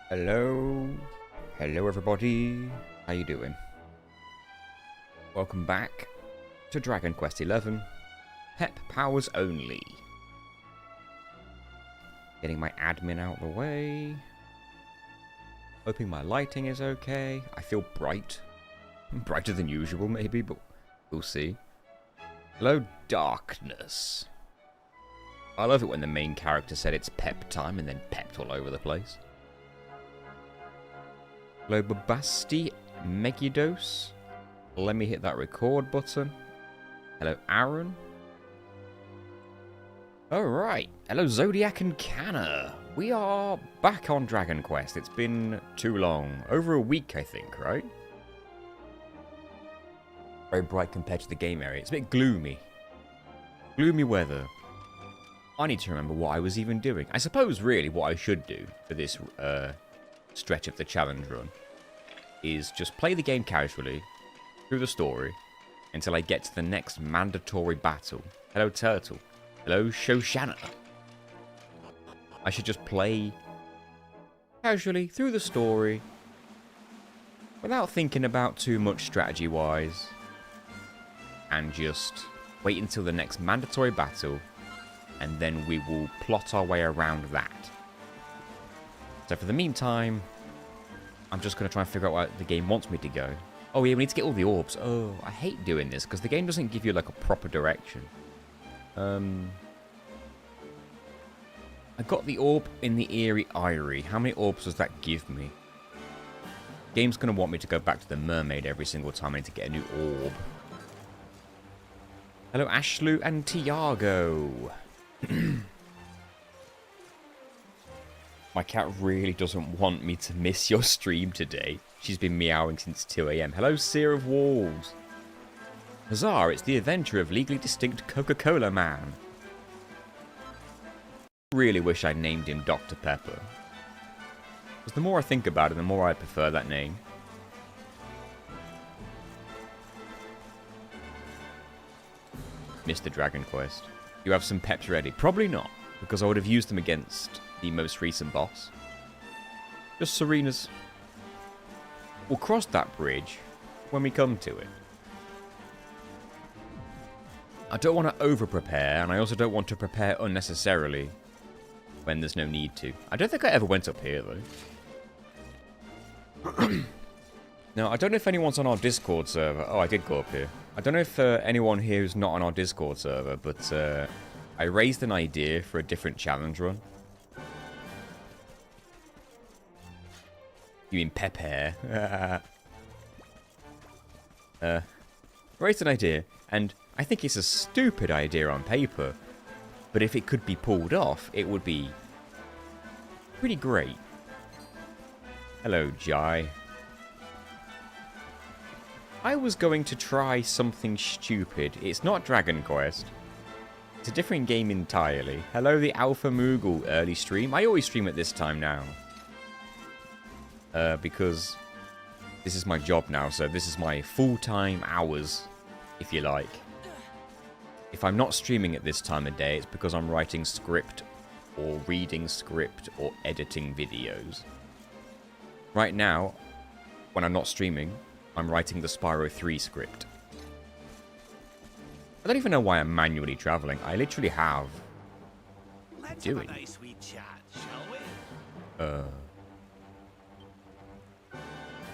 Hello, hello everybody. How you doing? Welcome back to Dragon Quest XI. Pep powers only. Getting my admin out of the way. Hoping my lighting is okay. I feel bright. Brighter than usual maybe, but we'll see. Hello, darkness. I love it when the main character said it's pep time and then pepped all over the place. Hello, Babasti Megidos. Let me hit that record button. Hello, Aaron. Alright. Hello, Zodiac and Canna. We are back on Dragon Quest. It's been too long. Over a week, I think, right? Very bright compared to the game area. It's a bit gloomy. Gloomy weather. I need to remember what I was even doing. I suppose, really, what I should do for this stretch of the challenge run is just play the game casually through the story until I get to the next mandatory battle. Hello, Turtle. Hello, Shoshana. I should just play casually through the story without thinking about too much strategy-wise and just wait until the next mandatory battle, and then we will plot our way around that. So for the meantime, I'm just going to try and figure out where the game wants me to go. Oh yeah, we need to get all the orbs. Oh, I hate doing this because the game doesn't give you like a proper direction. I got the orb in the Eerie Eyrie. How many orbs does that give me? Game's going to want me to go back to the mermaid every single time I need to get a new orb. Hello, Ashlu and Tiago. My cat really doesn't want me to miss your stream today. She's been meowing since 2 AM. Hello, Seer of Walls. Huzzah, it's the adventure of legally distinct Coca-Cola Man. Really wish I named him Dr. Pepper. Because the more I think about it, the more I prefer that name. Mr. Dragon Quest. You have some peps ready? Probably not, because I would have used them against the most recent boss. Just Serena's. We'll cross that bridge when we come to it. I don't want to over-prepare, and I also don't want to prepare unnecessarily when there's no need to. I don't think I ever went up here, though. Now, I don't know if anyone's on our Discord server. Oh, I did go up here. I don't know if anyone here is not on our Discord server, but I raised an idea for a different challenge run. You mean pep hair? Raised an idea, and I think it's a stupid idea on paper, but if it could be pulled off, it would be pretty great. Hello, Jai. I was going to try something stupid. It's not Dragon Quest. It's a different game entirely. Hello, the Alpha Moogle early stream. I always stream at this time now. Because this is my job now, so this is my full-time hours, if you like. If I'm not streaming at this time of day, it's because I'm writing script, or reading script, or editing videos. Right now, when I'm not streaming, I'm writing the Spyro 3 script. I don't even know why I'm manually traveling. I literally have... Let's have a nice wee chat, shall we?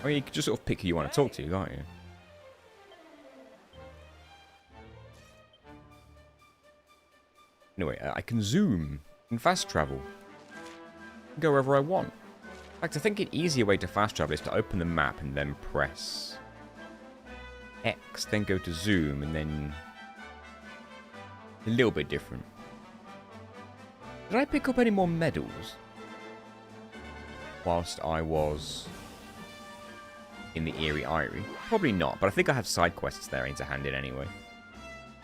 I mean, you can just sort of pick who you want to talk to, can't you? Anyway, I can zoom and fast travel. Go wherever I want. In fact, I think an easier way to fast travel is to open the map and then press X, then go to zoom, and then a little bit different. Did I pick up any more medals whilst I was in the Eerie Eyrie? Probably not, but I think I have side quests there I need to hand in anyway.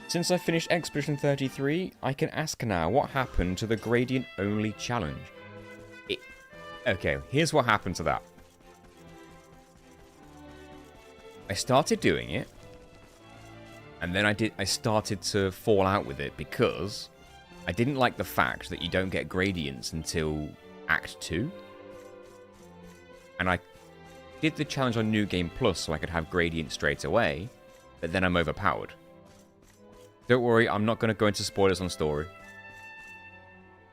Since I finished Expedition 33, I can ask now what happened to the gradient-only challenge. Okay, here's what happened to that. I started doing it, and then I started to fall out with it because I didn't like the fact that you don't get gradients until Act 2. And I did the challenge on New Game Plus so I could have Gradient straight away, but then I'm overpowered. Don't worry, I'm not going to go into spoilers on story.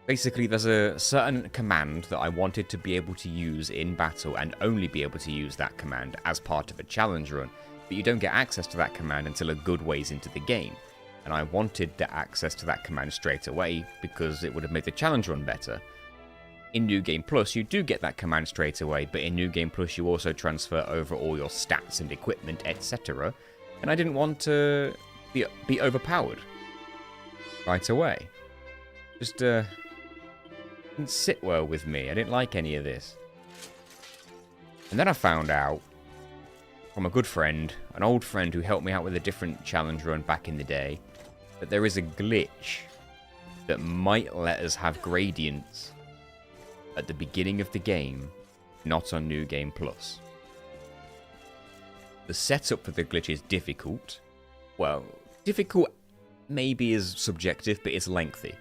Basically, there's a certain command that I wanted to be able to use in battle and only be able to use that command as part of a challenge run, but you don't get access to that command until a good ways into the game. And I wanted the access to that command straight away because it would have made the challenge run better. In New Game Plus, you do get that command straight away, but in New Game Plus, you also transfer over all your stats and equipment, etc. And I didn't want to be overpowered right away. Just didn't sit well with me. I didn't like any of this. And then I found out from a good friend, an old friend who helped me out with a different challenge run back in the day, that there is a glitch that might let us have gradients at the beginning of the game, not on New Game Plus. The setup for the glitch is difficult. Well, difficult maybe is subjective, but it's lengthy.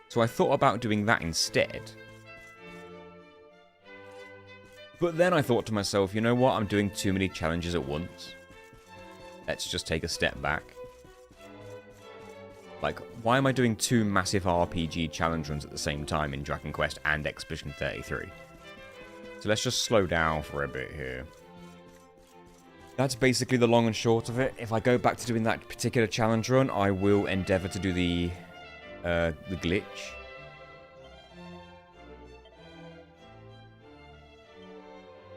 So I thought about doing that instead. But then I thought to myself, you know what, I'm doing too many challenges at once. Let's just take a step back. Like, why am I doing two massive RPG challenge runs at the same time in Dragon Quest and Expedition 33? So let's just slow down for a bit here. That's basically the long and short of it. If I go back to doing that particular challenge run, I will endeavour to do the glitch.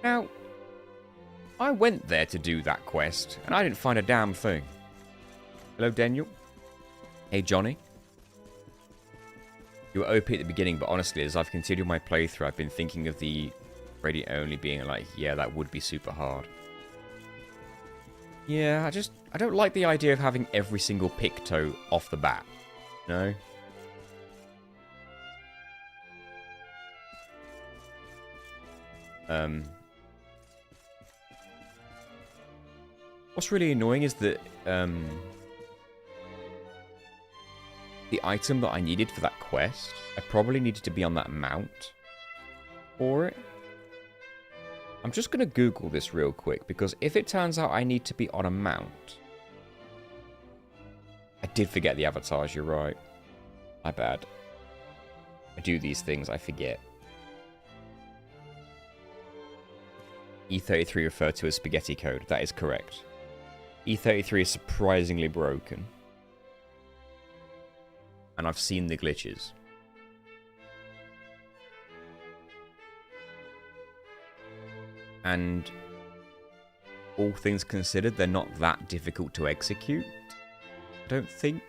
Now, I went there to do that quest, and I didn't find a damn thing. Hello, Daniel. Hey, Johnny. You were OP at the beginning, but honestly, as I've continued my playthrough, I've been thinking of the Gradient only being like, yeah, that would be super hard. Yeah, I don't like the idea of having every single Picto off the bat. No? What's really annoying is that, the item that I needed for that quest, I probably needed to be on that mount for it. I'm just going to Google this real quick, because if it turns out I need to be on a mount... I did forget the avatars, you're right. My bad. I do these things, I forget. E33 referred to as spaghetti code, that is correct. E33 is surprisingly broken. And I've seen the glitches. And all things considered, they're not that difficult to execute, I don't think.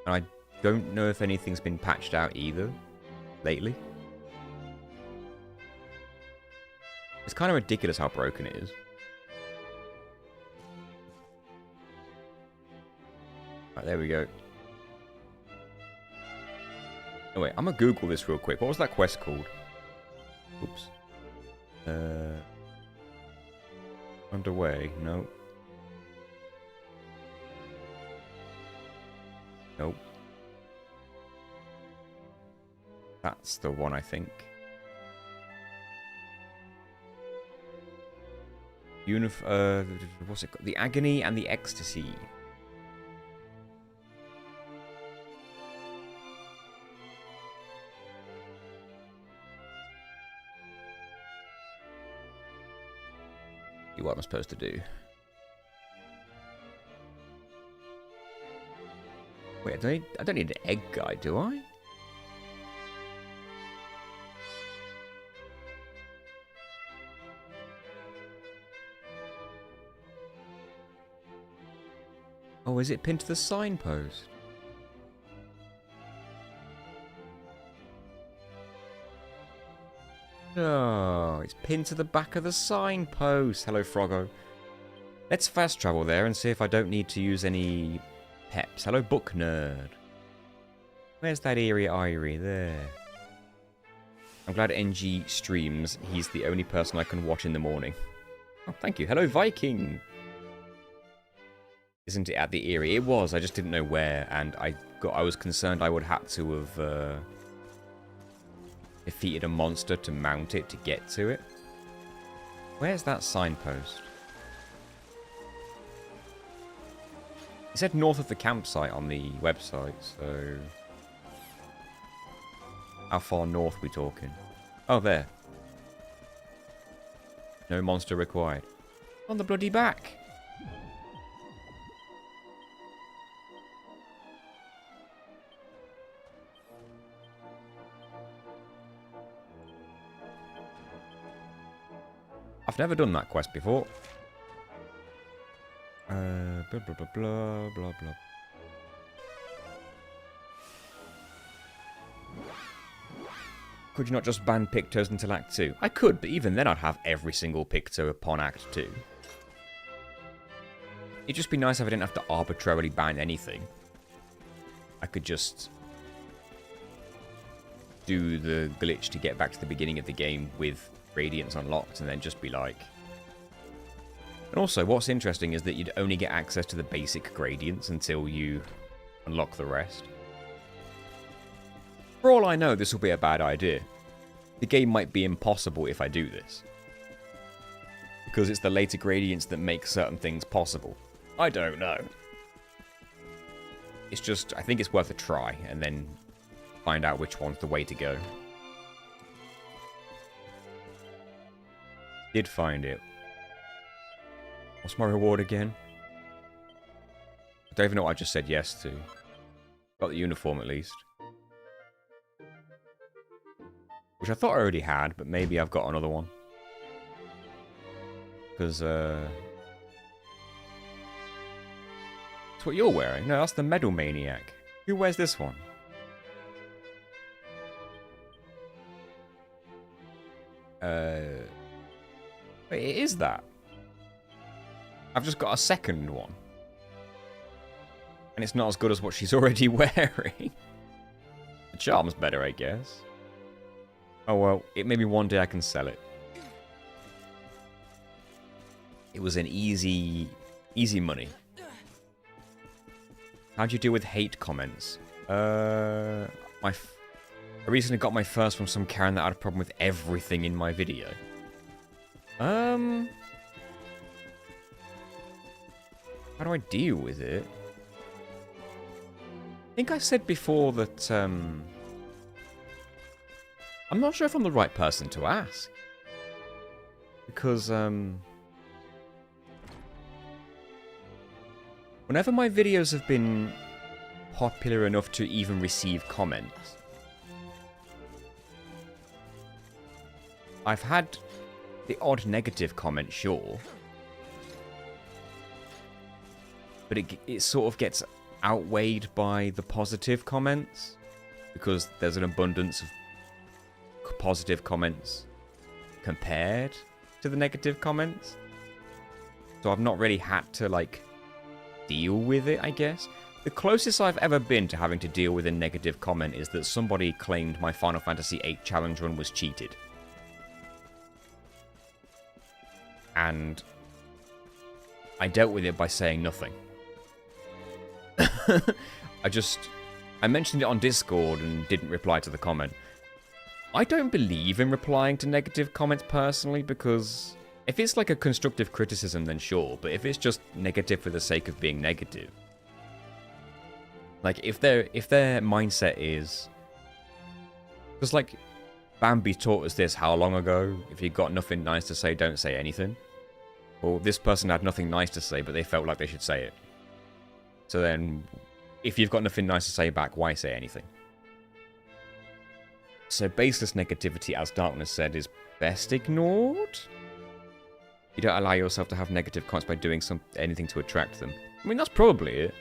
And I don't know if anything's been patched out either, lately. It's kind of ridiculous how broken it is. Right, there we go. Oh wait, I'm gonna Google this real quick. What was that quest called? Oops. Underway. No. Nope. That's the one, I think. What's it called? The Agony and the Ecstasy. What I'm supposed to do. Wait, I don't need an egg guide, do I? Oh, is it pinned to the signpost? No, it's pinned to the back of the signpost. Hello, Froggo. Let's fast travel there and see if I don't need to use any peps. Hello, Book Nerd. Where's that Eerie Irie? There. I'm glad NG streams. He's the only person I can watch in the morning. Oh, thank you. Hello, Viking. Isn't it at the Eerie? It was. I just didn't know where, and I was concerned I would have to have defeated a monster to mount it to get to it. Where's that signpost? It said north of the campsite on the website, so... How far north we talking? Oh, there. No monster required. On the bloody back. I've never done that quest before. Blah, blah, blah, blah, blah, blah. Could you not just ban Pictos until Act 2? I could, but even then I'd have every single Picto upon Act 2. It'd just be nice if I didn't have to arbitrarily ban anything. I could just do the glitch to get back to the beginning of the game with Radiance unlocked and then just be like... And also, what's interesting is that you'd only get access to the basic gradients until you unlock the rest. For all I know, this will be a bad idea. The game might be impossible if I do this. Because it's the later gradients that make certain things possible. I don't know. It's just, I think it's worth a try, and then find out which one's the way to go. Did find it. What's my reward again? I don't even know what I just said yes to. Got the uniform at least. Which I thought I already had, but maybe I've got another one. Because, it's what you're wearing. No, that's the Medal Maniac. Who wears this one? Wait, it is that. I've just got a second one. And it's not as good as what she's already wearing. The charm's better, I guess. Oh well, it maybe one day I can sell it. It was an easy money. How'd you deal with hate comments? I recently got my first from some Karen that had a problem with everything in my video. How do I deal with it? I think I said before that, I'm not sure if I'm the right person to ask. Because, whenever my videos have been popular enough to even receive comments, I've had the odd negative comment, sure. But it sort of gets outweighed by the positive comments. Because there's an abundance of positive comments compared to the negative comments. So I've not really had to, like, deal with it, I guess. The closest I've ever been to having to deal with a negative comment is that somebody claimed my Final Fantasy VIII challenge run was cheated. And I dealt with it by saying nothing. I mentioned it on Discord and didn't reply to the comment. I don't believe in replying to negative comments personally, because if it's like a constructive criticism, then sure, but if it's just negative for the sake of being negative, like if their mindset is, because like Bambi taught us this how long ago? If you've got nothing nice to say, don't say anything. Well, this person had nothing nice to say, but they felt like they should say it. So then, if you've got nothing nice to say back, why say anything? So baseless negativity, as Darkness said, is best ignored. You don't allow yourself to have negative comments by doing anything to attract them. I mean, that's probably it.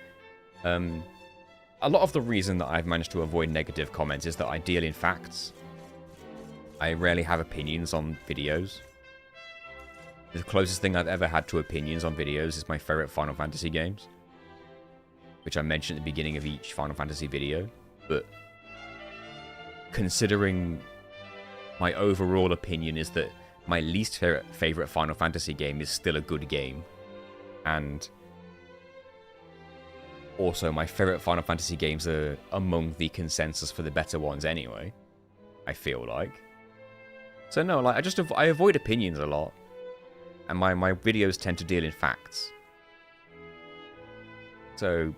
A lot of the reason that I've managed to avoid negative comments is that I deal in facts. I rarely have opinions on videos. The closest thing I've ever had to opinions on videos is my favorite Final Fantasy games, which I mentioned at the beginning of each Final Fantasy video. But considering my overall opinion is that my least favorite Final Fantasy game is still a good game, and also my favorite Final Fantasy games are among the consensus for the better ones anyway, I feel like. So no, like I avoid opinions a lot, and my videos tend to deal in facts. So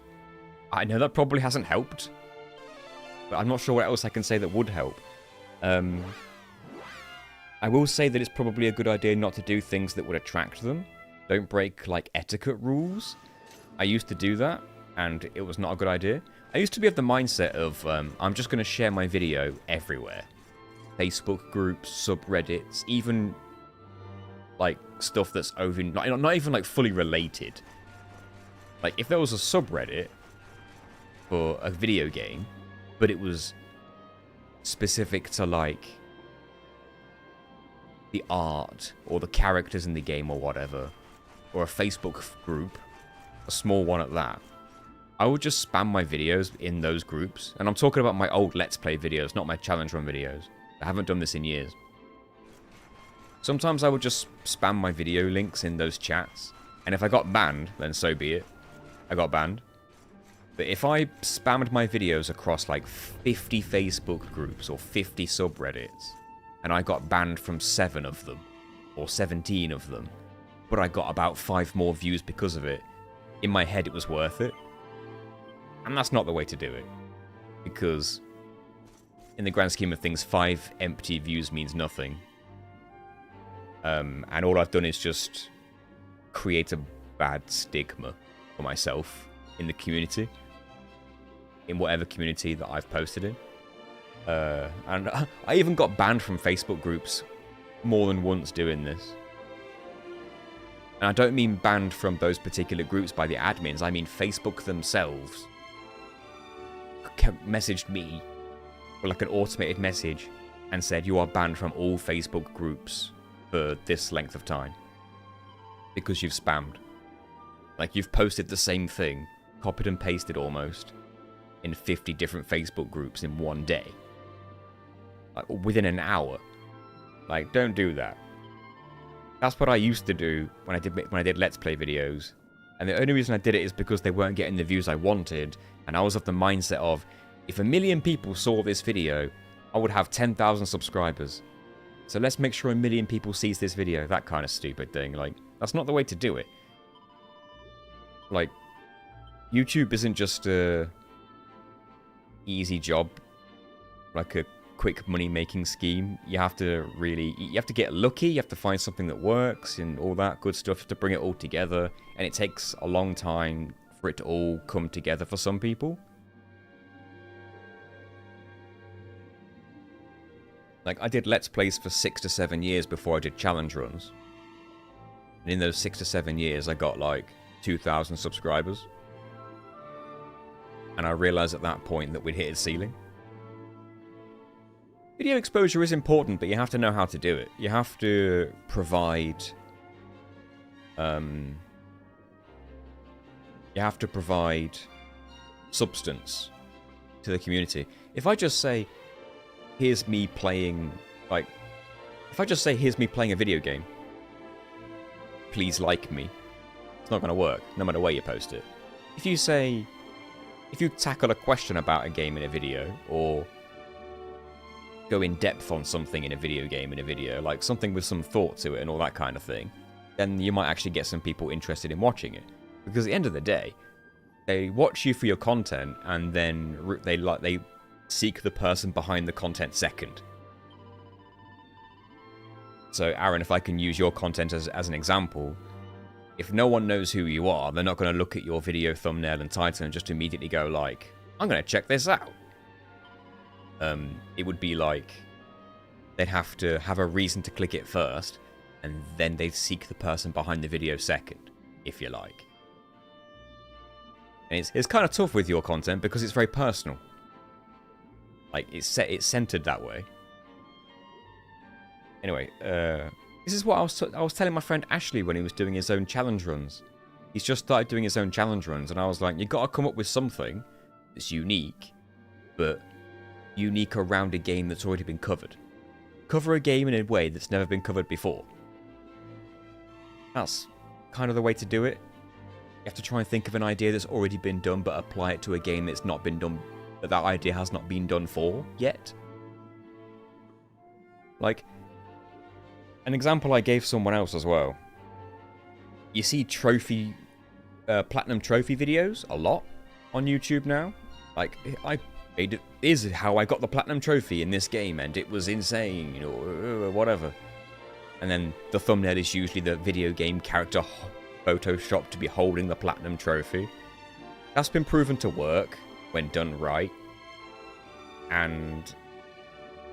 I know that probably hasn't helped, but I'm not sure what else I can say that would help. I will say that it's probably a good idea not to do things that would attract them. Don't break, like, etiquette rules. I used to do that, and it was not a good idea. I used to be of the mindset of, I'm just going to share my video everywhere. Facebook groups, subreddits, even, like, stuff that's not even, like, fully related. Like, if there was a subreddit for a video game, but it was specific to, like, the art or the characters in the game or whatever, or a Facebook group, a small one at that, I would just spam my videos in those groups. And I'm talking about my old Let's Play videos, not my challenge run videos. I haven't done this in years. Sometimes I would just spam my video links in those chats, and if I got banned, then so be it. I got banned. But if I spammed my videos across like 50 Facebook groups or 50 subreddits, and I got banned from 7 of them, or 17 of them, but I got about 5 more views because of it, in my head it was worth it. And that's not the way to do it. Because, in the grand scheme of things, 5 empty views means nothing. And all I've done is just create a bad stigma for myself in the community. In whatever community that I've posted in. And I even got banned from Facebook groups more than once doing this. And I don't mean banned from those particular groups by the admins, I mean Facebook themselves messaged me with like an automated message and said, you are banned from all Facebook groups for this length of time because you've spammed. Like, you've posted the same thing, copied and pasted almost, in 50 different Facebook groups in one day. Like, within an hour. Like, don't do that. That's what I used to do when I did Let's Play videos. And the only reason I did it is because they weren't getting the views I wanted, and I was of the mindset of, if 1 million people saw this video, I would have 10,000 subscribers. So let's make sure 1 million people sees this video. That kind of stupid thing. Like, that's not the way to do it. Like, YouTube isn't just a easy job, like a quick money-making scheme. You have to get lucky, you have to find something that works, and all that good stuff. You have to bring it all together, and it takes a long time for it to all come together for some people. Like, I did Let's Plays for 6 to 7 years before I did challenge runs. And in those 6 to 7 years, I got like 2,000 subscribers. And I realized at that point that we'd hit a ceiling. Video exposure is important, but you have to know how to do it. You have to provide... you have to provide substance to the community. If I just say, here's me playing... Like, if I just say, here's me playing a video game, please like me, it's not going to work, no matter where you post it. If you say... If you tackle a question about a game in a video, or go in depth on something in a video game in a video, like something with some thought to it and all that kind of thing, then you might actually get some people interested in watching it. Because at the end of the day, they watch you for your content, and then they seek the person behind the content second. So, Aaron, if I can use your content as an example, if no one knows who you are, they're not going to look at your video thumbnail and title and just immediately go like, I'm going to check this out. It would be like, they'd have to have a reason to click it first, and then they'd seek the person behind the video second, if you like. And it's kind of tough with your content because it's very personal. Like, it's centered that way. Anyway, this is what I was telling my friend Ashley when he was doing his own challenge runs. He's just started doing his own challenge runs, and I was like, you got to come up with something that's unique, but unique around a game that's already been covered. Cover a game in a way that's never been covered before. That's kind of the way to do it. You have to try and think of an idea that's already been done, but apply it to a game that's not been done, that idea has not been done for yet. Like, an example I gave someone else as well. You see platinum trophy videos a lot on YouTube now. Like, it is how I got the platinum trophy in this game, and it was insane, you know, whatever. And then the thumbnail is usually the video game character photoshopped to be holding the platinum trophy. That's been proven to work when done right. And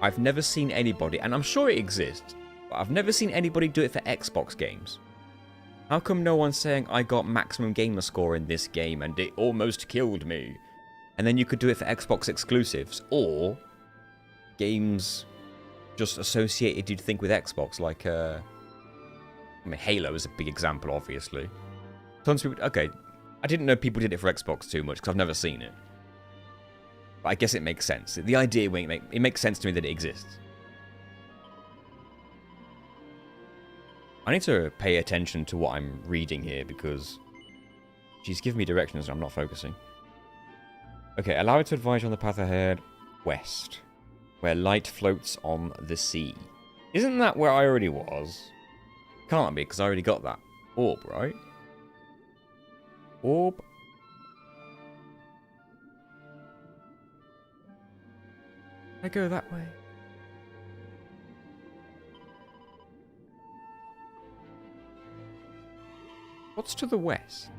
I've never seen anybody, and I'm sure it exists, but I've never seen anybody do it for Xbox games. How come no one's saying, I got maximum gamer score in this game and it almost killed me? And then you could do it for Xbox exclusives, or games just associated, you'd think, with Xbox, like, I mean, Halo is a big example, obviously. Tons of people, okay, I didn't know people did it for Xbox too much, because I've never seen it. But I guess it makes sense. The idea, it makes sense to me that it exists. I need to pay attention to what I'm reading here, because she's giving me directions and I'm not focusing. Okay, allow it to advise you on the path ahead. West. Where light floats on the sea. Isn't that where I already was? Can't be, because I already got that. Orb, right? Orb? I go that way. What's to the west?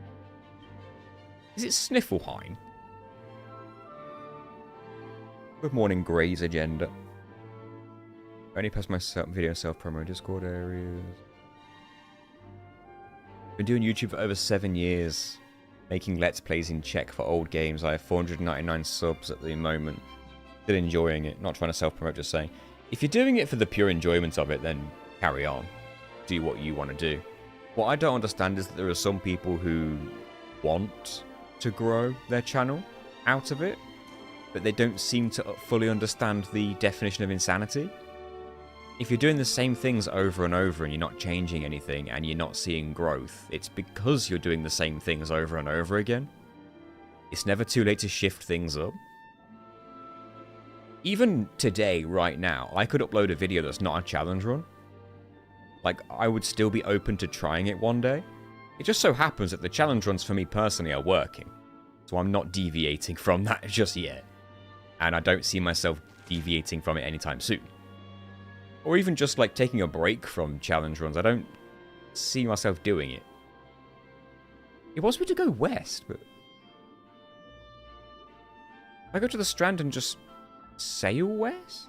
Is it Sniffleheim? Good morning, Grey's Agenda. I only post my video self-promo Discord areas. Been doing YouTube for over 7 years. Making Let's Plays in Czech for old games. I have 499 subs at the moment. Still enjoying it. Not trying to self-promote, just saying. If you're doing it for the pure enjoyment of it, then carry on. Do what you want to do. What I don't understand is that there are some people who want to grow their channel out of it, but they don't seem to fully understand the definition of insanity. If you're doing the same things over and over and you're not changing anything and you're not seeing growth, it's because you're doing the same things over and over again. It's never too late to shift things up. Even today, right now, I could upload a video that's not a challenge run. Like, I would still be open to trying it one day. It just so happens that the challenge runs for me personally are working. So I'm not deviating from that just yet. And I don't see myself deviating from it anytime soon. Or even just like taking a break from challenge runs. I don't see myself doing it. It wants me to go west, but... I go to the Strand and just sail west?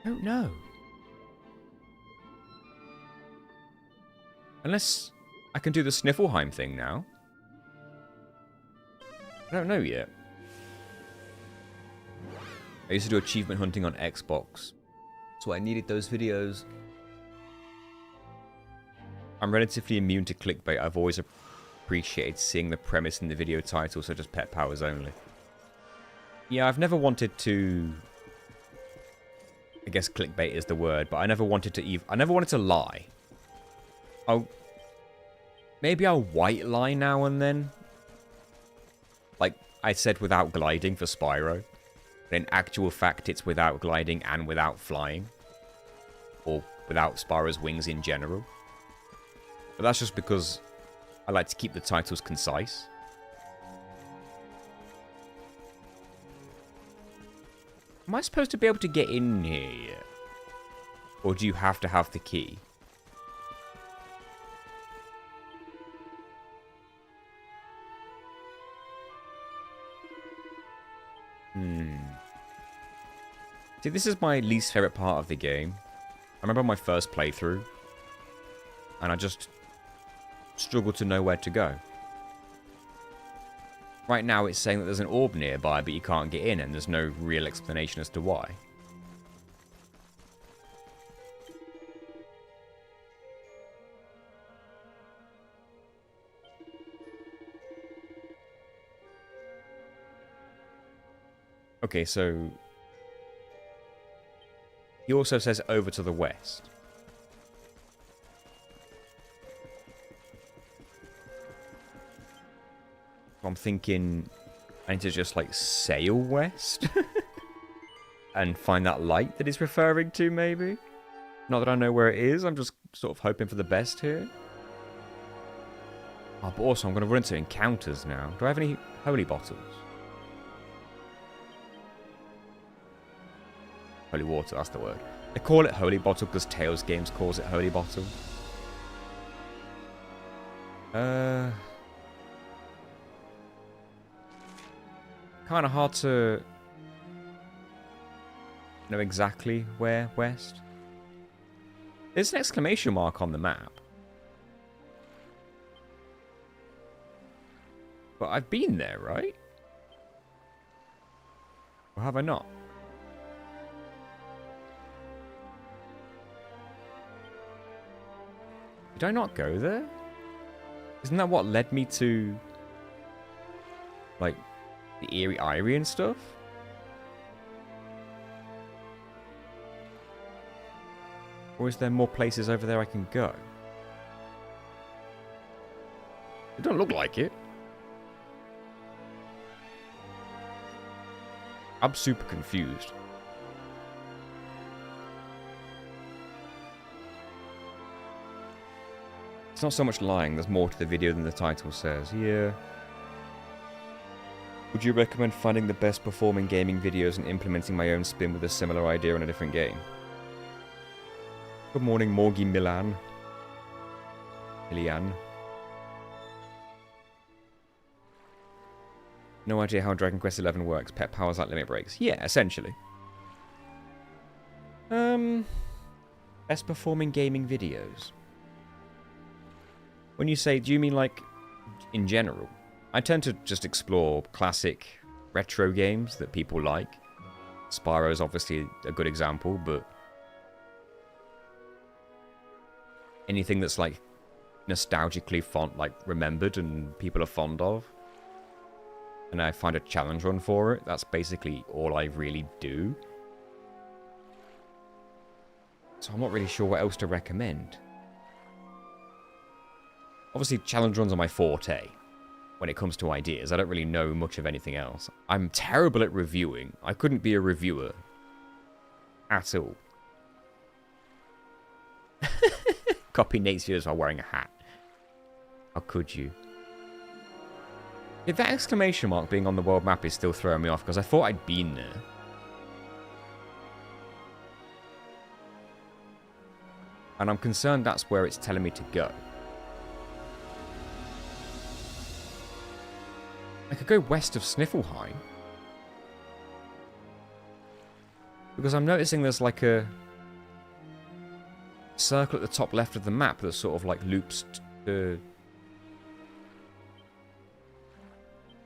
I don't know. Unless I can do the Sniffleheim thing now. I don't know yet. I used to do achievement hunting on Xbox. So I needed those videos. I'm relatively immune to clickbait. I've always appreciated seeing the premise in the video title, such as pet powers only. Yeah, I've never wanted to... I guess clickbait is the word, but I never wanted to lie. Maybe I'll white lie now and then. Like I said, without gliding for Spyro. But in actual fact, it's without gliding and without flying. Or without Spyro's wings in general. But that's just because I like to keep the titles concise. Am I supposed to be able to get in here yet? Or do you have to have the key? See, this is my least favourite part of the game. I remember my first playthrough. And I just struggled to know where to go. Right now it's saying that there's an orb nearby, but you can't get in, and there's no real explanation as to why. Okay, so... he also says over to the west. I'm thinking I need to just, like, sail west? and find that light that he's referring to, maybe? Not that I know where it is, I'm just sort of hoping for the best here. Oh, but also I'm going to run into encounters now. Do I have any holy bottles? Holy water, that's the word. They call it holy bottle because Tales Games calls it holy bottle. Kind of hard to know exactly where west. There's an exclamation mark on the map. But I've been there, right? Or have I not? Did I not go there? Isn't that what led me to, like, the Eerie Eyrie and stuff? Or is there more places over there I can go? It don't look like it. I'm super confused. It's not so much lying, there's more to the video than the title says. Yeah. Would you recommend finding the best performing gaming videos and implementing my own spin with a similar idea in a different game? Good morning, Morgie Milan. Milian. No idea how Dragon Quest XI works. Pet powers like limit breaks. Yeah, essentially. Best performing gaming videos. When you say, do you mean like in general? I tend to just explore classic retro games that people like. Spyro's obviously a good example, but anything that's like nostalgically remembered and people are fond of, and I find a challenge run for it, that's basically all I really do. So I'm not really sure what else to recommend. Obviously, challenge runs are my forte when it comes to ideas. I don't really know much of anything else. I'm terrible at reviewing. I couldn't be a reviewer at all. Copy Nate's videos while wearing a hat. How could you? Yeah, that exclamation mark being on the world map is still throwing me off because I thought I'd been there. And I'm concerned that's where it's telling me to go. I could go west of Sniffleheim. Because I'm noticing there's like a circle at the top left of the map that sort of like loops to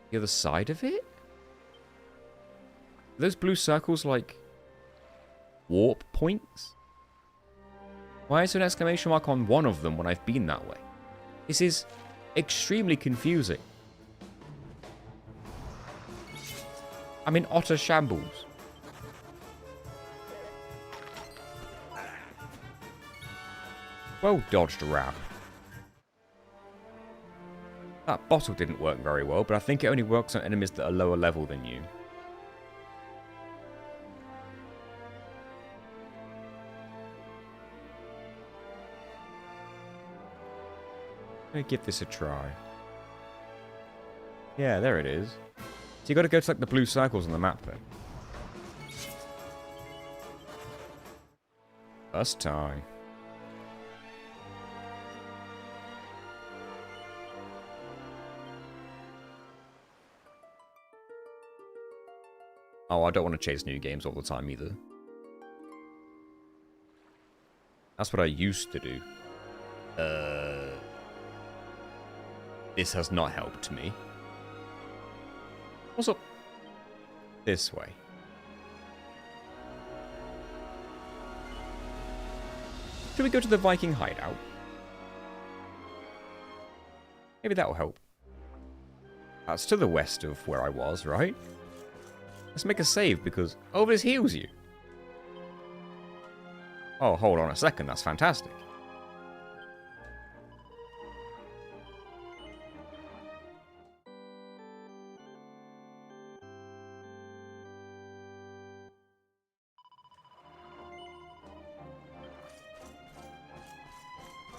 the other side of it? Are those blue circles like warp points? Why is there an exclamation mark on one of them when I've been that way? This is extremely confusing. I'm in utter shambles. Well dodged, Rap. That bottle didn't work very well, but I think it only works on enemies that are lower level than you. Let me give this a try. Yeah, there it is. So you gotta go to like the blue circles on the map then. First time. Oh, I don't want to chase new games all the time either. That's what I used to do. This has not helped me. What's up? This way. Should we go to the Viking hideout? Maybe that'll help. That's to the west of where I was, right? Let's make a save because... Oh, this heals you. Oh, hold on a second. That's fantastic.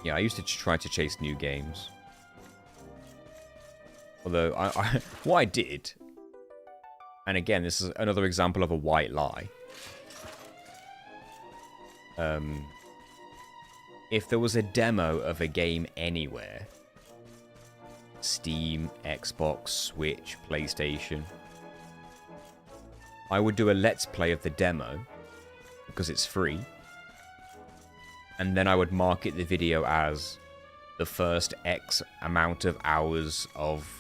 Yeah, I used to try to chase new games. Although, what I did, and again, this is another example of a white lie. If there was a demo of a game anywhere, Steam, Xbox, Switch, PlayStation, I would do a Let's Play of the demo, because it's free, and then I would market the video as the first X amount of hours of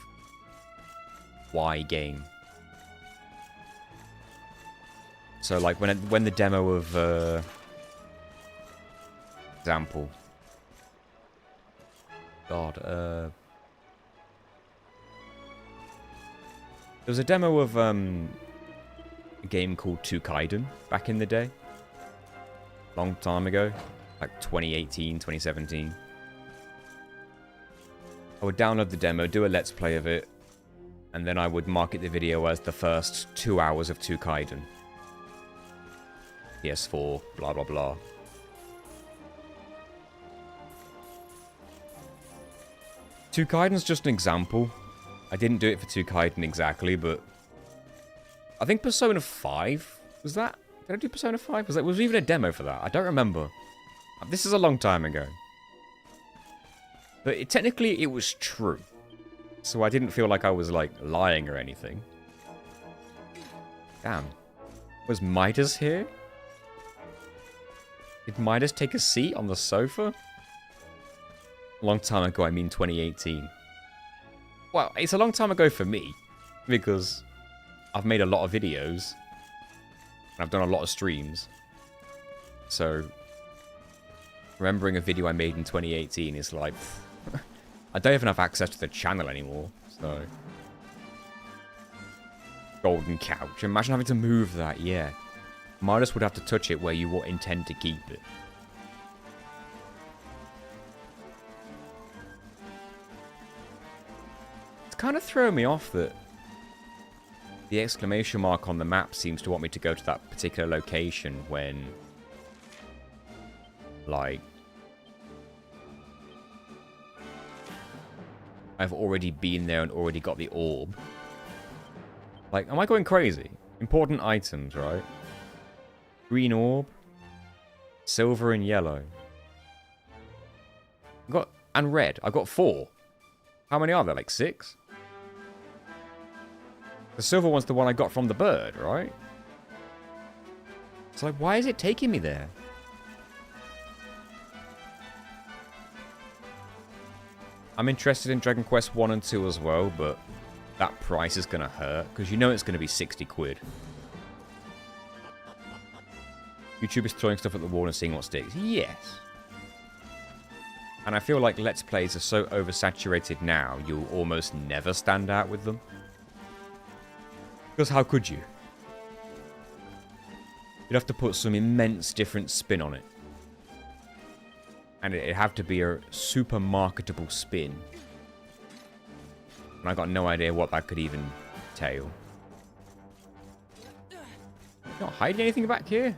Y game. So, like, when the demo of, example, God, there was a demo of, a game called Tukaiden back in the day. Long time ago. Like 2018, 2017. I would download the demo, do a Let's Play of it, and then I would market the video as the first 2 hours of Tukaiden. PS4, blah blah blah. Tukaiden's just an example. I didn't do it for Tukaiden exactly, but I think Persona 5 was that? Did I do Persona 5? Was there even a demo for that? I don't remember. This is a long time ago. But technically it was true. So I didn't feel like I was like lying or anything. Damn. Was Midas here? Did Midas take a seat on the sofa? A long time ago, I mean 2018. Well, it's a long time ago for me. Because I've made a lot of videos. And I've done a lot of streams. So, remembering a video I made in 2018 is like... I don't even have access to the channel anymore, so... Golden couch. Imagine having to move that, yeah. Midas would have to touch it where you intend to keep it. It's kind of throwing me off that the exclamation mark on the map seems to want me to go to that particular location when, like, I've already been there and already got the orb. Like, am I going crazy? Important items, right? Green orb. Silver and yellow. And red. I've got 4. How many are there? Like 6? The silver one's the one I got from the bird, right? It's like, why is it taking me there? I'm interested in Dragon Quest 1 and 2 as well, but that price is going to hurt, because you know it's going to be 60 quid. YouTube is throwing stuff at the wall and seeing what sticks. Yes. And I feel like Let's Plays are so oversaturated now, you'll almost never stand out with them. Because how could you? You'd have to put some immense different spin on it. And it'd have to be a super marketable spin. And I got no idea what that could even entail. Not hiding anything back here?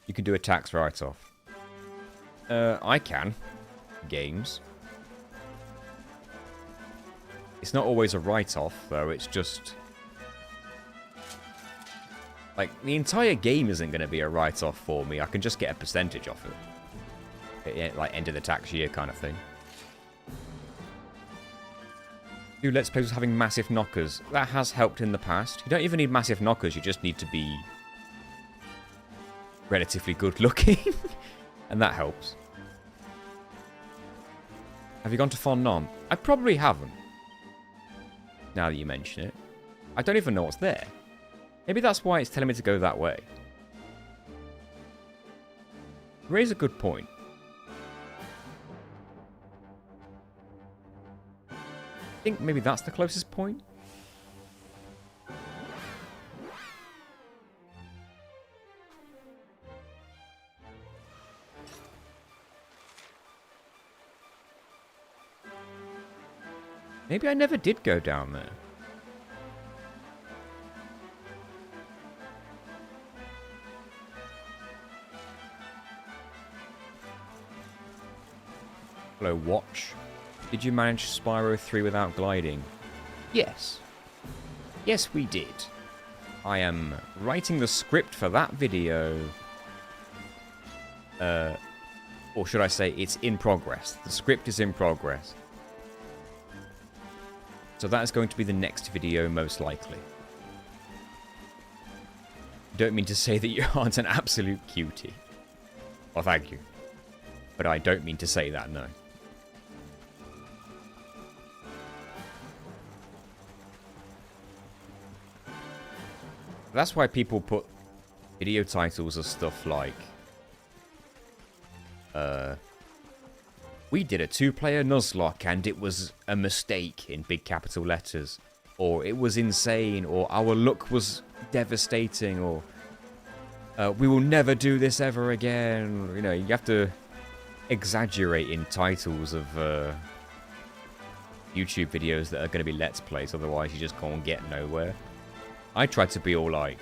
You can do a tax write-off. I can. Games. It's not always a write-off, though. It's just... like, the entire game isn't going to be a write-off for me. I can just get a percentage off it. Like, end of the tax year kind of thing. Do Let's Plays having massive knockers. That has helped in the past. You don't even need massive knockers. You just need to be relatively good looking. And that helps. Have you gone to Fond Nom? I probably haven't. Now that you mention it. I don't even know what's there. Maybe that's why it's telling me to go that way. You raise a good point. I think maybe that's the closest point. Maybe I never did go down there. Hello, Watch. Did you manage Spyro 3 without gliding? Yes. Yes, we did. I am writing the script for that video. Or should I say, it's in progress. The script is in progress. So that is going to be the next video, most likely. Don't mean to say that you aren't an absolute cutie. Well, thank you. But I don't mean to say that, no. That's why people put video titles of stuff like... we did a 2-player Nuzlocke and it was a mistake in big capital letters. Or it was insane, or our luck was devastating, or... we will never do this ever again. You know, you have to exaggerate in titles of YouTube videos that are going to be Let's Plays, otherwise you just can't get nowhere. I tried to be all like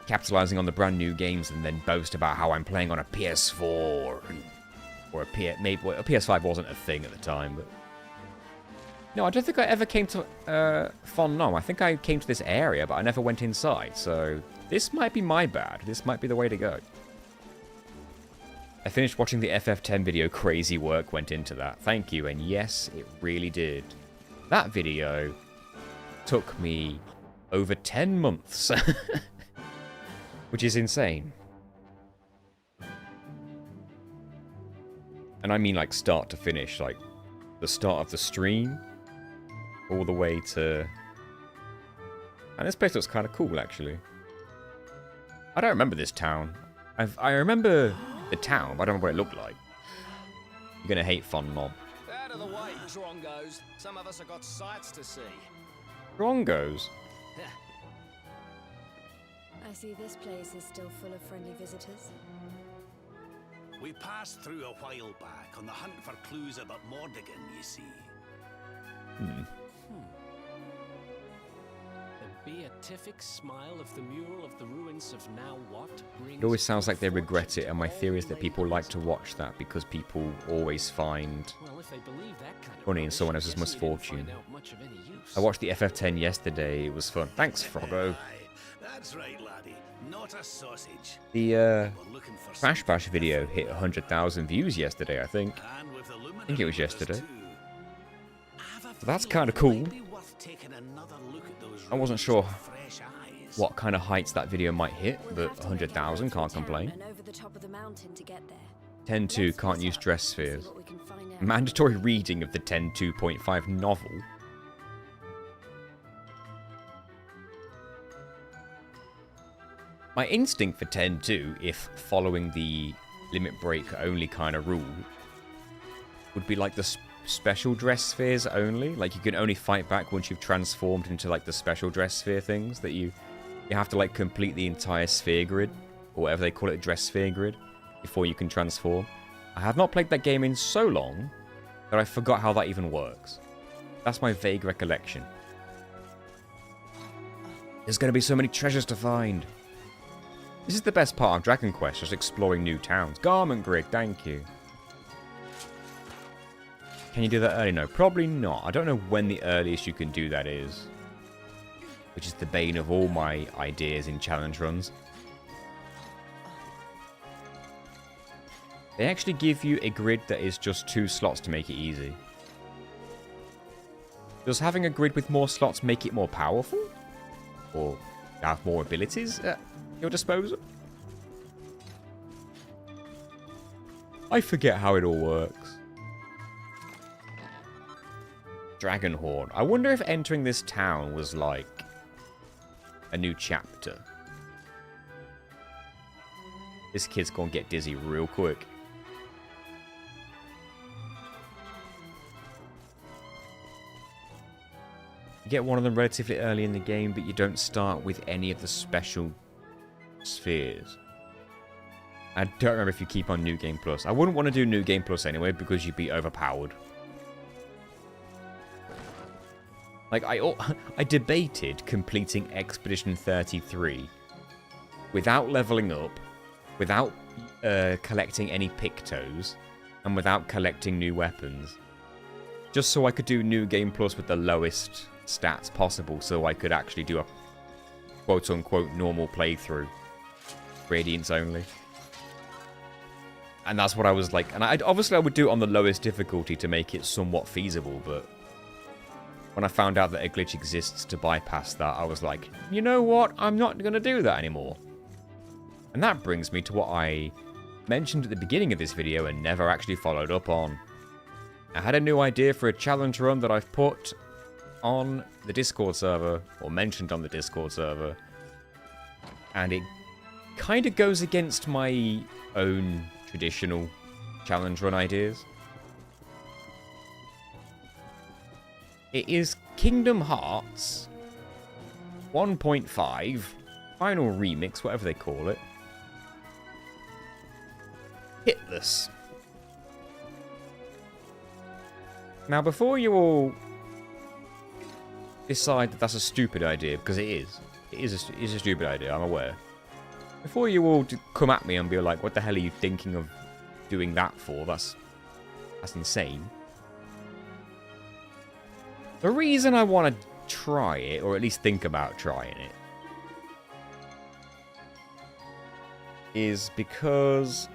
capitalizing on the brand new games and then boast about how I'm playing on a PS4 or a PS5 wasn't a thing at the time, but no, I don't think I ever came to Phon Nom. I think I came to this area, but I never went inside, so this might be my bad. This might be the way to go. I finished watching the FF10 video. Crazy work went into that. Thank you, and yes, it really did. That video took me over 10 months, which is insane. And I mean like start to finish, like the start of the stream all the way to... And this place looks kind of cool, actually. I don't remember this town. I remember the town, but I don't remember what it looked like. You're gonna hate Phon Nom. Out of the way, Drongos. Some of us have got sights to see. Drongos? I see this place is still full of friendly visitors. We passed through a while back on the hunt for clues about Mordigan, you see. The beatific smile of the mural of the ruins of now what brings... It always sounds like they regret it, and my theory is that people like to watch that because people always find Well, if they believe that kind of funny in rubbish, someone else's I guess you didn't misfortune. find out much of any use. I watched the FF10 yesterday. It was fun. Thanks, Froggo. Aye, that's right, laddie. Not a sausage. The We're looking for Crash Bash something video different. hit 100,000 views yesterday, I think. And with aluminum think it was with us yesterday. too. I have a So that's feeling kinda it cool. might be worth taking another look at those I wasn't ruins sure with fresh eyes. what kind of heights that video might hit, We'll but have to make our way 100,000 through can't town complain. and over the top of the mountain to get there. 10.2 Let's can't split use up dress and see spheres. what we can find out. Mandatory reading of the 10.2.5 novel. My instinct for 10.2, if following the limit break only kind of rule, would be like the special dress spheres only. Like you can only fight back once you've transformed into like the special dress sphere things that you have to like complete the entire sphere grid, or whatever they call it, dress sphere grid, before you can transform. I have not played that game in so long that I forgot how that even works. That's my vague recollection. There's going to be so many treasures to find. This is the best part of Dragon Quest, just exploring new towns. Garment Grid, thank you. Can you do that early? No, probably not. I don't know when the earliest you can do that is. Which is the bane of all my ideas in challenge runs. They actually give you a grid that is just 2 slots to make it easy. Does having a grid with more slots make it more powerful? Or have more abilities at your disposal? I forget how it all works. Dragonhorn. I wonder if entering this town was like a new chapter. This kid's gonna get dizzy real quick. You get one of them relatively early in the game, but you don't start with any of the special spheres. I don't remember if you keep on New Game Plus. I wouldn't want to do New Game Plus anyway, because you'd be overpowered. Like, I debated completing Expedition 33 without leveling up, without collecting any Pictos and without collecting new weapons. Just so I could do New Game Plus with the lowest stats possible, so I could actually do a quote-unquote normal playthrough. Radiance only. And that's what I was like. And obviously I would do it on the lowest difficulty to make it somewhat feasible, but when I found out that a glitch exists to bypass that, I was like, you know what? I'm not going to do that anymore. And that brings me to what I mentioned at the beginning of this video and never actually followed up on. I had a new idea for a challenge run that I've put on the Discord server, or mentioned on the Discord server, and it kind of goes against my own traditional challenge run ideas. It is Kingdom Hearts 1.5 Final Remix, whatever they call it. Hitless. Now, before you all decide that that's a stupid idea, because it is a stupid idea, I'm aware. Before you all come at me and be like, what the hell are you thinking of doing that for? That's insane. The reason I want to try it, or at least think about trying it, is because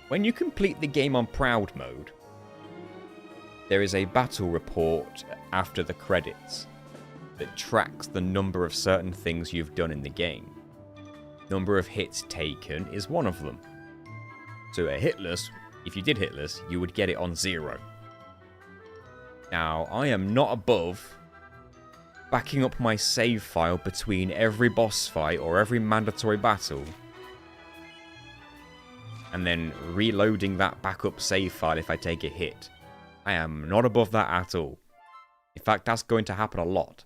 when you complete the game on Proud Mode, there is a battle report after the credits that tracks the number of certain things you've done in the game. Number of hits taken is one of them. So a hitless, if you did hitless, you would get it on 0. Now, I am not above backing up my save file between every boss fight or every mandatory battle, and then reloading that backup save file if I take a hit. I am not above that at all. In fact, that's going to happen a lot.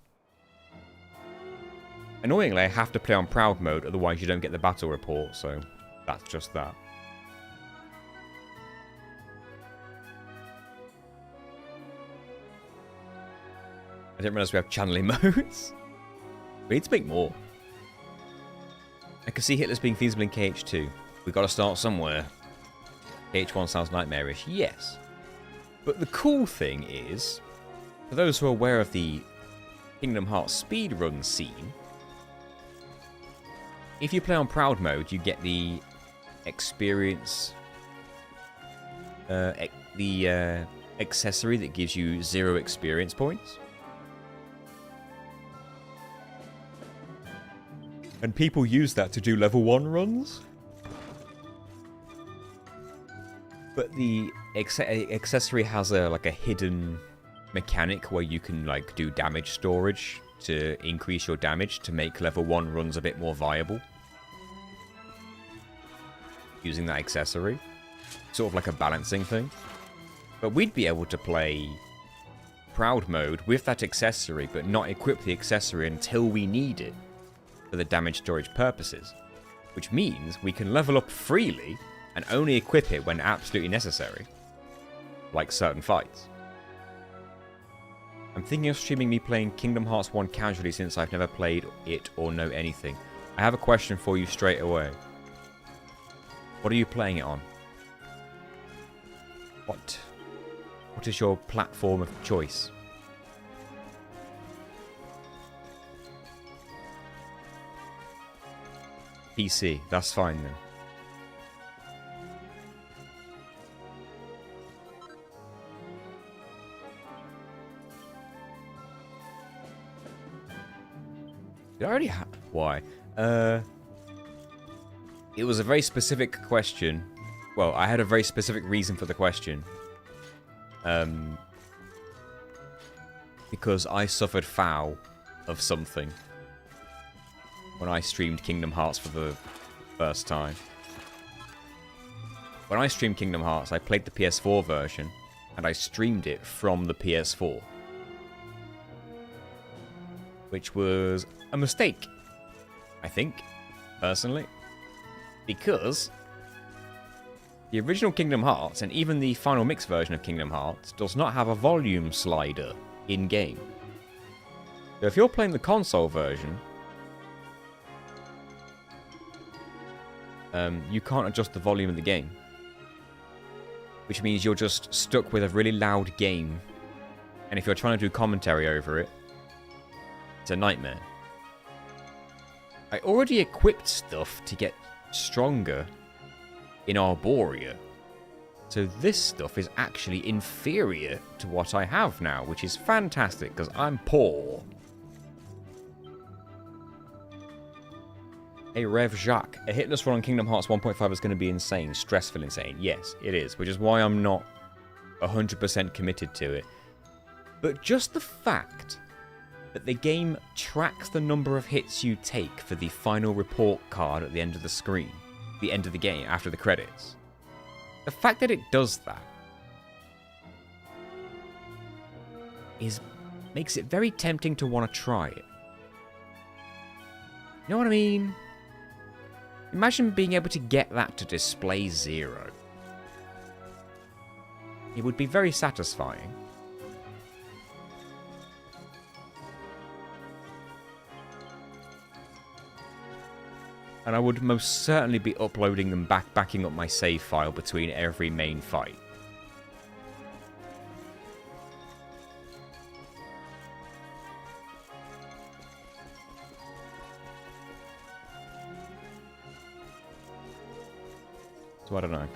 Annoyingly, I have to play on Proud Mode, otherwise you don't get the battle report, so that's just that. I didn't realize we have channeling modes. We need to make more. I can see Hitler's being feasible in KH2. We've got to start somewhere. KH1 sounds nightmarish, yes. But the cool thing is, for those who are aware of the Kingdom Hearts speedrun scene, if you play on Proud Mode, you get the experience, the accessory that gives you 0 experience points. And people use that to do level 1 runs. But the accessory has like a hidden mechanic where you can like do damage storage to increase your damage to make level 1 runs a bit more viable. Using that accessory. Sort of like a balancing thing. But we'd be able to play Proud Mode with that accessory, but not equip the accessory until we need it for the damage storage purposes. Which means we can level up freely and only equip it when absolutely necessary. Like certain fights. I'm thinking of streaming me playing Kingdom Hearts 1 casually since I've never played it or know anything. I have a question for you straight away. What are you playing it on? What is your platform of choice? PC, that's fine then. Did I already have... Why? It was a very specific question. Well, I had a very specific reason for the question. Because I suffered foul of something when I streamed Kingdom Hearts for the first time. When I streamed Kingdom Hearts, I played the PS4 version, and I streamed it from the PS4. Which was a mistake, I think, personally. Because the original Kingdom Hearts, and even the final mix version of Kingdom Hearts, does not have a volume slider in-game. So if you're playing the console version, you can't adjust the volume of the game. Which means you're just stuck with a really loud game. And if you're trying to do commentary over it, it's a nightmare. I already equipped stuff to get stronger in Arborea. So this stuff is actually inferior to what I have now, which is fantastic because I'm poor. Hey Rev Jacques, a hitless run on Kingdom Hearts 1.5 is going to be insane, stressful insane. Yes, it is, which is why I'm not 100% committed to it. But just the fact that the game tracks the number of hits you take for the final report card at the end of the screen, the end of the game, after the credits. The fact that it does that makes it very tempting to want to try it. You know what I mean? Imagine being able to get that to display 0. It would be very satisfying. And I would most certainly be uploading them backing up my save file between every main fight. So I don't know.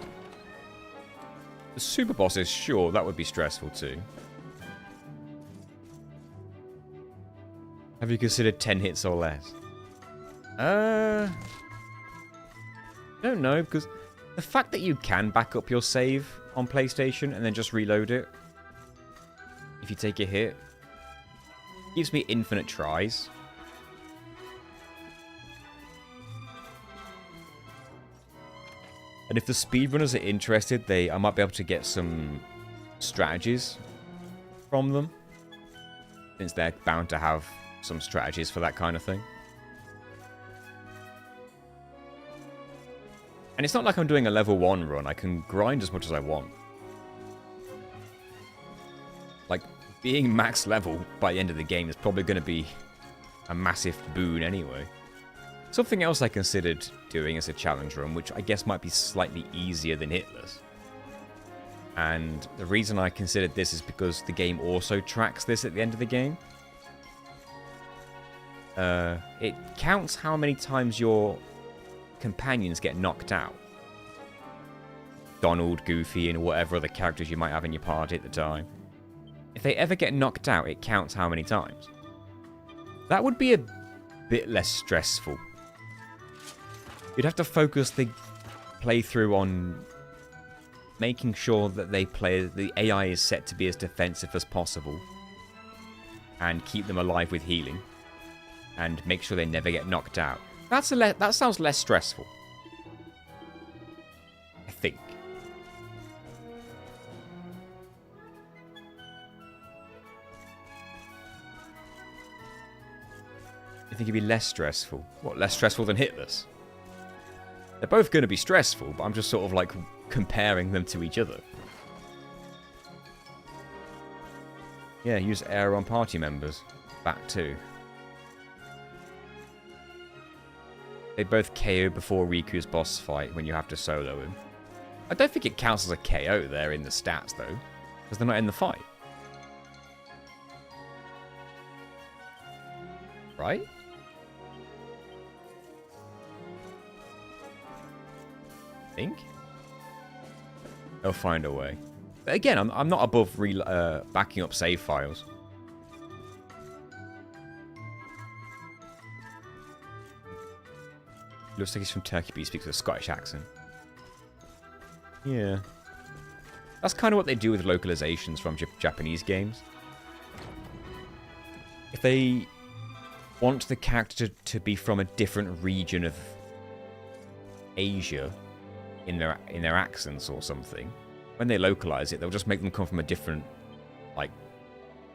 The super bosses, sure, that would be stressful too. Have you considered 10 hits or less? Don't know, because the fact that you can back up your save on PlayStation and then just reload it if you take a hit gives me infinite tries. And if the speedrunners are interested, I might be able to get some strategies from them, since they're bound to have some strategies for that kind of thing. And it's not like I'm doing a level 1 run. I can grind as much as I want. Like, being max level by the end of the game is probably going to be a massive boon anyway. Something else I considered doing as a challenge run, which I guess might be slightly easier than Hitless. And the reason I considered this is because the game also tracks this at the end of the game. It counts how many times your companions get knocked out. Donald, Goofy, and whatever other characters you might have in your party at the time. If they ever get knocked out, it counts how many times. That would be a bit less stressful. You'd have to focus the playthrough on making sure that the AI is set to be as defensive as possible, and keep them alive with healing, and make sure they never get knocked out. That sounds less stressful, I think. You think it'd be less stressful? What, less stressful than Hitless? They're both going to be stressful, but I'm just sort of like comparing them to each other. Yeah, use air on party members. That too. They both KO before Riku's boss fight when you have to solo him. I don't think it counts as a KO there in the stats though, because they're not in the fight. Right? Think? They'll find a way. But again, I'm not above backing up save files. Looks like he's from Turkey, but he speaks with a Scottish accent. Yeah. That's kind of what they do with localizations from Japanese games. If they want the character to be from a different region of Asia in their accents or something, when they localize it, they'll just make them come from a different, like,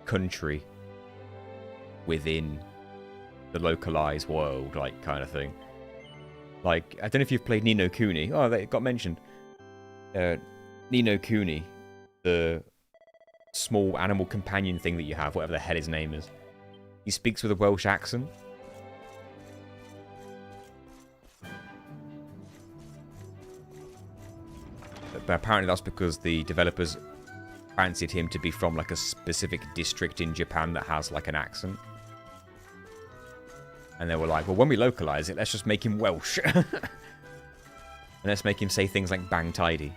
country within the localized world, like, kind of thing. Like, I don't know if you've played Ni no Kuni. Oh, that got mentioned. Ni no Kuni, the small animal companion thing that you have, whatever the hell his name is. He speaks with a Welsh accent. But apparently that's because the developers fancied him to be from like a specific district in Japan that has like an accent. And they were like, well, when we localize it, let's just make him Welsh. And let's make him say things like bang tidy.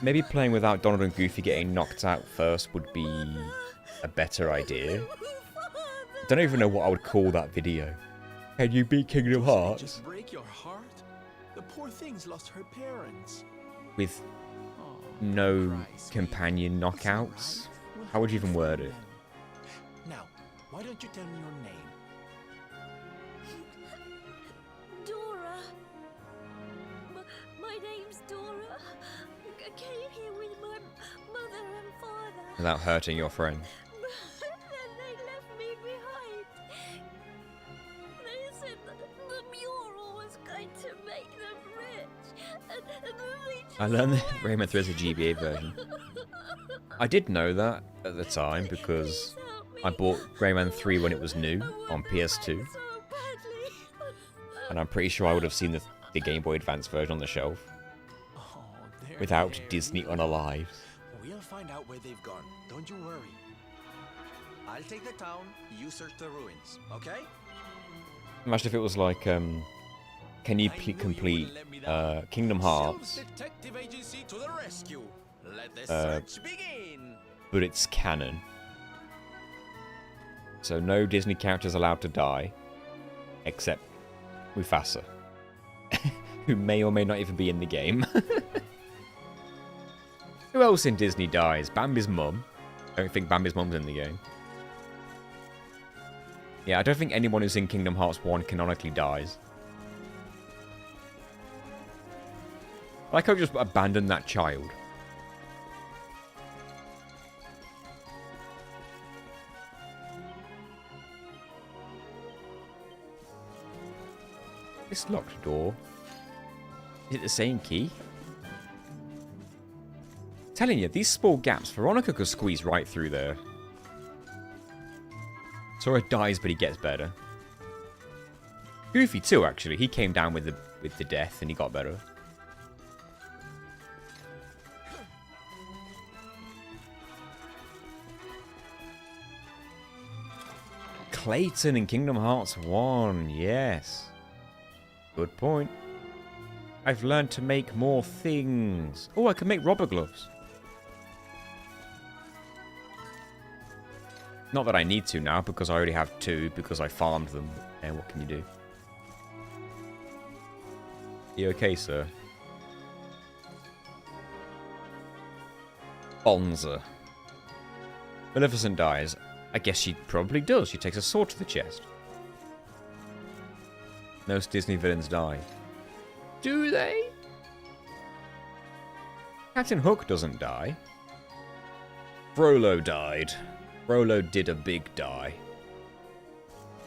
Maybe playing without Donald and Goofy getting knocked out first would be a better idea. I don't even know what I would call that video. Can you beat Kingdom Hearts? Just break your heart? The poor thing's lost her parents. With Oh, no cry, sweetie. companion It's all knockouts? right. We'll How would you have even a word fun it? then. Now, why don't you tell me your name? Dora. My name's Dora. I came here with my mother and father. Without hurting your friend. Then they left me behind. They said that the mural was going to make them rich. And they I learned that Rayman 3 is a GBA version. I did know that at the time because I bought Rayman 3 when it was new on PS2. And I'm pretty sure I would have seen the Game Boy Advance version on the shelf Oh, they're without there. Disney unalive. We'll find out where they've gone. Don't you worry. I'll take the town. You search the ruins. Okay? Imagine if it was like, can you I knew you complete wouldn't let me down. Kingdom Hearts, Shell's Detective Agency to the rescue. Let the Uh, search begin. but it's canon? So no Disney characters allowed to die, except Mufasa, who may or may not even be in the game. Who else in Disney dies? Bambi's mum. I don't think Bambi's mum's in the game. Yeah, I don't think anyone who's in Kingdom Hearts 1 canonically dies. I like how I just abandoned that child. This locked door. Is it the same key? Telling you, these small gaps, Veronica could squeeze right through there. Sora dies, but he gets better. Goofy too, actually. He came down with the death, and he got better. Clayton in Kingdom Hearts 1, yes. Good point. I've learned to make more things. Oh, I can make rubber gloves. Not that I need to now, because I already have 2, because I farmed them. And what can you do? You okay, sir? Bonza. Maleficent dies. I guess she probably does. She takes a sword to the chest. Most Disney villains die. Do they? Captain Hook doesn't die. Frollo died. Frollo did a big die.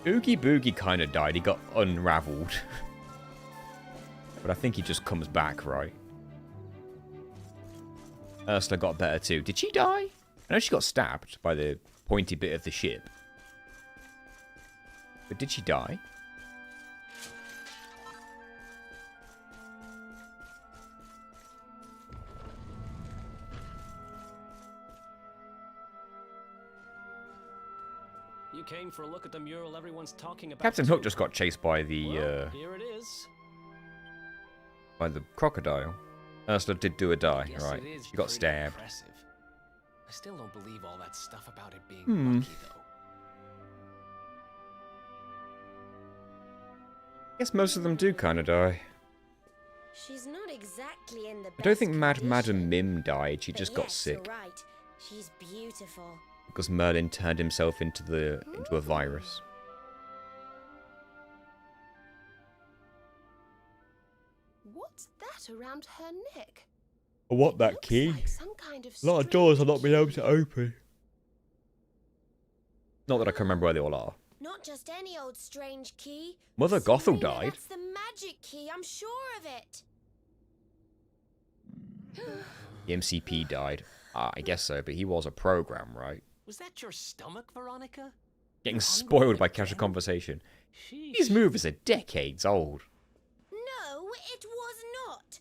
Oogie Boogie kind of died. He got unraveled. But I think he just comes back, right? Ursula got better too. Did she die? I know she got stabbed by the pointy bit of the ship. But did she die? You came for a look at the mural everyone's talking about. Captain too. Hook just got chased by Well, the here it is. crocodile. Ursula did do a die, Guess right? it is She got pretty stabbed. impressive. I still don't believe all that stuff about it being Hmm. lucky, though. Guess most of them do kind of die. She's not exactly in the I don't best think Madam condition, Mim died. She but just got yes, sick You're right. She's beautiful. because Merlin turned himself into a virus. What's that around her neck? I want that Looks key. like some kind of A lot of doors I've not strange been able key. to open. Not that I can remember where they all are. Not just any old strange key. Mother Gothel Serena, died. That's the magic key. I'm sure of it. The MCP died. I guess so, but he was a program, right? Was that your stomach, Veronica? Getting spoiled by casual conversation. These movies are decades old. No, it was not.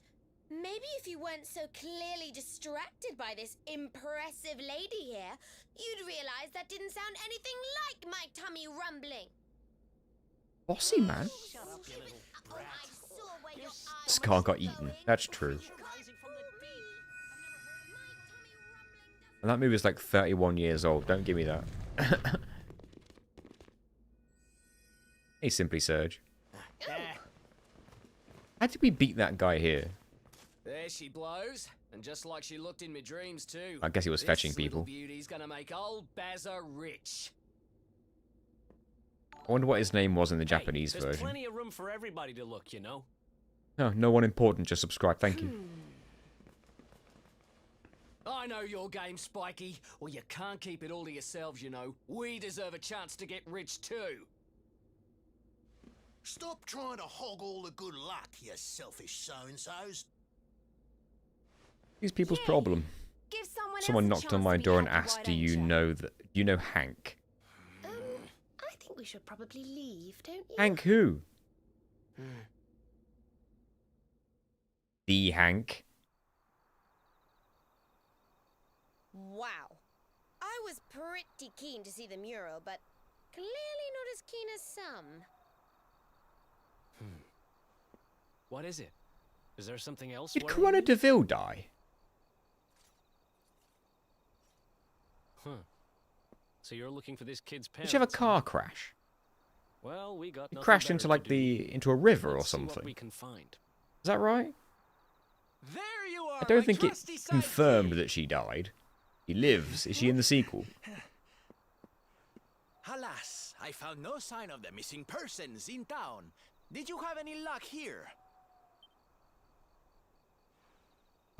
Maybe if you weren't so clearly distracted by this impressive lady here, you'd realize that didn't sound anything like my tummy rumbling. Bossy, man. Shut up, you little Oh, brat. I saw where your eye This was car got going. eaten. That's true. Rising from the deep. And that movie is like 31 years old. Don't give me that. Hey, Simply Surge. How did we beat that guy here? There she blows, and just like she looked in my dreams too. I guess he was fetching This little people. beauty's gonna make old Bazza rich. I wonder what his name was in the Japanese There's version. plenty of room for everybody to look, you know. No, no one important. Just subscribe. Thank you. I know your game, Spiky. Well, you can't keep it all to yourselves, you know. We deserve a chance to get rich too. Stop trying to hog all the good luck, you selfish so-and-sos. These people's problem. Give someone Someone else a knocked on chance my to be door and happy, asked, why "Do you don't know that? Do you know Hank?" I think we should probably leave, don't you? Hank who? The Hank. Wow. I was pretty keen to see the mural, but clearly not as keen as some. What is it? Is there something else? Did worrying Corona you? DeVille die? Huh. So you're looking for this kid's Did parents? she have a huh? car crash? Well, we got. It nothing crashed better into to like do. into a river or Let's see what something. we can find. Is that right? There you are, I don't my think trusty it's confirmed sidekick. that she died. She lives. Is she in the sequel? Alas, I found no sign of the missing persons in town. Did you have any luck here?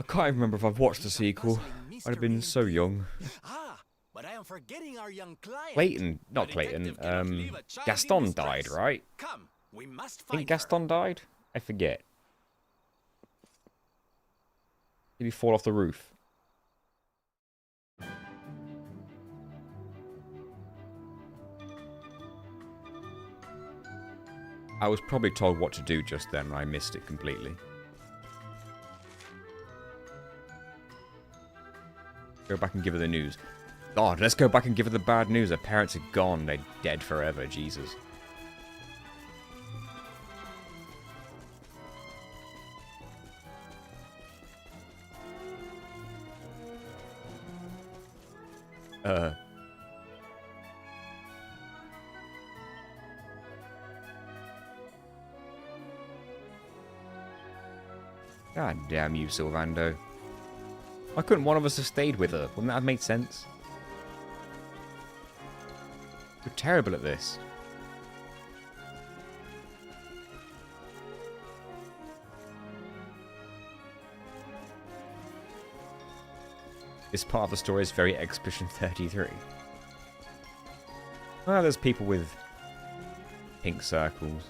I can't even remember if I've watched the sequel. I'd have been so young. Ah, but I am forgetting our young client. Clayton, A not Clayton. detective cannot leave a child in Gaston died, distress. right? Come, we must I think find her. Gaston died. I forget. Did he fall off the roof? I was probably told what to do just then, and I missed it completely. Go back and give her the news. God, let's go back and give her the bad news. Her parents are gone. They're dead forever. Jesus. God damn you, Sylvando. Why couldn't one of us have stayed with her? Wouldn't that have made sense? You're terrible at this. This part of the story is very Expedition 33. Well, there's people with pink circles.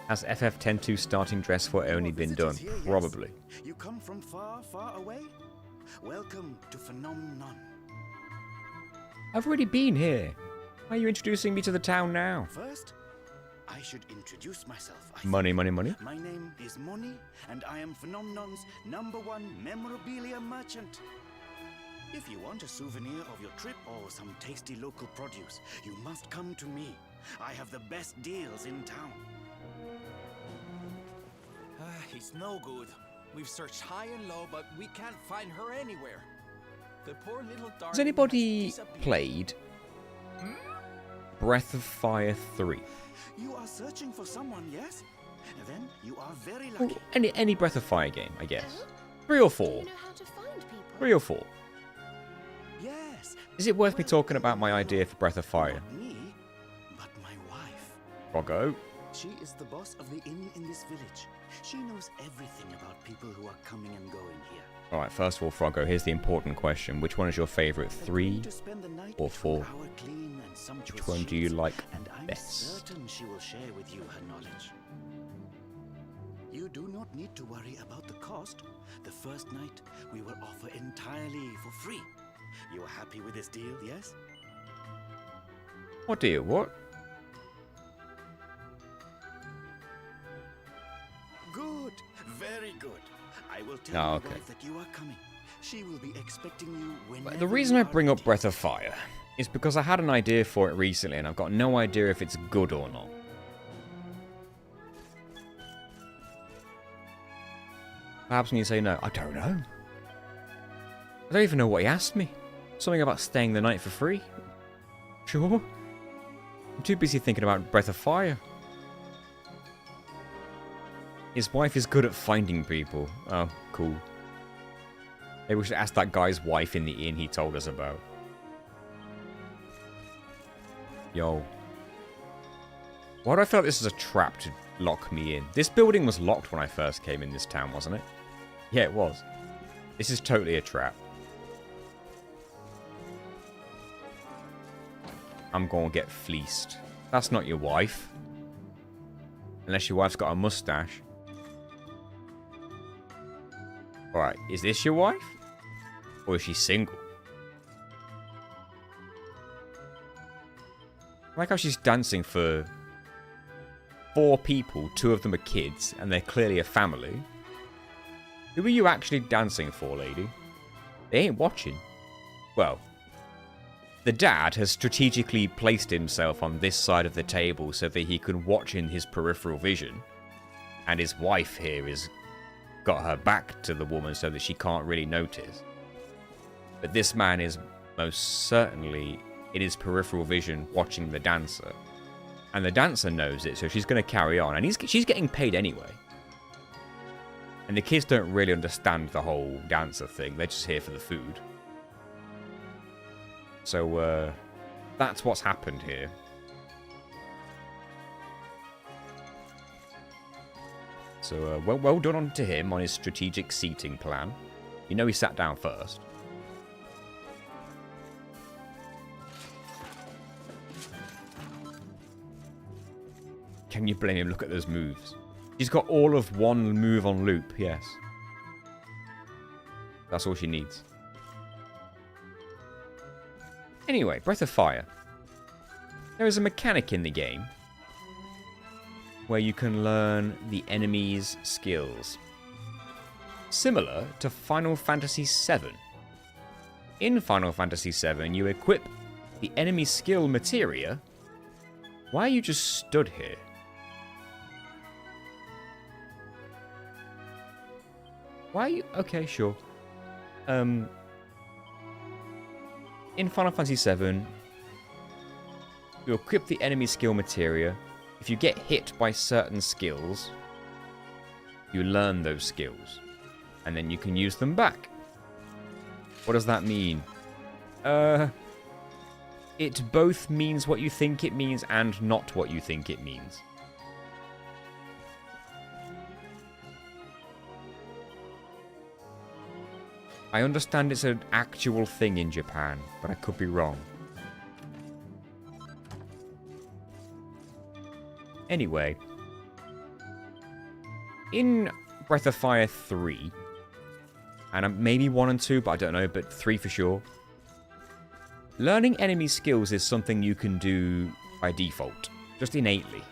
Has FF102 starting dress for only been done? Visitors here, yes? Probably. You come from far, far away? Welcome to Phenomenon. I've already been here. Why are you introducing me to the town now? First, I should introduce myself. I Money, think. money, money. My name is Moni, and I am Phenomenon's #1 memorabilia merchant. If you want a souvenir of your trip or some tasty local produce, you must come to me. I have the best deals in town. It's no good. We've searched high and low, but we can't find her anywhere. The poor little darling Has anybody has disappeared. played Breath of Fire 3? You are searching for someone, yes? Then you are very Oh, lucky. any Breath of Fire game, I guess. 3 or Do 4? you know how to find people? 3 or 4? Yes. Is it worth me Well, talking about my idea for Breath of Fire? Not me, but my wife. Froggo? She is the boss of the inn in this village. She knows everything about people who are coming and going here. Alright, first of all, Froggo, here's the important question. Which one is your favourite? Agree 3 to spend the night or between 4? our clean and sumptuous Which one do you sheets, like and I'm best? certain she will share with you her knowledge. You do not need to worry about the cost. The first night we will offer entirely for free. You are happy with this deal, yes? What deal? What? Good. Very good. I will tell Oh, my okay. wife that you are coming. She will be expecting you whenever The reason you I are bring up ready. Breath of Fire is because I had an idea for it recently and I've got no idea if it's good or not. Perhaps when you say no, I don't know. I don't even know what he asked me. Something about staying the night for free. Sure. I'm too busy thinking about Breath of Fire. His wife is good at finding people. Oh, cool. Maybe we should ask that guy's wife in the inn he told us about. Yo. Why do I feel like this is a trap to lock me in? This building was locked when I first came in this town, wasn't it? Yeah, it was. This is totally a trap. I'm gonna get fleeced. That's not your wife. Unless your wife's got a mustache. Alright, is this your wife? Or is she single? I like how she's dancing for 4 people, 2 of them are kids, and they're clearly a family. Who are you actually dancing for, lady? They ain't watching. Well, the dad has strategically placed himself on this side of the table so that he can watch in his peripheral vision. And his wife here has got her back to the woman so that she can't really notice. But this man is most certainly in his peripheral vision watching the dancer. And the dancer knows it, so she's going to carry on. And she's getting paid anyway. And the kids don't really understand the whole dancer thing. They're just here for the food. So, that's what's happened here. So, well done on to him on his strategic seating plan. You know he sat down first. Can you blame him? Look at those moves. She's got all of one move on loop, yes. That's all she needs. Anyway, Breath of Fire. There is a mechanic in the game where you can learn the enemy's skills. Similar to Final Fantasy VII. In Final Fantasy VII, you equip the enemy skill materia. Why are you just stood here? Why are you... Okay, sure. In Final Fantasy VII, you equip the enemy skill materia. If you get hit by certain skills, you learn those skills. And then you can use them back. What does that mean? It both means what you think it means and not what you think it means. I understand it's an actual thing in Japan, but I could be wrong. Anyway, in Breath of Fire 3, and maybe 1 and 2, but I don't know, but 3 for sure, learning enemy skills is something you can do by default, just innately.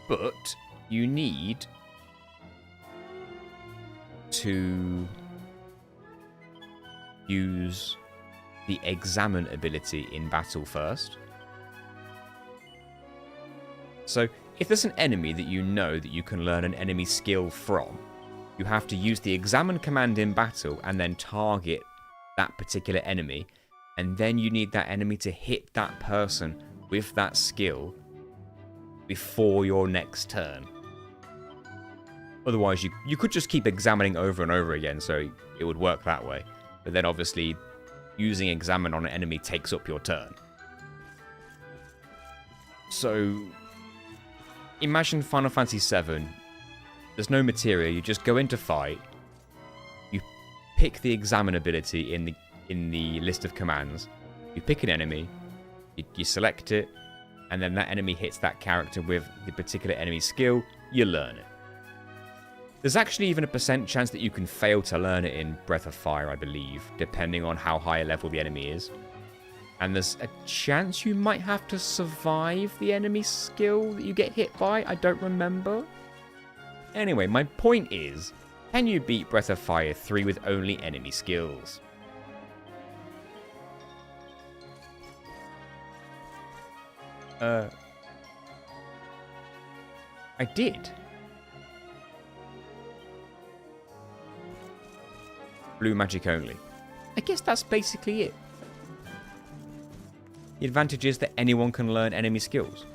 But you need to use the examine ability in battle first. So, if there's an enemy that you know that you can learn an enemy skill from, you have to use the examine command in battle and then target that particular enemy, and then you need that enemy to hit that person with that skill before your next turn. Otherwise, you could just keep examining over and over again, so it would work that way. But then obviously, using examine on an enemy takes up your turn. So, imagine Final Fantasy VII. There's no materia, you just go into fight. You pick the examine ability in the list of commands. You pick an enemy, you select it, and then that enemy hits that character with the particular enemy skill, you learn it. There's actually even a % chance that you can fail to learn it in Breath of Fire, I believe, depending on how high a level the enemy is. And there's a chance you might have to survive the enemy skill that you get hit by. I don't remember. Anyway, my point is, can you beat Breath of Fire 3 with only enemy skills? I did. Blue magic only. I guess that's basically it. The advantage is that anyone can learn enemy skills.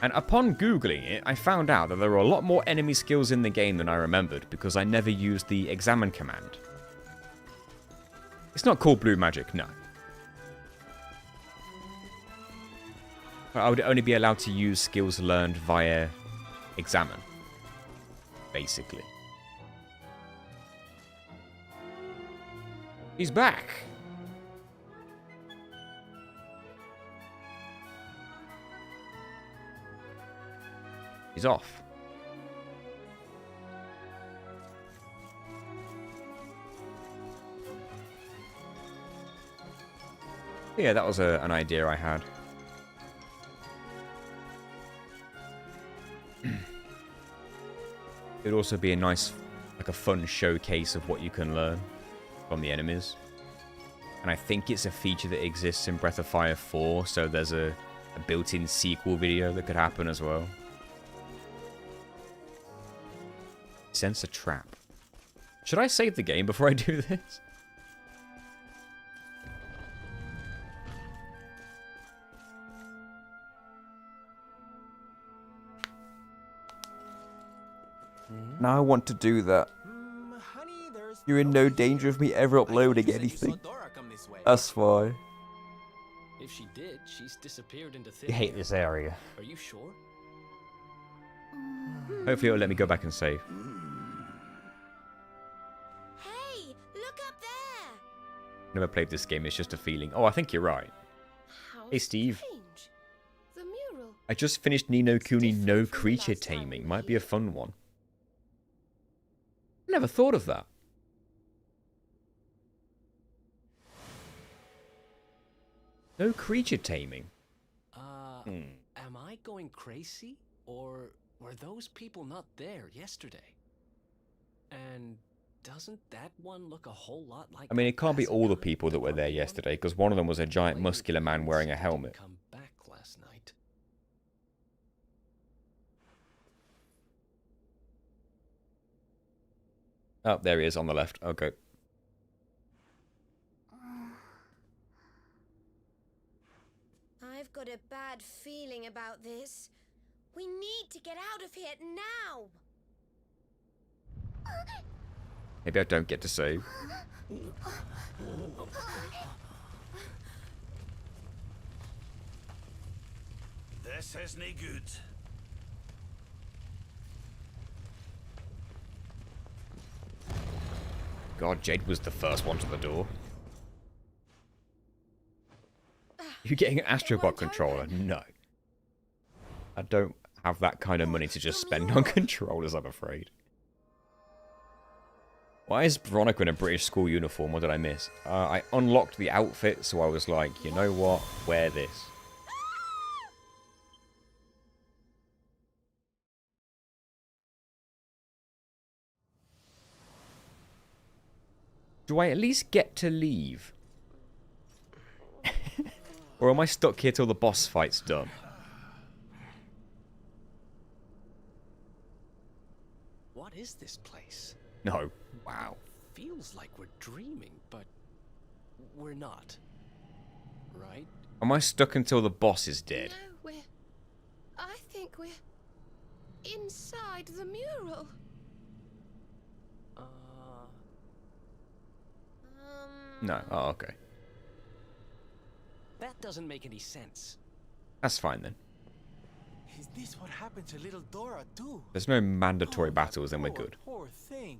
And upon Googling it, I found out that there are a lot more enemy skills in the game than I remembered because I never used the examine command. It's not called blue magic, no. I would only be allowed to use skills learned via examine, basically. He's back! He's off. Yeah, that was an idea I had. It would also be a nice, like a fun showcase of what you can learn from the enemies. And I think it's a feature that exists in Breath of Fire 4, so there's a built-in sequel video that could happen as well. Sense a trap. Should I save the game before I do this? Now I want to do that. Honey, there's You're in no danger of me ever uploading You said you anything. saw Dora come this way. That's fine. If she did, she's disappeared into thin I hate air. this area. Are you sure? Hopefully it'll let me go back and save. Hey, look up there! Never played this game, it's just a feeling. Oh, I think you're right. How Hey, Steve. strange. The mural. I just finished Ni no Kuni different no from the Creature last time we Taming. were Might be a here. fun one. Never thought of that. No creature taming. Am I going crazy? Or were those people not there yesterday? And doesn't that one look a whole lot like... I mean, it can't be all the Basilica, people that were there grumpy one? yesterday, because one of them was a giant Played muscular with man friends wearing a didn't helmet. Come back last night. Oh, there he is on the left. Okay. I've got a bad feeling about this. We need to get out of here now! Maybe I don't get to save. This isn't good. God, Jade was the first one to the door. You getting an Astrobot controller? No. I don't have that kind of money to just spend on controllers, I'm afraid. Why is Veronica in a British school uniform? What did I miss? I unlocked the outfit, so I was like, you know what? Wear this. Do I at least get to leave? Or am I stuck here till the boss fight's done? What is this place? No. Wow. Feels like we're dreaming, but we're not. Right? Am I stuck until the boss is dead? No, I think we're inside the mural. No. Oh, okay. That doesn't make any sense. That's fine then. Is this what happened to little Dora too? There's no mandatory Oh, battles, then we're poor, good. Poor thing.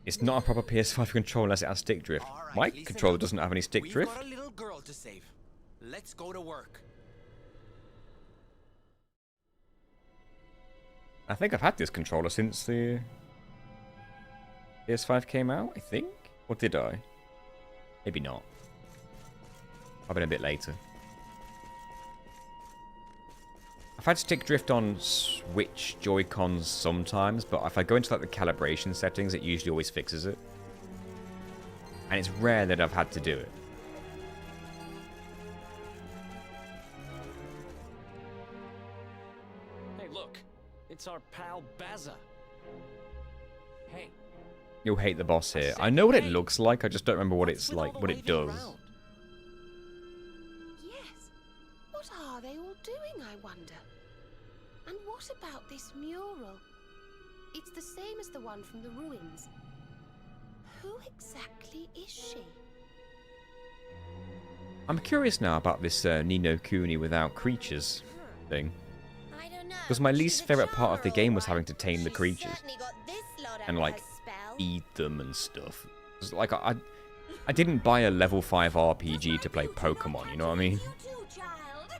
It's not a proper PS5 controller unless it has stick drift. All right, My listen controller up. doesn't have any stick We've drift. got a little girl to save. Let's go to work. I think I've had this controller since the PS5 came out, I think? Or did I? Maybe not. I've been a bit later. I've had stick drift on Switch Joy-Cons sometimes, but if I go into like the calibration settings, it usually always fixes it. And it's rare that I've had to do it. Hey, look. It's our pal Baza. Hey. You'll hate the boss here. I know what it looks like, I just don't remember what it's like, what it does. Yes. What are they all doing, I wonder? And what about this mural? It's the same as the one from the ruins. Who exactly is she? I'm curious now about this Ni no Kuni without creatures thing. I don't know. Because my least She's a favourite part of the charmer, game was all having right. to tame the She's creatures. certainly got this lot And under like, her spell. eat them and stuff. It's like, I didn't buy a level 5 RPG to play Pokemon, you know what I mean? You too, child.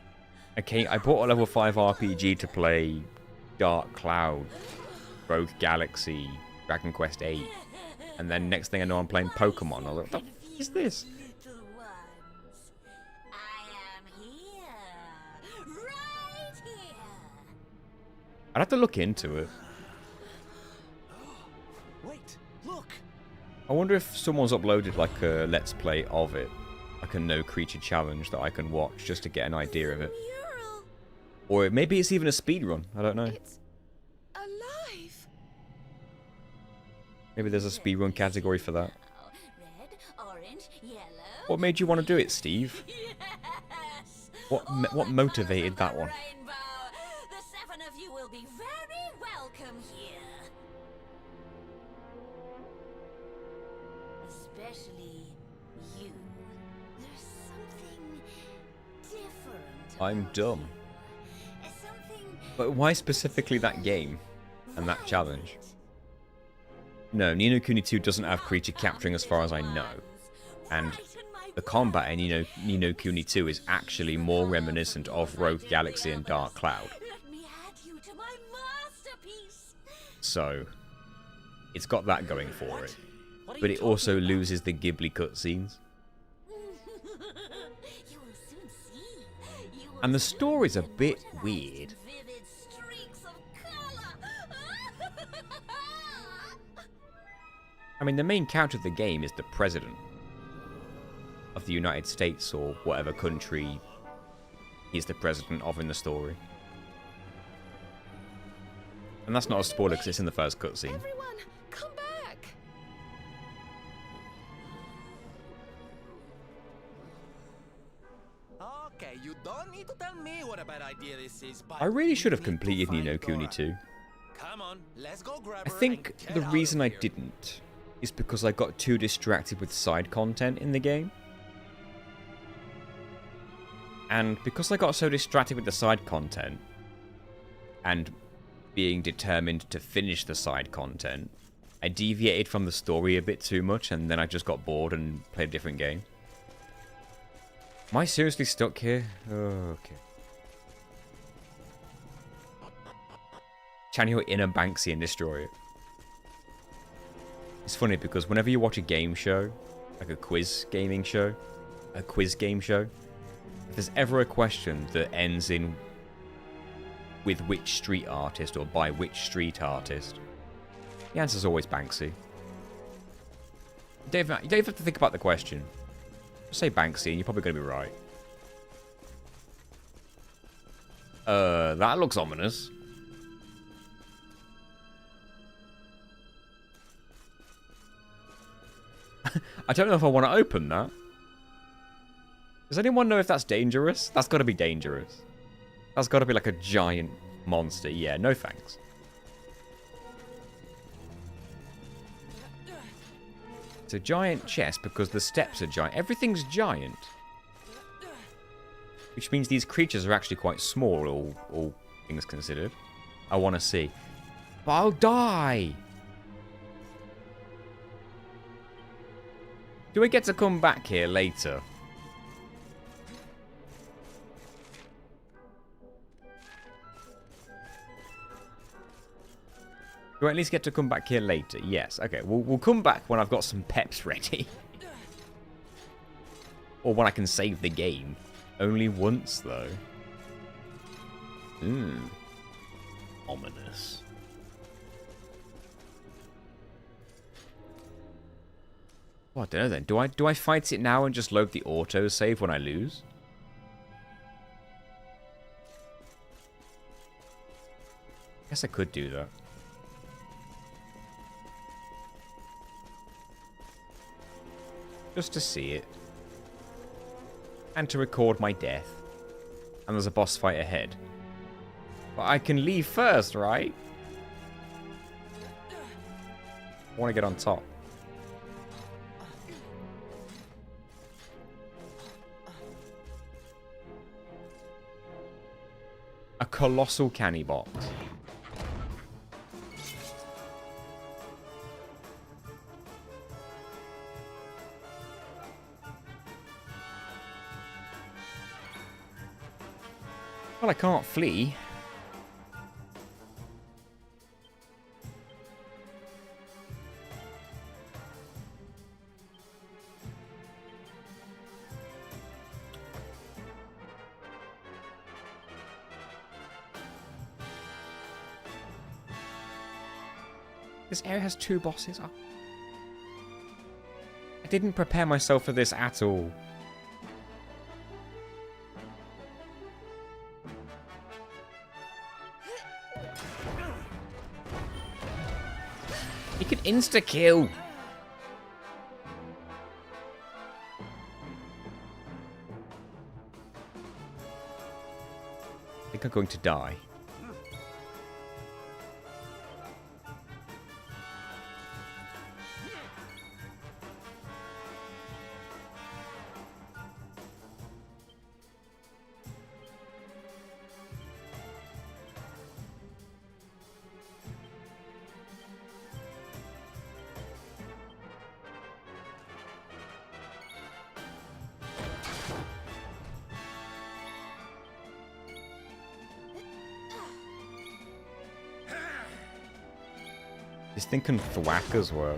Okay, I bought a level 5 RPG to play Dark Cloud, Rogue Galaxy, Dragon Quest VIII. And then next thing I know, I'm playing Pokemon. I was like, what the f is this? Little ones, I am here, right here. I'd have to look into it. Wait, look. I wonder if someone's uploaded like a Let's Play of it. Like a no creature challenge that I can watch just to get an idea of it. Mural. Or maybe it's even a speedrun. I don't know. It's alive. Maybe there's a speedrun category for that. Red, orange, yellow. What made you want to do it, Steve? Yes. What motivated that one? Rainbow. The 7 of you will be very welcome here. Especially you. There's something different. I'm about dumb. you. Something But why specifically that game and that challenge? No, Ni no Kuni 2 doesn't have creature capturing as far as I know. And the combat in Ni no Kuni 2 is actually more reminiscent of Rogue Galaxy and Dark Cloud. Let me add you to my masterpiece. So, it's got that going for it. What are But you it also talking about? loses the Ghibli cutscenes. You will soon see. You will And the soon story's a be bit immortalized weird. in vivid streaks of color. I mean, the main character of the game is the president of the United States or whatever country he's the president of in the story. And that's not a spoiler because it's in the first cutscene. Everyone, come back. Okay, you don't need to tell me what a bad idea this is, but I really should have you need to completed Ni find no Kuni Dora. 2. Come on, let's go grab I her think and get the out reason of I here. didn't is because I got too distracted with side content in the game. And because I got so distracted with the side content and being determined to finish the side content, I deviated from the story a bit too much and then I just got bored and played a different game. Am I seriously stuck here? Oh, okay. Channel your inner Banksy and destroy it. It's funny because whenever you watch a game show, like a quiz gaming show, a quiz game show, if there's ever a question that ends in with which street artist or by which street artist, the answer's always Banksy. You don't even have to think about the question. Just say Banksy and you're probably going to be right. That looks ominous. I don't know if I want to open that. Does anyone know if that's dangerous? That's got to be dangerous. That's got to be like a giant monster. Yeah, no thanks. It's a giant chest because the steps are giant. Everything's giant. Which means these creatures are actually quite small, all things considered. I want to see. But I'll die! Do I get to come back here later? Do I at least get to come back here later? Yes. Okay, we'll come back when I've got some peps ready. Or when I can save the game. Only once, though. Ominous. Well, I don't know then. Do I fight it now and just load the auto save when I lose? Guess I could do that. Just to see it. And to record my death. And there's a boss fight ahead. But I can leave first, right? I want to get on top. A colossal canny box. Well, I can't flee. This area has 2 bosses. Oh. I didn't prepare myself for this at all. He could insta-kill. I think I'm going to die. He's thinking thwack as well.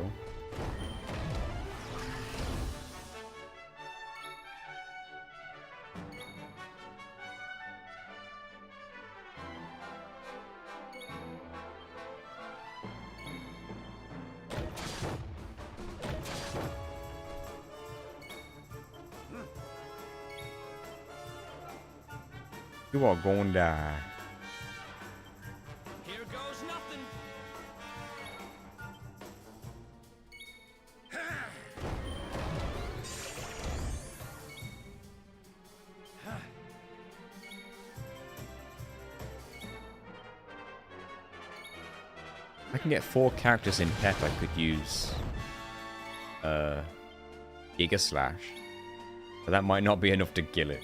You are going to die. Here goes nothing. I can get 4 characters in Pep. I could use Giga Slash, but that might not be enough to kill it.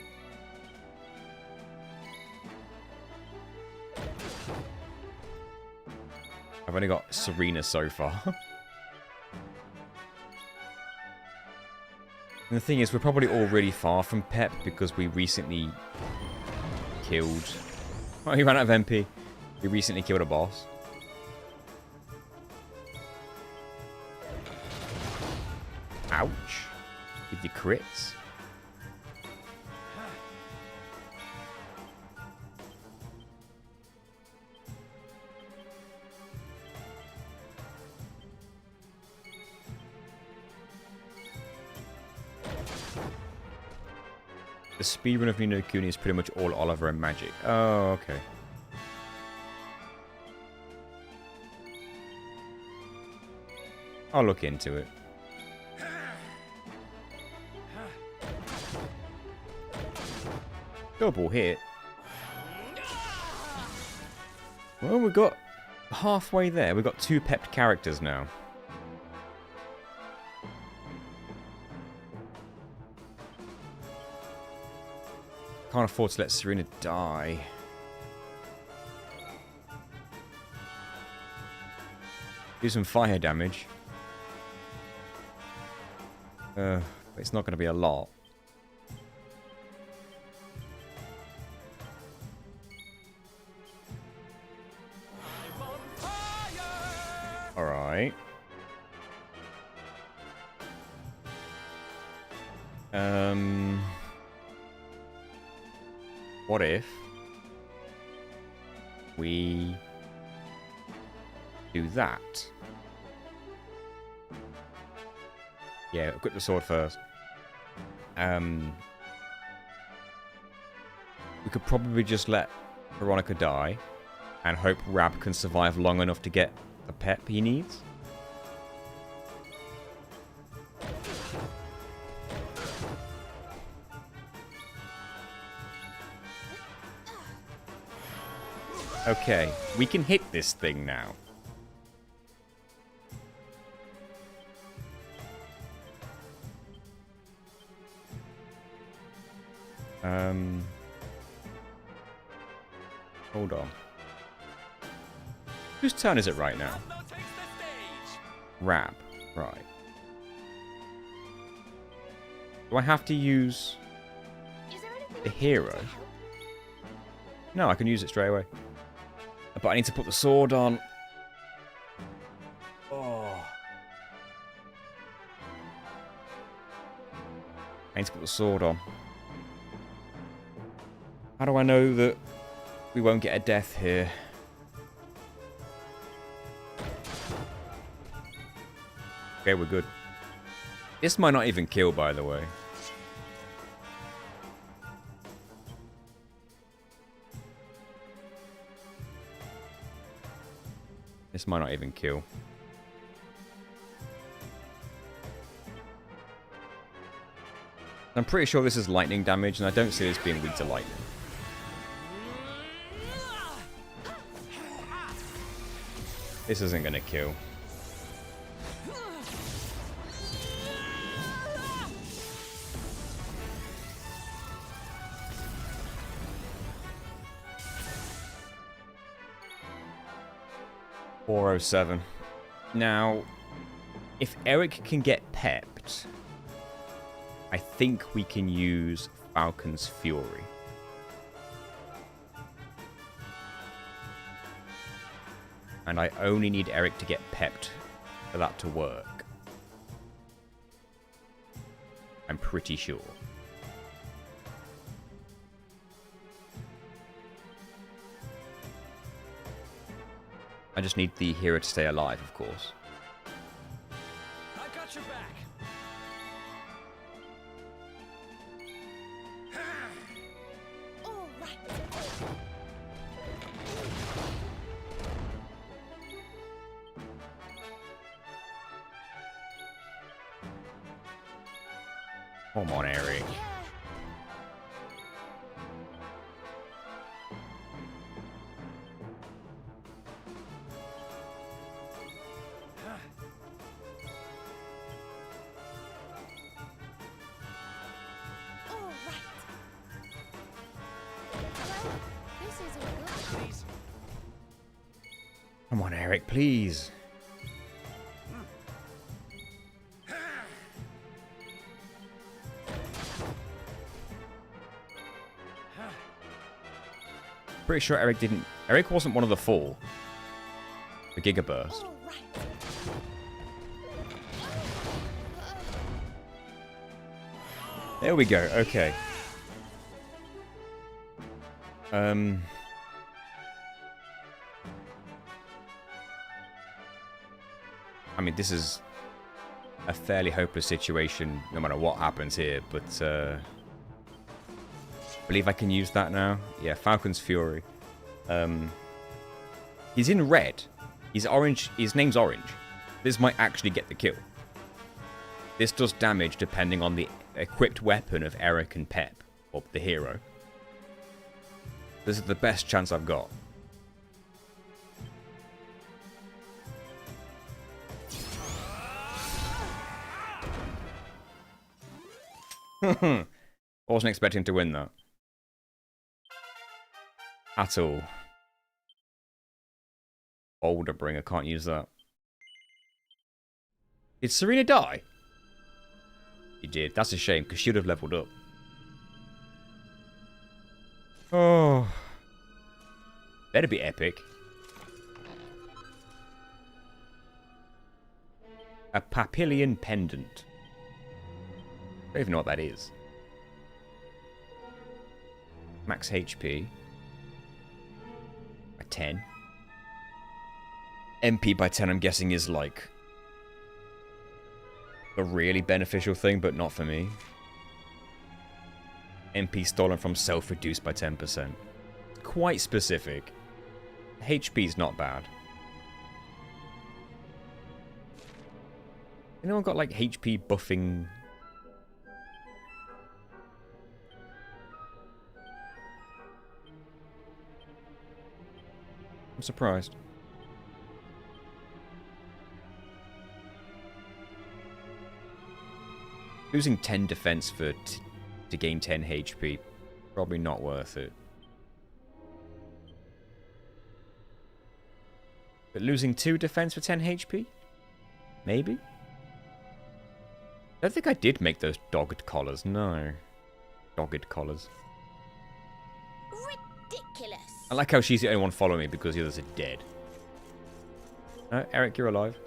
I've only got Serena so far. And the thing is, we're probably all really far from Pep because we recently killed... Oh, he ran out of MP. We recently killed a boss. Ouch. With the crits. The speedrun of Ni no Kuni is pretty much all Oliver and Magic. Oh, okay. I'll look into it. Double hit. Well, we got halfway there. We've got 2 pepped characters now. Can't afford to let Serena die. Do some fire damage. But it's not going to be a lot. Right. What if we do that? Yeah, equip the sword first. We could probably just let Veronica die and hope Rab can survive long enough to get the pep he needs. Okay, we can hit this thing now. Hold on. Whose turn is it right now? Rab. Right. Do I have to use the hero? No, I can use it straight away. But I need to put the sword on. Oh. I need to put the sword on. How do I know that we won't get a death here? Okay, we're good. This might not even kill, by the way. This might not even kill. I'm pretty sure this is lightning damage, and I don't see this being weak to lightning. This isn't gonna kill. .407. Now, if Eric can get pepped, I think we can use Falcon's Fury. And I only need Eric to get pepped for that to work. I'm pretty sure. I just need the hero to stay alive, of course. I got your back. All right. Come on, Eric. All right. Well, this isn't good. Please. Come on, Eric, please. Pretty sure Eric didn't. Eric wasn't one of the four. The Gigaburst. All right. There we go. Okay. I mean, this is a fairly hopeless situation, no matter what happens here. But I believe I can use that now. Yeah, Falcon's Fury. He's in red. He's orange. His name's Orange. This might actually get the kill. This does damage depending on the equipped weapon of Eric and Pep, or the hero. This is the best chance I've got. Wasn't expecting to win that. At all. Boulderbringer, can't use that. Did Serena die? She did. That's a shame, because she would have leveled up. Oh. Better be epic. A Papillion pendant. I don't even know what that is. Max HP. By 10. MP by 10 I'm guessing is like a really beneficial thing, but not for me. MP stolen from self reduced by 10%. Quite specific. HP's not bad. Anyone got like HP buffing? I'm surprised. Losing 10 defense to gain 10 HP, probably not worth it. But losing 2 defense for 10 HP? Maybe? I don't think I did make those dogged collars, no. Dogged collars. Ridiculous. I like how she's the only one following me because the others are dead. No, Eric, you're alive.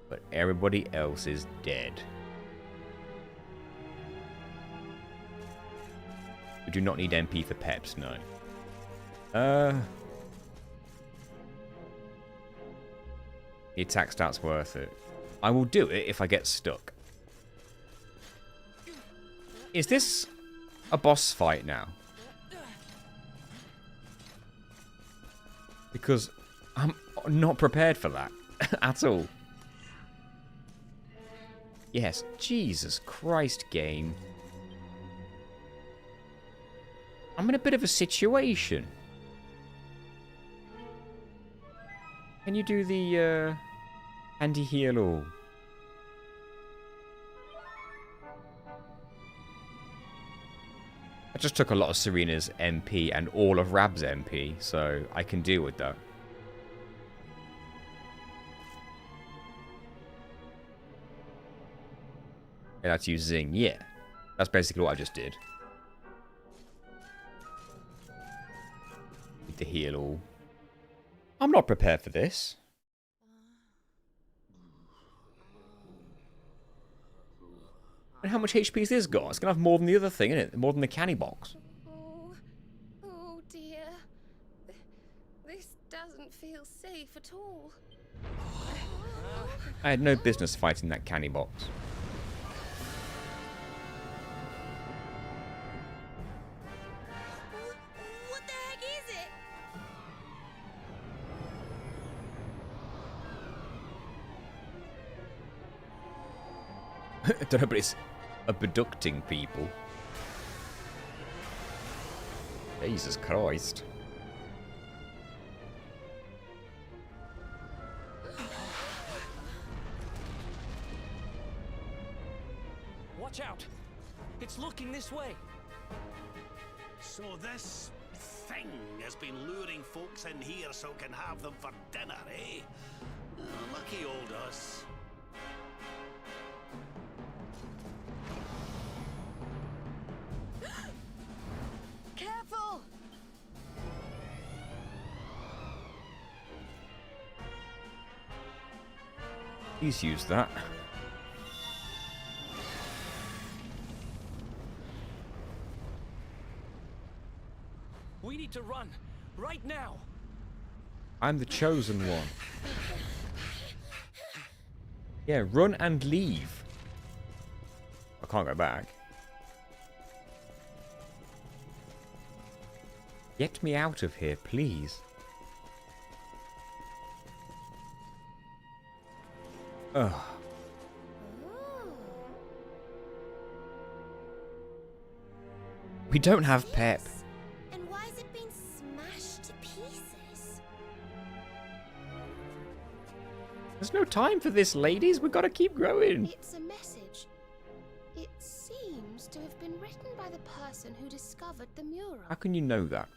But everybody else is dead. We do not need MP for peps, no. The attack stat's worth it. I will do it if I get stuck. Is this a boss fight now? Because I'm not prepared for that at all. Yes, Jesus Christ, game. I'm in a bit of a situation. Can you do the handy heal all? I just took a lot of Serena's MP and all of Rab's MP, so I can deal with that. Yeah, that's use Zing, yeah. That's basically what I just did. Need to heal all. I'm not prepared for this. And how much HP has this got? It's going to have more than the other thing, isn't it? More than the canny box. Oh dear. This doesn't feel safe at all. I had no business fighting that canny box. What the heck is it? I don't know, but it's abducting people. Jesus Christ. Watch out! It's looking this way. So this thing has been luring folks in here so can have them for dinner, eh? Oh, lucky old us. Careful! Please use that. We need to run right now. I'm the chosen one. Yeah, run and leave. I can't go back. Get me out of here, please. Ugh. We don't have pep. Yes. And why has it been smashed to pieces? There's no time for this, ladies. We've got to keep growing. It's a message. It seems to have been written by the person who discovered the mural. How can you know that?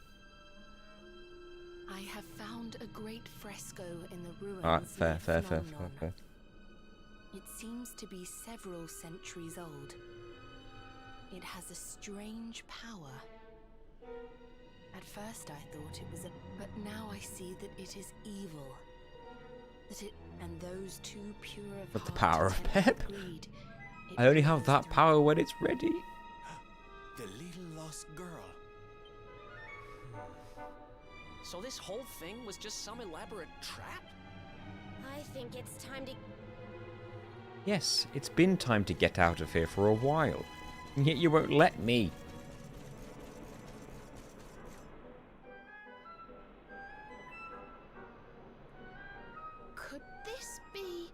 I have found a great fresco in the ruins. Alright, fair. near Phenomenon. It seems to be several centuries old. It has a strange power. At first I thought it was but now I see that it is evil. And those two pure of But the heart power of had Pep. agreed. It I only have was that to power when it's ready. The little lost girl. So this whole thing was just some elaborate trap? I think it's time to... Yes, it's been time to get out of here for a while. And yet you won't let me. Could this be...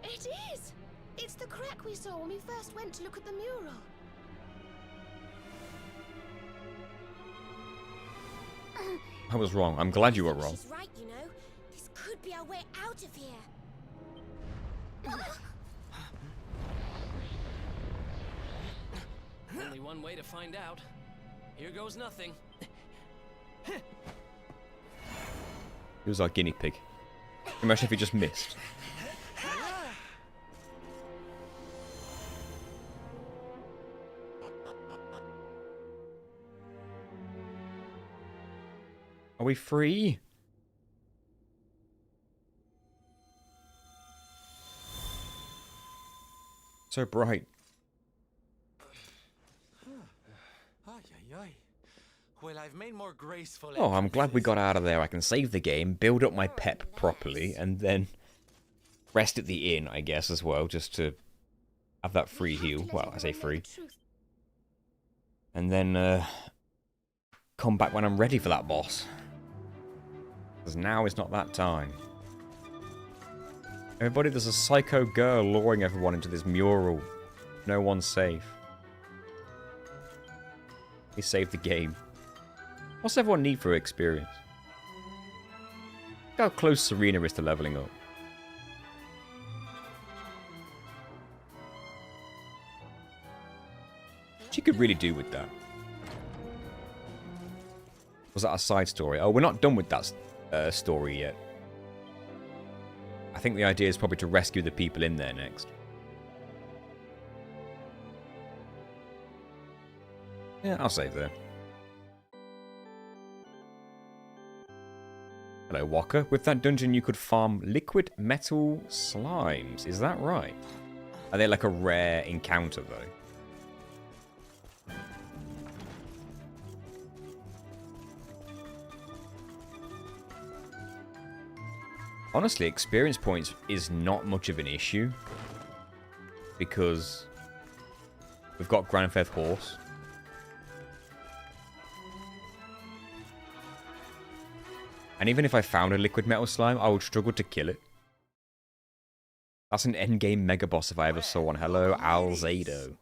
It is! It's the crack we saw when we first went to look at the mural. I was wrong. I'm glad you were wrong. She's right, you know. This could be our way out of here. Only one way to find out. Here goes nothing. He was our guinea pig. Imagine if he just missed. Are we free? So bright. Ay, ay, ay. Well, I've made more graceful. Oh, I'm glad we got out of there. I can save the game, build up my pep properly, and then rest at the inn, I guess, as well, just to have that free heal. Well, I say free. And then come back when I'm ready for that boss. Because now is not that time. Everybody, there's a psycho girl luring everyone into this mural. No one's safe. We saved the game. What's everyone need for experience? Look how close Serena is to leveling up. She could really do with that. Was that a side story? Oh, we're not done with that story yet. I think the idea is probably to rescue the people in there next. Yeah, I'll save there. Hello, Walker. With that dungeon, you could farm liquid metal slimes. Is that right? Are they like a rare encounter, though? Honestly, experience points is not much of an issue. Because we've got Grand Theft Horse. And even if I found a liquid metal slime, I would struggle to kill it. That's an endgame mega boss if I ever saw one. Hello, Alzado.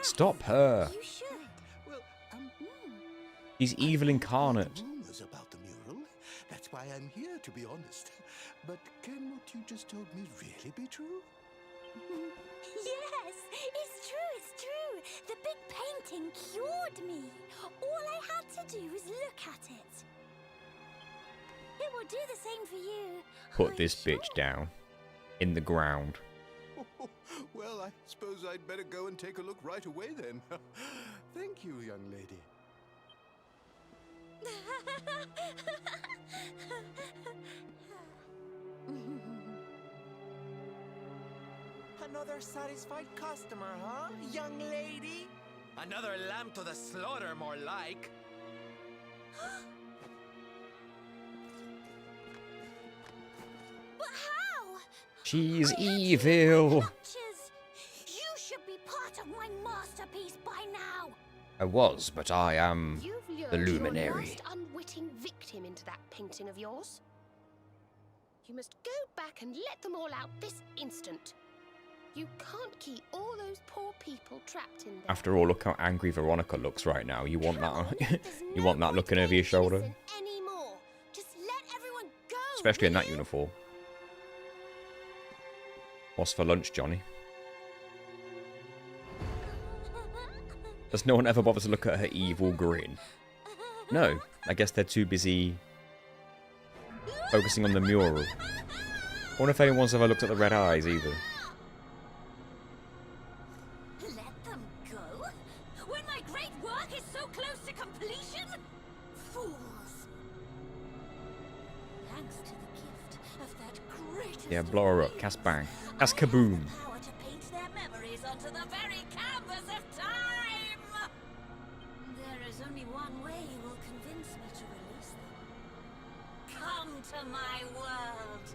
Stop her. You should. Well, She's evil incarnate. rumors about the mural. That's why I'm here, to be honest. But can what you just told me really be true? Yes, it's true. The big painting cured me. All I had to do was look at it. It will do the same for you. Put I'm this bitch sure. down. In the ground. Well, I suppose I'd better go and take a look right away then. Thank you, young lady. Another satisfied customer, huh, young lady? Another lamb to the slaughter, more like. But how? She's I had evil. clutches. You should be part of my masterpiece by now. I was, but I am You've the lured your luminary. last unwitting victim into that painting of yours. You must go back and let them all out this instant. You can't keep all those poor people trapped in there. After all, look how angry Veronica looks right now. You want Come on, that? there's You no want that point looking over being your shoulder? innocent anymore. Just let everyone go. Especially in will that you? uniform. What's for lunch, Johnny? Does no one ever bother to look at her evil grin? No, I guess they're too busy focusing on the mural. I wonder if anyone's ever looked at the red eyes either. Let them go? When my great work is so close to completion? greatest Yeah, blow her up. Cast bang. Cast kaboom. power to paint their memories onto the very canvas of time! There is only one way you will convince me to release them. Come to my world.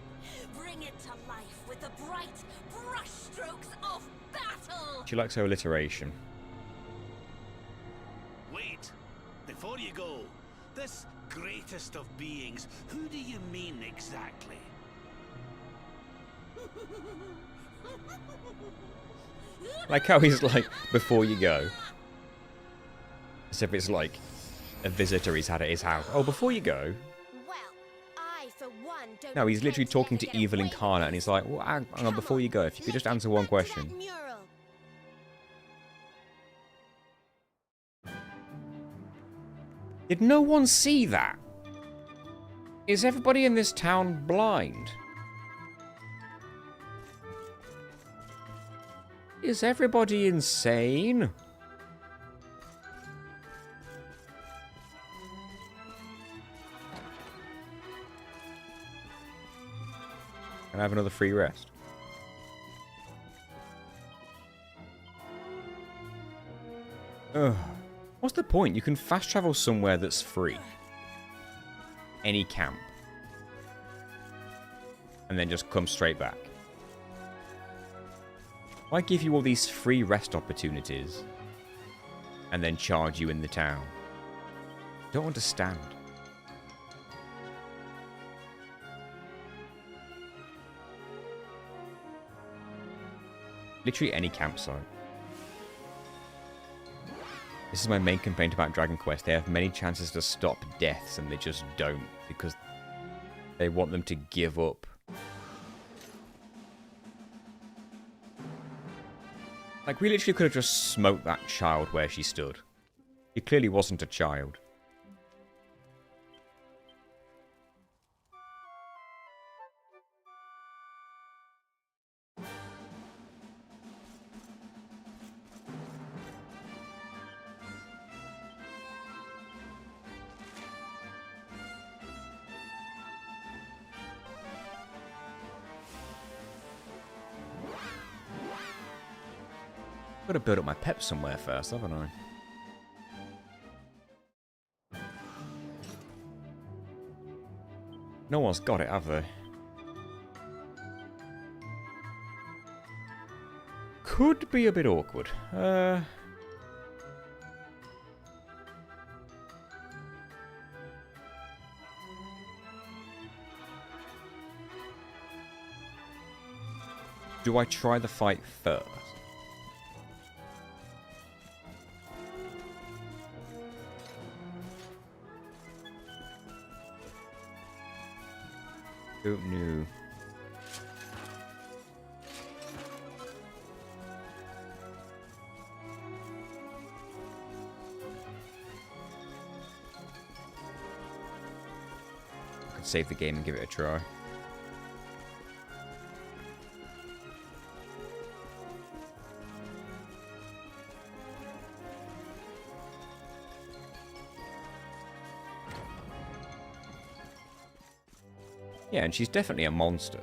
Bring it to life with the bright brushstrokes of battle! She likes her alliteration. Wait, before you go, this greatest of beings, who do you mean exactly? Like how he's like, before you go. As if it's like a visitor he's had at his house. Oh, before you go. Well, I, for one, don't No, he's intend literally talking ever to get Evil away Incarnate, with and he's this. like, well, hang on, before you go, if you could just Let's answer get one back to that question. mural. Did no one see that? Is everybody in this town blind? Is everybody insane? Can I have another free rest? Ugh. What's the point? You can fast travel somewhere that's free. Any camp. And then just come straight back. Why give you all these free rest opportunities and then charge you in the town? Don't understand. Literally any campsite. This is my main complaint about Dragon Quest. They have many chances to stop deaths and they just don't because they want them to give up. Like, we literally could have just smoked that child where she stood. He clearly wasn't a child. Got to build up my pep somewhere first, haven't I? No one's got it, have they? Could be a bit awkward. Do I try the fight first? Don't know. I could save the game and give it a try. Yeah, and she's definitely a monster.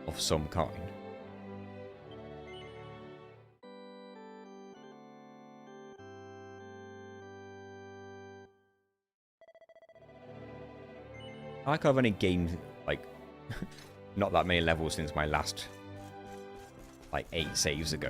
Of some kind. I like I've only gained, like, not that many levels since my last, like, 9 saves ago.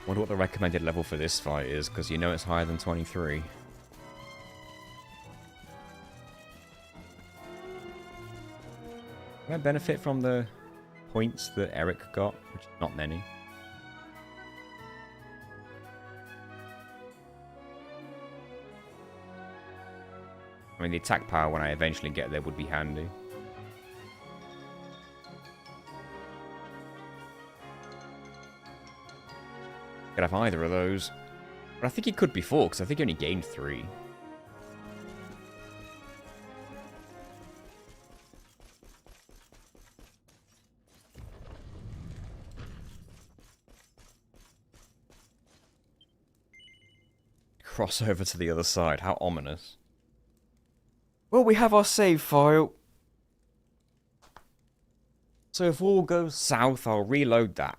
Wonder what the recommended level for this fight is, because you know it's higher than 23. Can I benefit from the points that Eric got, which is not many? I mean, the attack power when I eventually get there would be handy. Could have either of those. But I think he could be 4, because I think he only gained 3. cross over to the other side. How ominous. Well, we have our save file. So if all goes south, I'll reload that.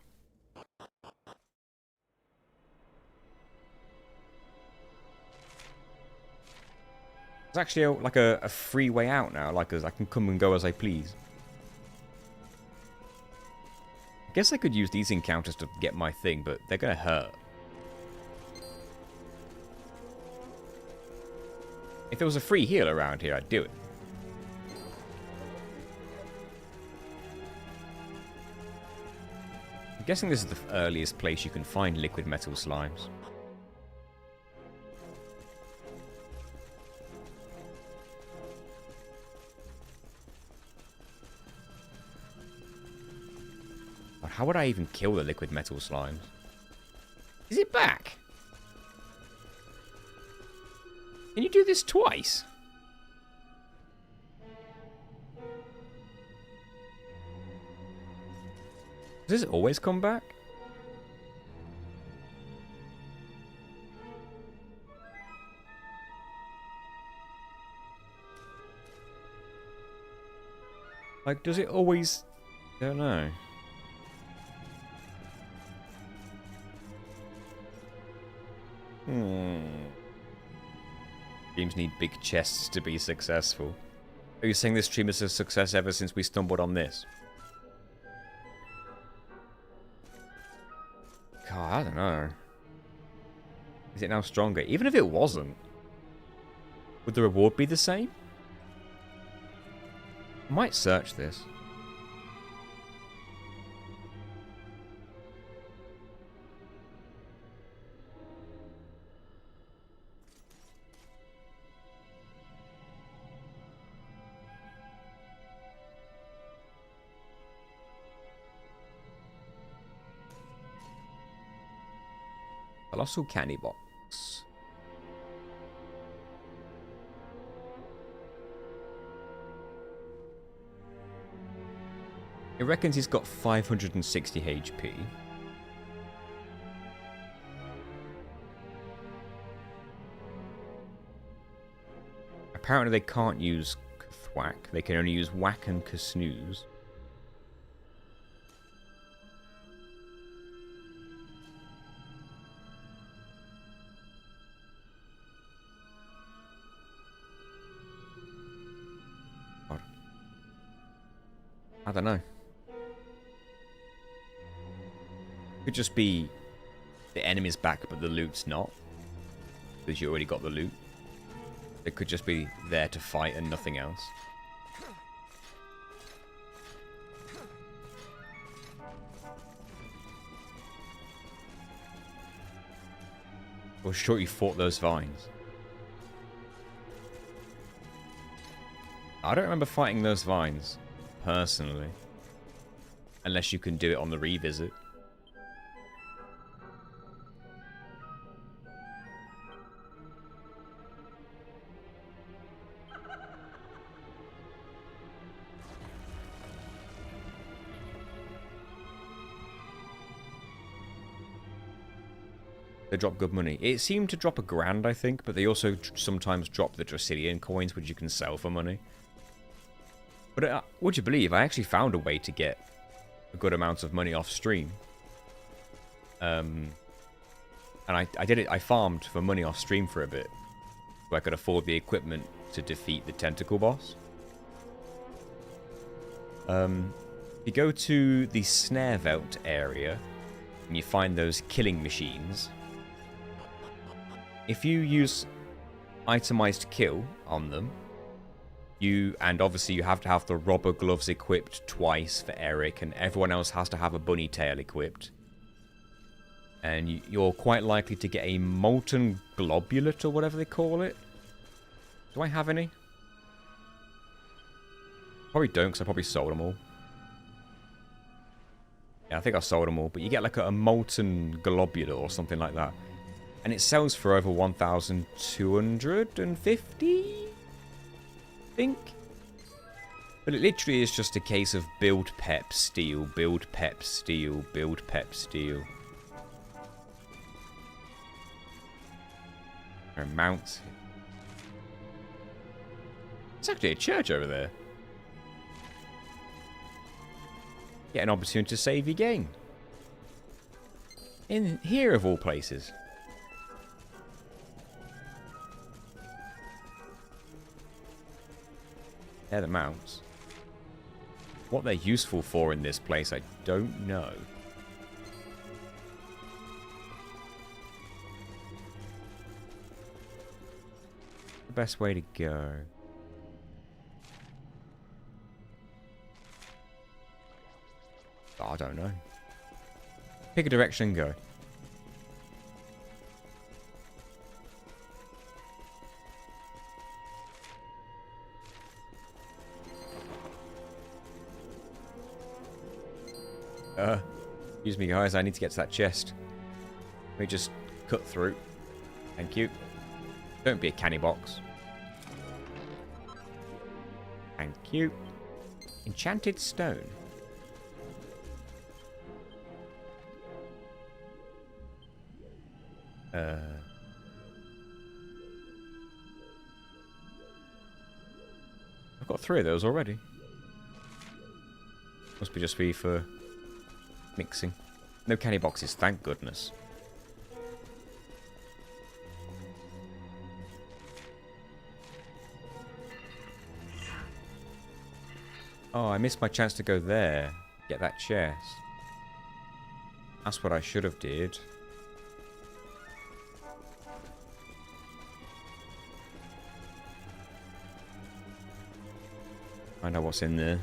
There's actually like a free way out now, like I can come and go as I please. I guess I could use these encounters to get my thing, but they're gonna hurt. If there was a free heal around here, I'd do it. I'm guessing this is the earliest place you can find liquid metal slimes. But how would I even kill the liquid metal slimes? Is it back? Can you do this twice? Does it always come back? Like, does it always... I don't know. Streams need big chests to be successful. Are you saying this stream is a success ever since we stumbled on this? God, I don't know. Is it now stronger? Even if it wasn't, would the reward be the same? I might search this. Colossal candy box. It reckons he's got 560 HP. Apparently they can't use Thwack. They can only use Whack and Snooze. I don't know. Could just be the enemy's back, but the loot's not, because you already got the loot. It could just be there to fight and nothing else. Or sure you fought those vines. I don't remember fighting those vines. Personally. Unless you can do it on the revisit. They drop good money. It seemed to drop $1,000, I think, but they also sometimes drop the Dracilian coins, which you can sell for money. But would you believe, I actually found a way to get a good amount of money off stream. And I did it, I farmed for money off stream for a bit. So I could afford the equipment to defeat the tentacle boss. You go to the Snarevelt area, and you find those killing machines. If you use itemized kill on them, and obviously you have to have the robber gloves equipped twice for Eric, and everyone else has to have a bunny tail equipped. And you're quite likely to get a molten globulate or whatever they call it. Do I have any? Probably don't, because I probably sold them all. Yeah, I think I sold them all. But you get like a molten globulate or something like that. And it sells for over 1,250? Think, but it literally is just a case of build pep steal, build pep steal, build pep steal. There are mounts. It's actually a church over there. Get an opportunity to save your game. In here, of all places. They're the mounts. What they're useful for in this place, I don't know. The best way to go. I don't know. Pick a direction and go. Excuse me guys, I need to get to that chest. Let me just cut through. Thank you. Don't be a canny box. Thank you. Enchanted stone. I've got 3 of those already. Must be just be for mixing. No candy boxes, thank goodness. Oh, I missed my chance to go there. Get that chest. That's what I should have did. I know what's in there.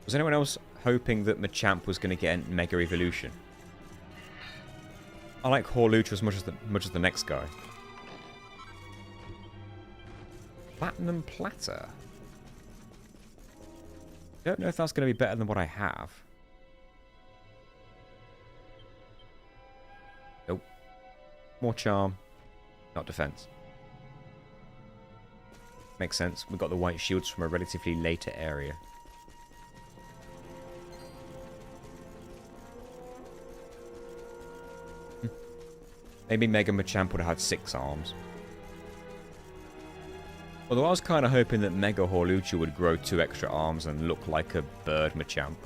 Was anyone else hoping that Machamp was going to get a Mega Evolution? I like Hawlucha as much as the next guy. Platinum Platter. Don't know if that's going to be better than what I have. Nope. More charm, not defense. Makes sense. We've got the white shields from a relatively later area. Maybe Mega Machamp would have had 6 arms. Although I was kind of hoping that Mega Hawlucha would grow 2 extra arms and look like a bird Machamp.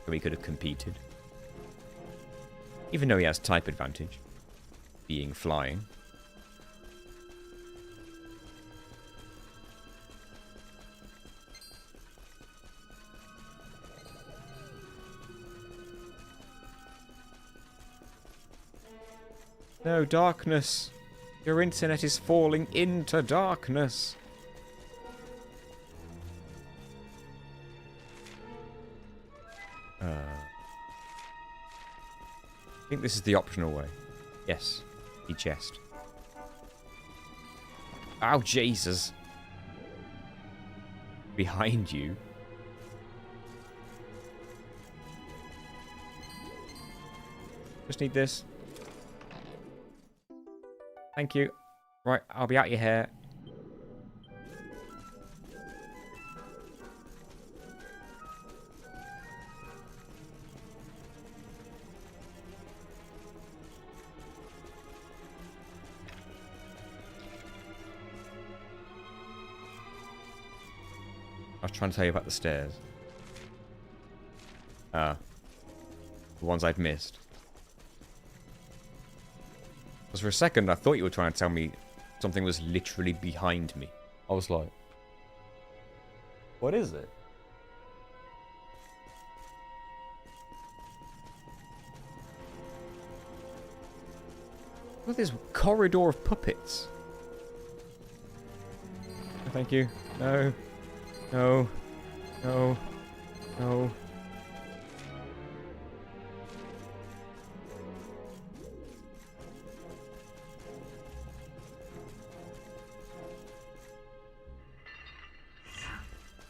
So he could have competed. Even though he has type advantage. Being flying. No, darkness. Your internet is falling into darkness. I think this is the optional way. Yes. The chest. Oh, Jesus. Behind you. Just need this. Thank you. Right, I'll be out your hair. I was trying to tell you about the stairs. Ah. The ones I'd missed. Because for a second, I thought you were trying to tell me something was literally behind me. I was like, what is it? Look at this corridor of puppets. No, thank you. No. No. No. No.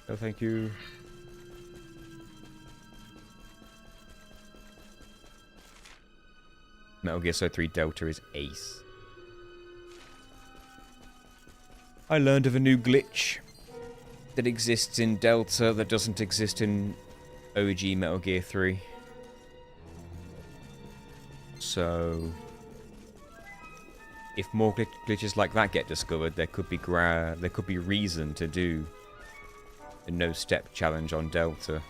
No, thank you. Metal Gear Solid 3 Delta is ace. I learned of a new glitch that exists in Delta that doesn't exist in OG Metal Gear 3. So, if more glitches like that get discovered, there could be reason to do a no-step challenge on Delta.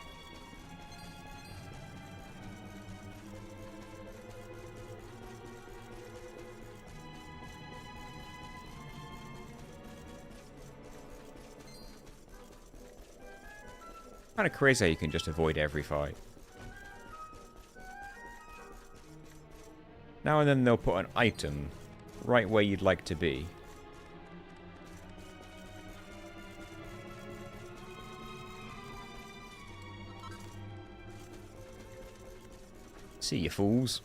Kind of crazy how you can just avoid every fight. Now and then they'll put an item right where you'd like to be. See you fools.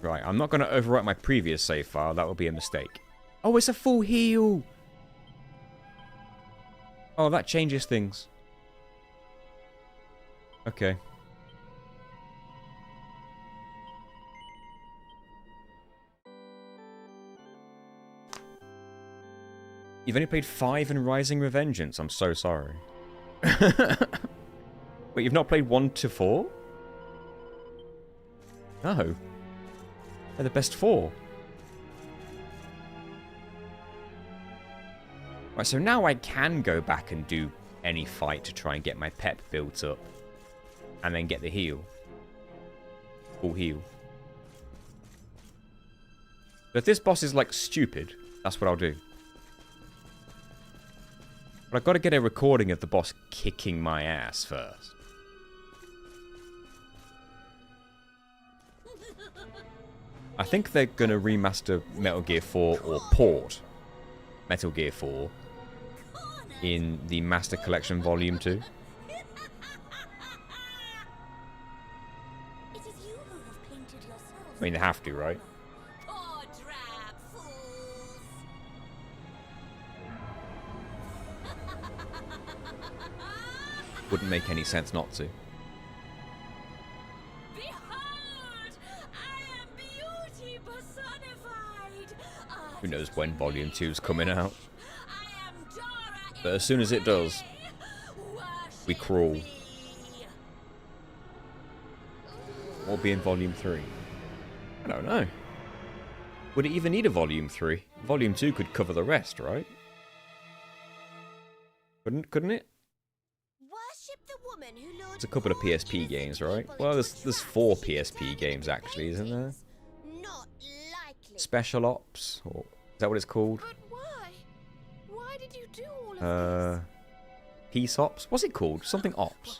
Right, I'm not going to overwrite my previous save file. That would be a mistake. Oh, it's a full heal! Oh, that changes things. Okay. You've only played 5 in Rising Revengeance. I'm so sorry. Wait, you've not played 1 to 4? No. They're the best 4. Right, so now I can go back and do any fight to try and get my pep built up. And then get the heal. Full heal. But if this boss is like stupid, that's what I'll do. But I've got to get a recording of the boss kicking my ass first. I think they're going to remaster Metal Gear 4 or port Metal Gear 4 in the Master Collection Volume 2. I mean, they have to, right? Wouldn't make any sense not to. Who knows when Volume 2's coming out? But as soon as it does, we crawl. Or be in Volume 3. I don't know. Would it even need a Volume 3? Volume 2 could cover the rest, right? Couldn't it? There's a couple of PSP games, right? Well, there's 4 PSP games, actually, isn't there? Special Ops? Or, is that what it's called? But why? Why did you do all of this? Peace Ops? What's it called? Something Ops.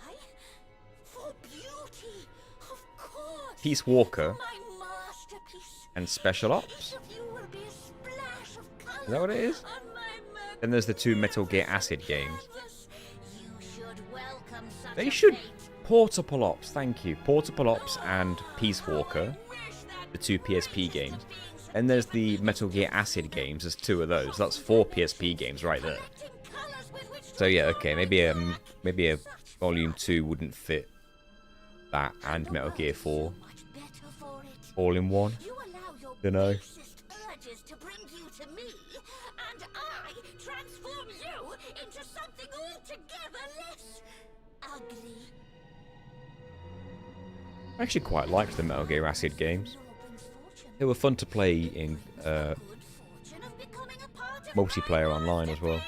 For beauty, of course. Peace Walker. My masterpiece. And Special Ops? Each of you will be a splash of color Is that what it is? on my map. Then there's the 2 Metal Gear Acid games. You should welcome such They a should. fate. Portable Ops, thank you. Portable Ops and Peace Walker. The 2 PSP games. And there's the Metal Gear Acid games. There's 2 of those. That's 4 PSP games right there. So yeah, okay, maybe a Volume 2 wouldn't fit that and Metal Gear 4 all in one. Dunno. Urges to bring you to me, and I transform you into something altogether less ugly. I actually quite liked the Metal Gear Acid games. They were fun to play in multiplayer online as well.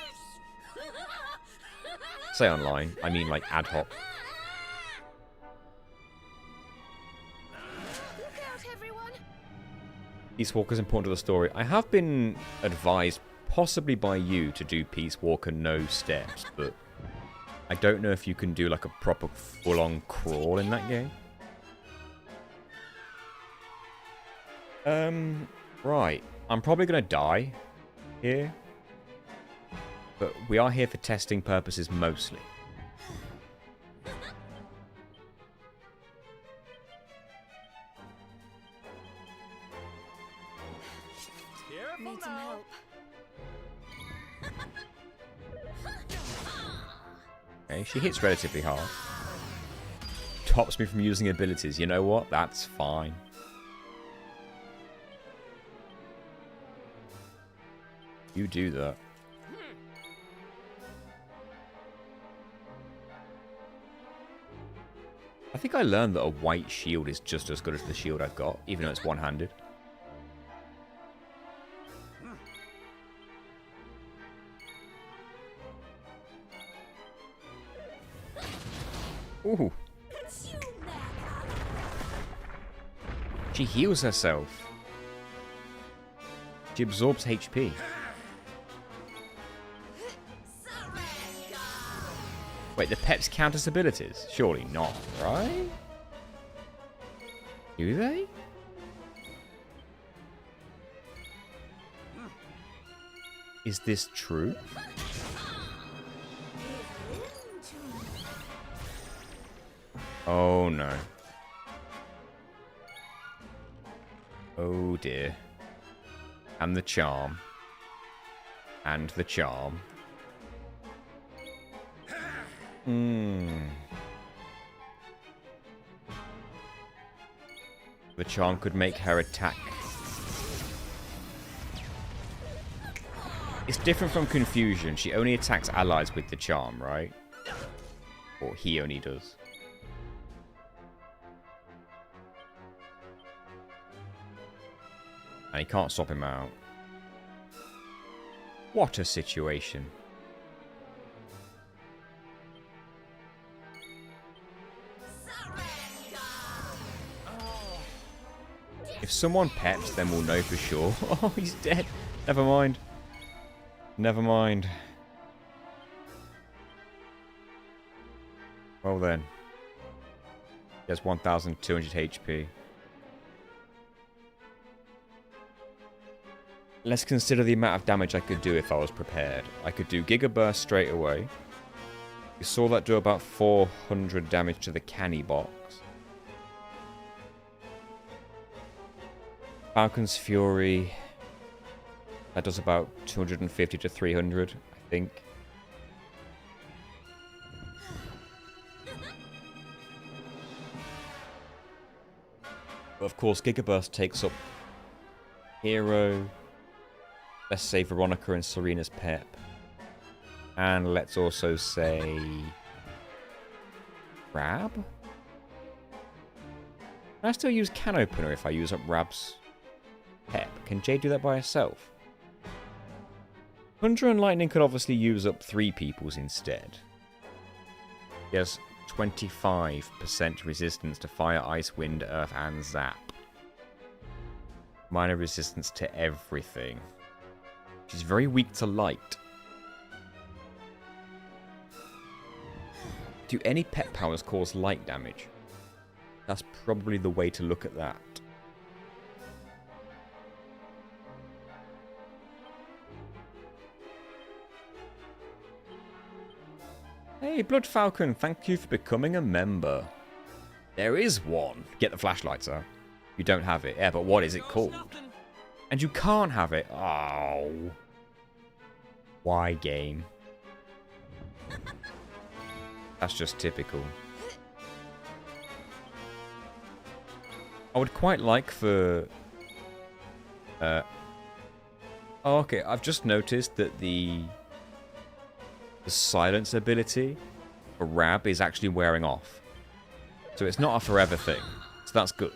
Say online, I mean like ad hoc. Look out, everyone! Peace Walker's important to the story. I have been advised, possibly by you, to do Peace Walker no steps, but I don't know if you can do like a proper full-on crawl in that game. Right. I'm probably gonna die here. But we are here for testing purposes mostly. Need some help. Okay, she hits relatively hard. Stops me from using abilities. You know what? That's fine. You do that. I think I learned that a white shield is just as good as the shield I've got, even though it's one-handed. Ooh. She heals herself. She absorbs HP. Wait, the peps count as abilities? Surely not, right? Do they? Is this true? Oh no. Oh dear. And the charm. And the charm. The charm could make her attack. It's different from confusion. She only attacks allies with the charm, right? Or he only does. And he can't swap him out. What a situation. If someone peps, then we'll know for sure. Oh, he's dead. Never mind. Never mind. Well then. He has 1,200 HP. Let's consider the amount of damage I could do if I was prepared. I could do Giga Burst straight away. You saw that do about 400 damage to the canny box. Falcon's Fury. That does about 250 to 300, I think. But of course, Giga Burst takes up Hero. Let's say Veronica and Serena's pep. And let's also say Rab? Can I still use Can Opener if I use up Rab's pep? Can Jade do that by herself? Thunder and Lightning could obviously use up 3 people's instead. He has 25% resistance to Fire, Ice, Wind, Earth, and Zap. Minor resistance to everything. She's very weak to light. Do any pet powers cause light damage? That's probably the way to look at that. Hey, Blood Falcon, thank you for becoming a member. There is one. Get the flashlights out. You don't have it. Yeah, but what is it called? And you can't have it. Oh. Why, game? That's just typical. I would quite like for... Oh, okay, I've just noticed that the silence ability for Rab is actually wearing off. So it's not a forever thing. So that's good.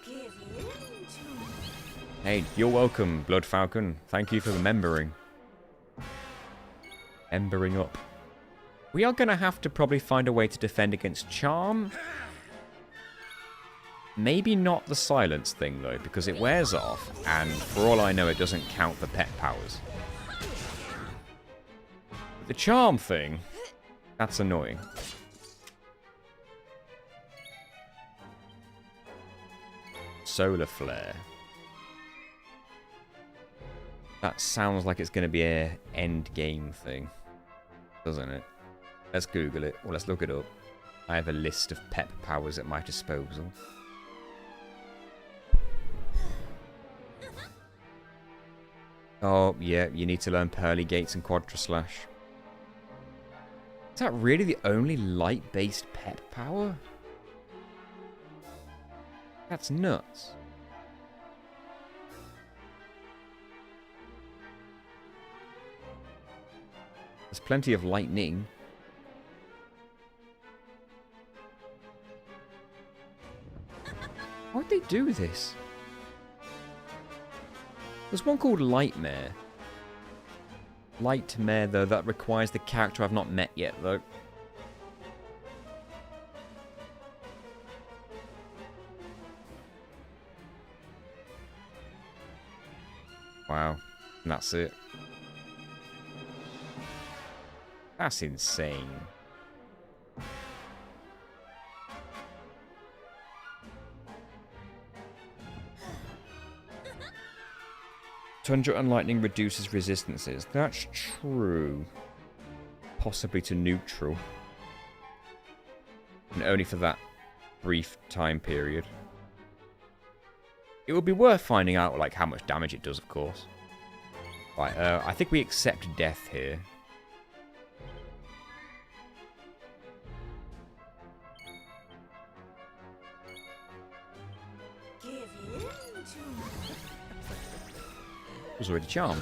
Hey, you're welcome, Blood Falcon. Thank you for remembering. Embering up. We are going to have to probably find a way to defend against Charm. Maybe not the silence thing, though, because it wears off, and for all I know, it doesn't count for pet powers. But the Charm thing, that's annoying. Solar Flare. That sounds like it's going to be an end game thing, doesn't it? Let's Google it, or let's look it up. I have a list of pep powers at my disposal. Oh, yeah, you need to learn Pearly Gates and Quadra Slash. Is that really the only light-based pep power? That's nuts. There's plenty of lightning. Why'd they do this? There's one called Lightmare. Lightmare, though, that requires the character I've not met yet, though. Wow. And that's it. That's insane. Tundra and lightning reduces resistances. That's true. Possibly to neutral. And only for that brief time period. It would be worth finding out like how much damage it does, of course. Right, I think we accept death here. Was already charmed.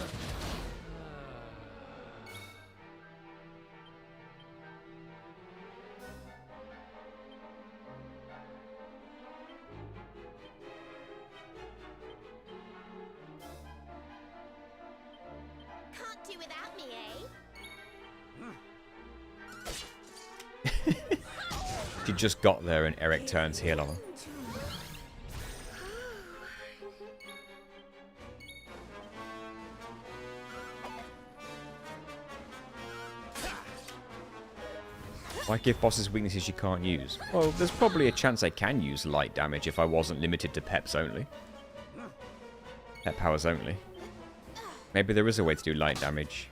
Can't do without me, eh? She just got there and Eric turns heel on her. Why give bosses weaknesses you can't use? Well, there's probably a chance I can use light damage if I wasn't limited to peps only. Pep powers only. Maybe there is a way to do light damage.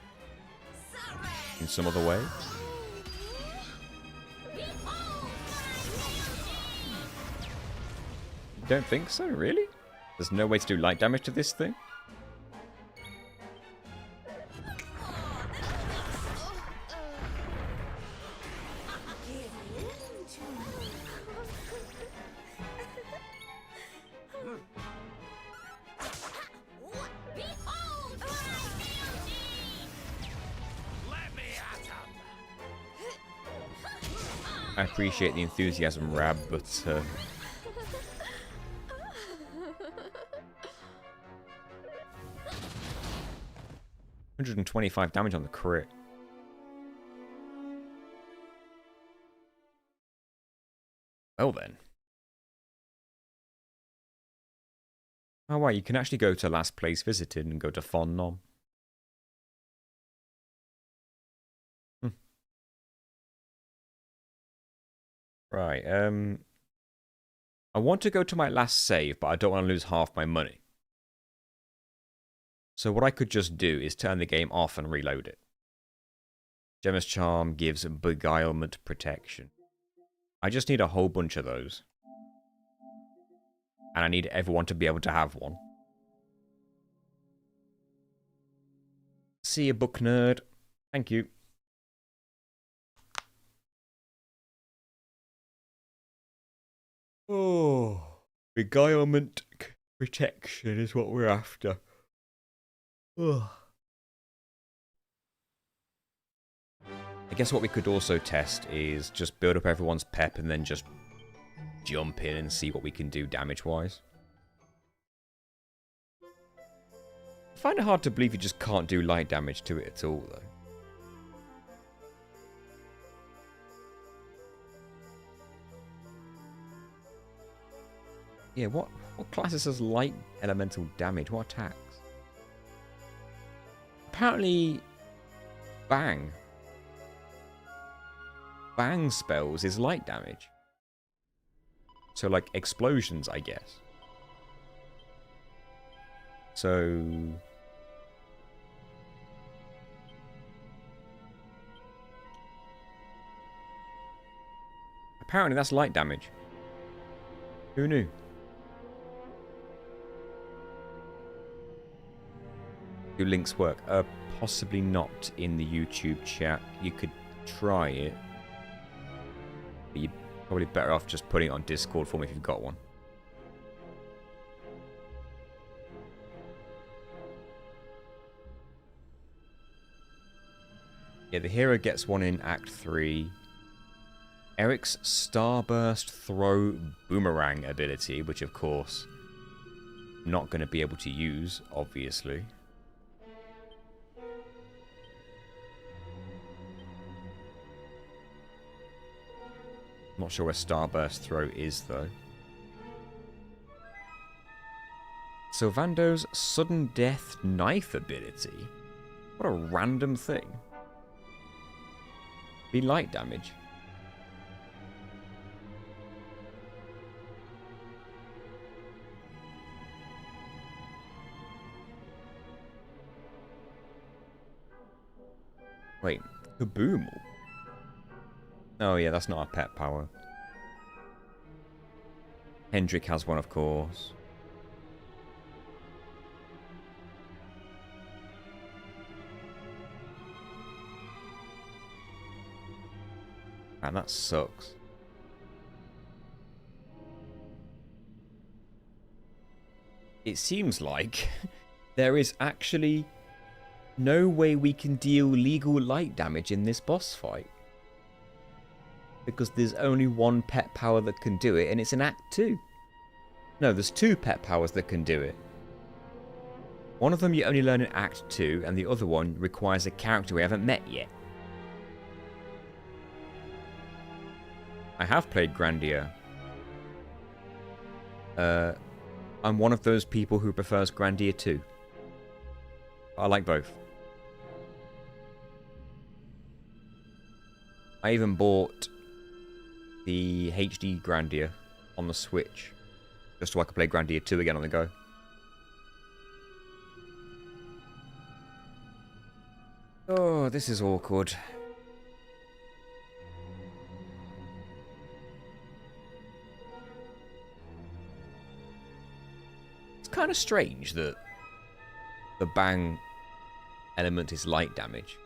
In some other way. Don't think so, really? There's no way to do light damage to this thing? I appreciate the enthusiasm, Rab, but 125 damage on the crit. Well then. Oh wow, you can actually go to last place visited and go to Fon Nom. Right, I want to go to my last save, but I don't want to lose half my money. So what I could just do is turn the game off and reload it. Gemma's Charm gives Beguilement Protection. I just need a whole bunch of those. And I need everyone to be able to have one. See you, book nerd. Thank you. Oh, Beguilement Protection is what we're after. Ugh. I guess what we could also test is just build up everyone's pep and then just jump in and see what we can do damage-wise. I find it hard to believe you just can't do light damage to it at all, though. Yeah, what classes has light elemental damage? What attacks? Apparently, Bang. Bang spells is light damage. So, like, explosions, I guess. So... apparently that's light damage. Who knew? Do links work? Possibly not in the YouTube chat. You could try it. But you're probably better off just putting it on Discord for me if you've got one. Yeah, Yeah, the hero gets one in Act 3. Eric's Starburst Throw Boomerang ability, which of course, I'm not going to be able to use, obviously. Not sure where Starburst Throw is, though. Sylvando's Sudden Death Knife ability? What a random thing. Be light damage. Wait, Kaboomal? Oh yeah, that's not a pet power. Hendrik has one, of course. Man, that sucks. It seems like there is actually no way we can deal legal light damage in this boss fight. Because there's only one pet power that can do it, and it's in Act 2. No, there's 2 pet powers that can do it. One of them you only learn in Act 2, and the other one requires a character we haven't met yet. I have played Grandia. I'm one of those people who prefers Grandia 2. I like both. I even bought the HD Grandia on the Switch, just so I could play Grandia 2 again on the go. Oh, this is awkward. It's kind of strange that the bang element is light damage.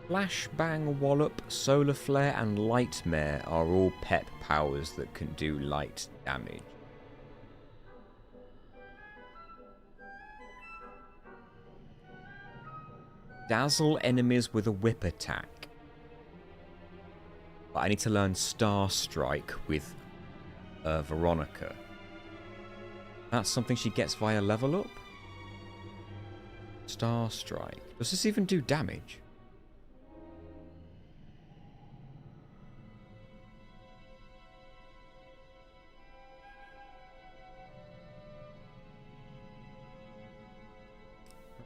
Flash, Bang, Wallop, Solar Flare, and Lightmare are all pep powers that can do light damage. Dazzle enemies with a whip attack. But I need to learn Star Strike with Veronica. That's something she gets via level up? Star Strike. Does this even do damage?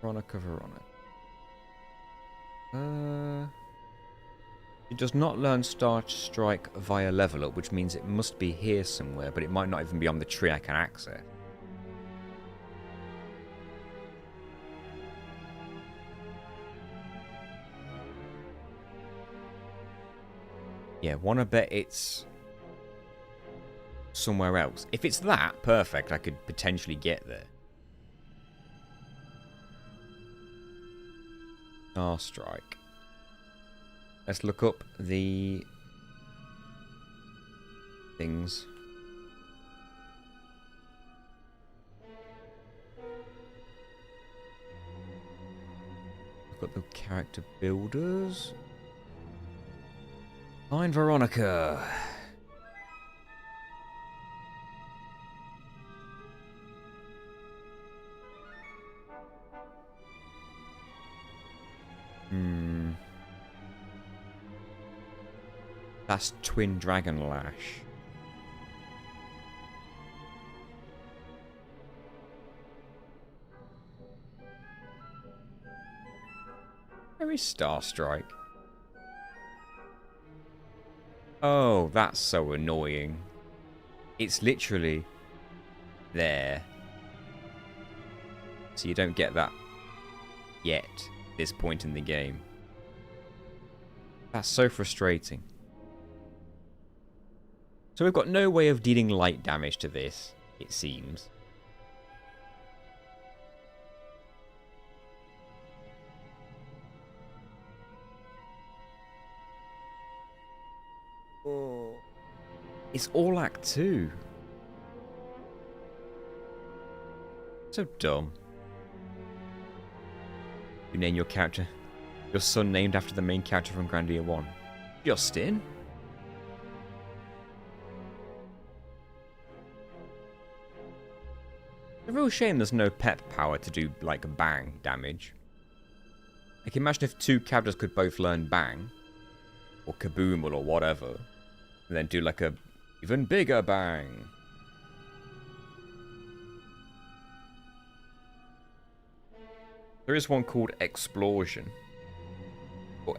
Veronica. It does not learn Star Strike via level up, which means it must be here somewhere, but it might not even be on the tree I can access. Yeah, wanna bet it's somewhere else. If it's that, perfect, I could potentially get there. Star Strike. Let's look up the things. Look at the character builders. Find Veronica. That's Twin Dragon Lash. Where is Star Strike? Oh, that's so annoying. It's literally there. So you don't get that yet at this point in the game. That's so frustrating. So we've got no way of dealing light damage to this, it seems. Oh. It's all Act 2. So dumb. You name your character. Your son named after the main character from Grandia 1. Justin? It's a real shame there's no pep power to do, like, bang damage. Like, imagine if two characters could both learn bang, or kaboom, or whatever, and then do, like, a even bigger bang. There is one called Explosion. Or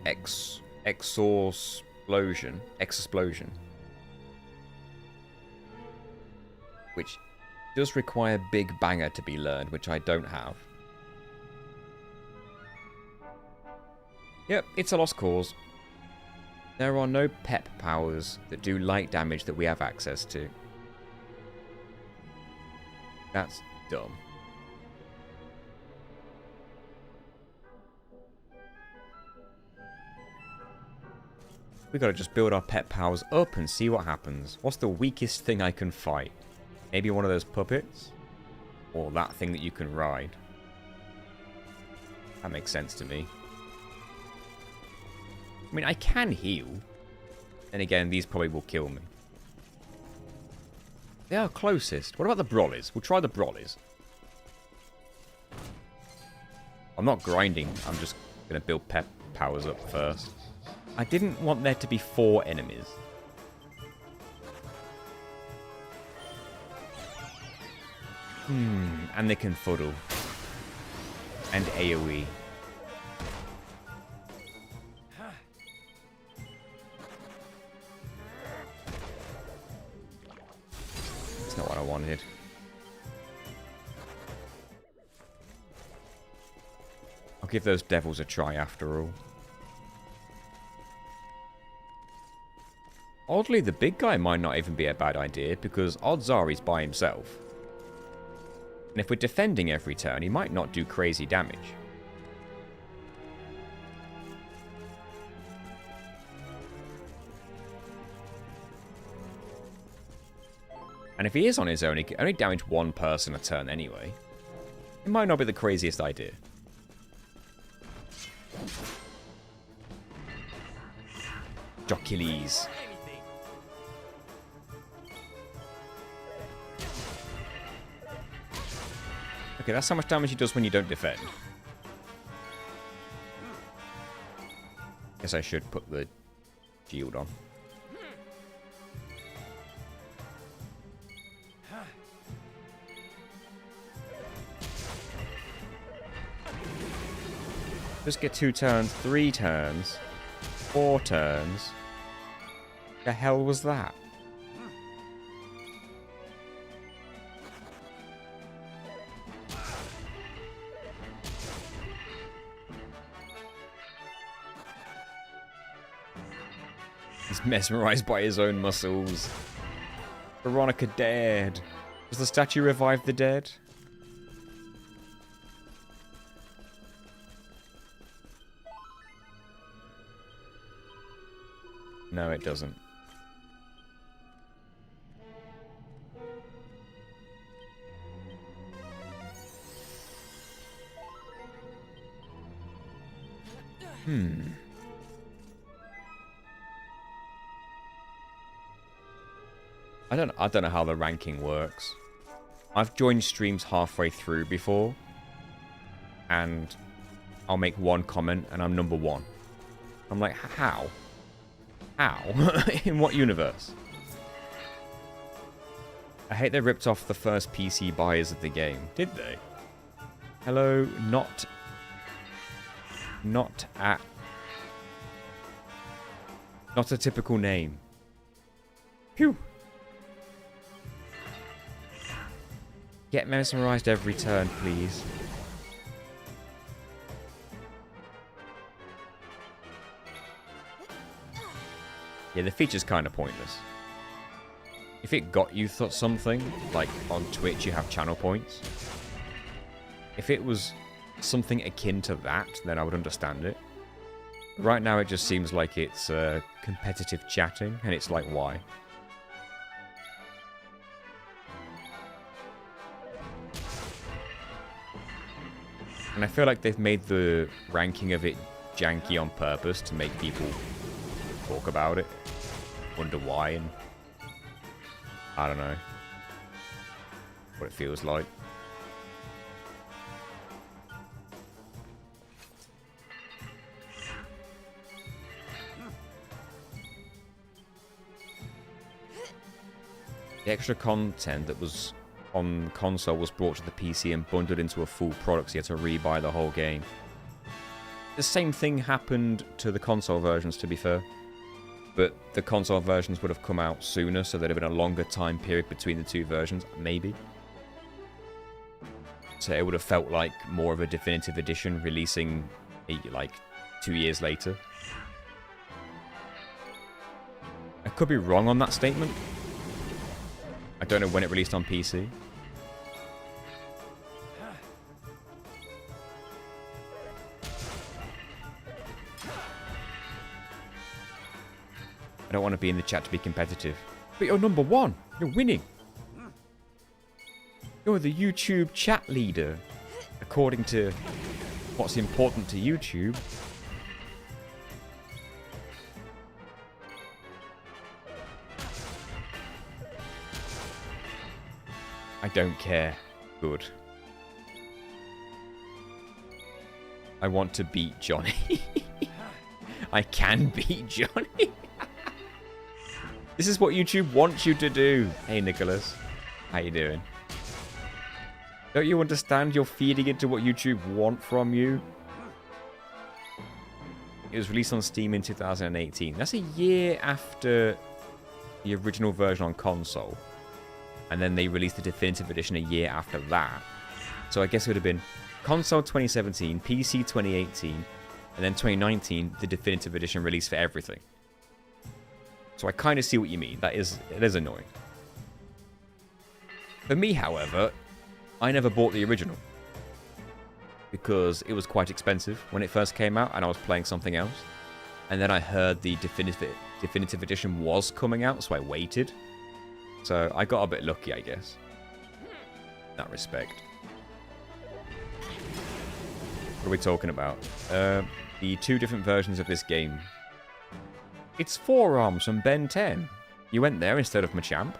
Exosplosion. Explosion. Which does require Big Banger to be learned, which I don't have. Yep, it's a lost cause. There are no pep powers that do light damage that we have access to. That's dumb. We gotta just build our pet powers up and see what happens. What's the weakest thing I can fight? Maybe one of those puppets? Or that thing that you can ride? That makes sense to me. I mean, I can heal. And again, these probably will kill me. They are closest. What about the Brollies? We'll try the Brollies. I'm not grinding. I'm just going to build pep powers up first. I didn't want there to be 4 enemies. And they can fuddle. And AoE. That's not what I wanted. I'll give those devils a try after all. Oddly, the big guy might not even be a bad idea, because odds are he's by himself. And if we're defending every turn, he might not do crazy damage. And if he is on his own, he can only damage one person a turn anyway. It might not be the craziest idea. Jocules. Okay, that's how much damage he does when you don't defend. Guess I should put the shield on. Just get 2 turns, 3 turns, 4 turns. The hell was that? He's mesmerized by his own muscles. Veronica dead. Does the statue revive the dead? No, it doesn't. I don't know how the ranking works. I've joined streams halfway through before, and I'll make one comment and I'm number 1. I'm like, how? How? In what universe? I hate they ripped off the first PC buyers of the game. Did they? Hello, not a typical name. Phew. Get mesmerized every turn, please. Yeah, the feature's kind of pointless. If it got you something, like on Twitch you have channel points. If it was something akin to that, then I would understand it. Right now it just seems like it's competitive chatting, and it's like, why? And I feel like they've made the ranking of it janky on purpose to make people talk about it, wonder why, and I don't know what it feels like. The extra content that was on console was brought to the PC and bundled into a full product, so you had to rebuy the whole game. The same thing happened to the console versions, to be fair. But the console versions would have come out sooner, so there'd have been a longer time period between the two versions, maybe. So it would have felt like more of a definitive edition, releasing like 2 years later. I could be wrong on that statement. I don't know when it released on PC. I don't want to be in the chat to be competitive. But you're number one. You're winning. You're the YouTube chat leader. According to what's important to YouTube. I don't care. Good. I want to beat Johnny. I can beat Johnny. This is what YouTube wants you to do. Hey, Nicholas. How you doing? Don't you understand you're feeding into what YouTube want from you? It was released on Steam in 2018. That's a year after the original version on console. And then they released the definitive edition a year after that. So I guess it would have been console 2017, PC 2018, and then 2019, the definitive edition released for everything. So I kind of see what you mean. It is annoying. For me, however, I never bought the original. Because it was quite expensive when it first came out, and I was playing something else. And then I heard the definitive edition was coming out, so I waited. So I got a bit lucky, I guess. In that respect. What are we talking about? The two different versions of this game. It's Forearms from Ben 10. You went there instead of Machamp.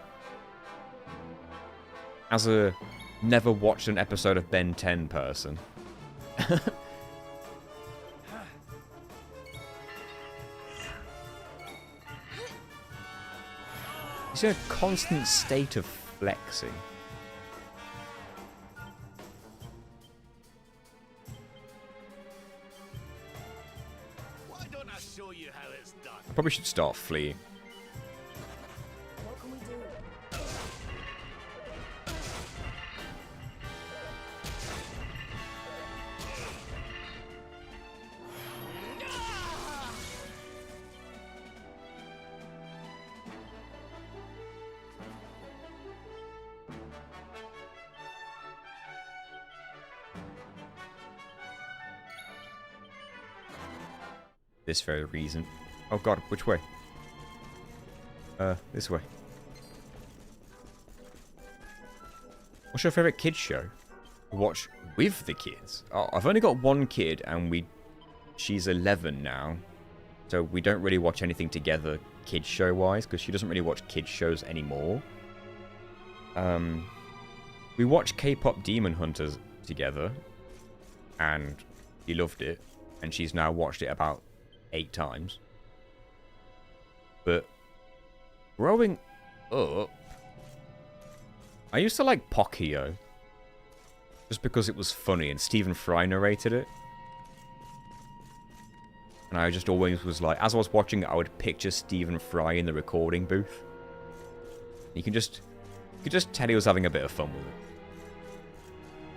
As a never watched an episode of Ben 10 person. He's in a constant state of flexing. Why don't I show you how it's done? I probably should start fleeing. What can we do? This very reason. Oh god, which way? This way. What's your favourite kids show? Watch with the kids. Oh, I've only got one kid and she's 11 now. So we don't really watch anything together kids show wise, because she doesn't really watch kids shows anymore. We watched K-pop Demon Hunters together, and she loved it, and she's now watched it about 8 times. But growing up, I used to like Pocoyo, just because it was funny and Stephen Fry narrated it. And I just always was like, as I was watching it, I would picture Stephen Fry in the recording booth. You could just tell he was having a bit of fun with it.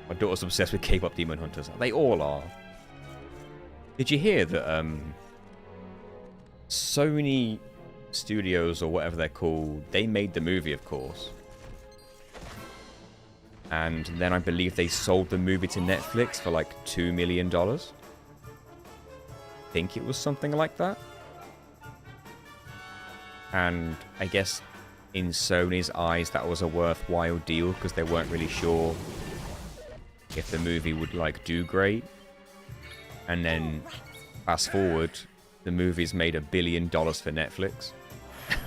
My daughter's obsessed with K-pop Demon Hunters. They all are. Did you hear that Sony Studios, or whatever they're called, they made the movie, of course. And then I believe they sold the movie to Netflix for like $2 million. I think it was something like that. And I guess in Sony's eyes that was a worthwhile deal, because they weren't really sure if the movie would like do great, and then fast forward, the movie's made $1 billion for Netflix.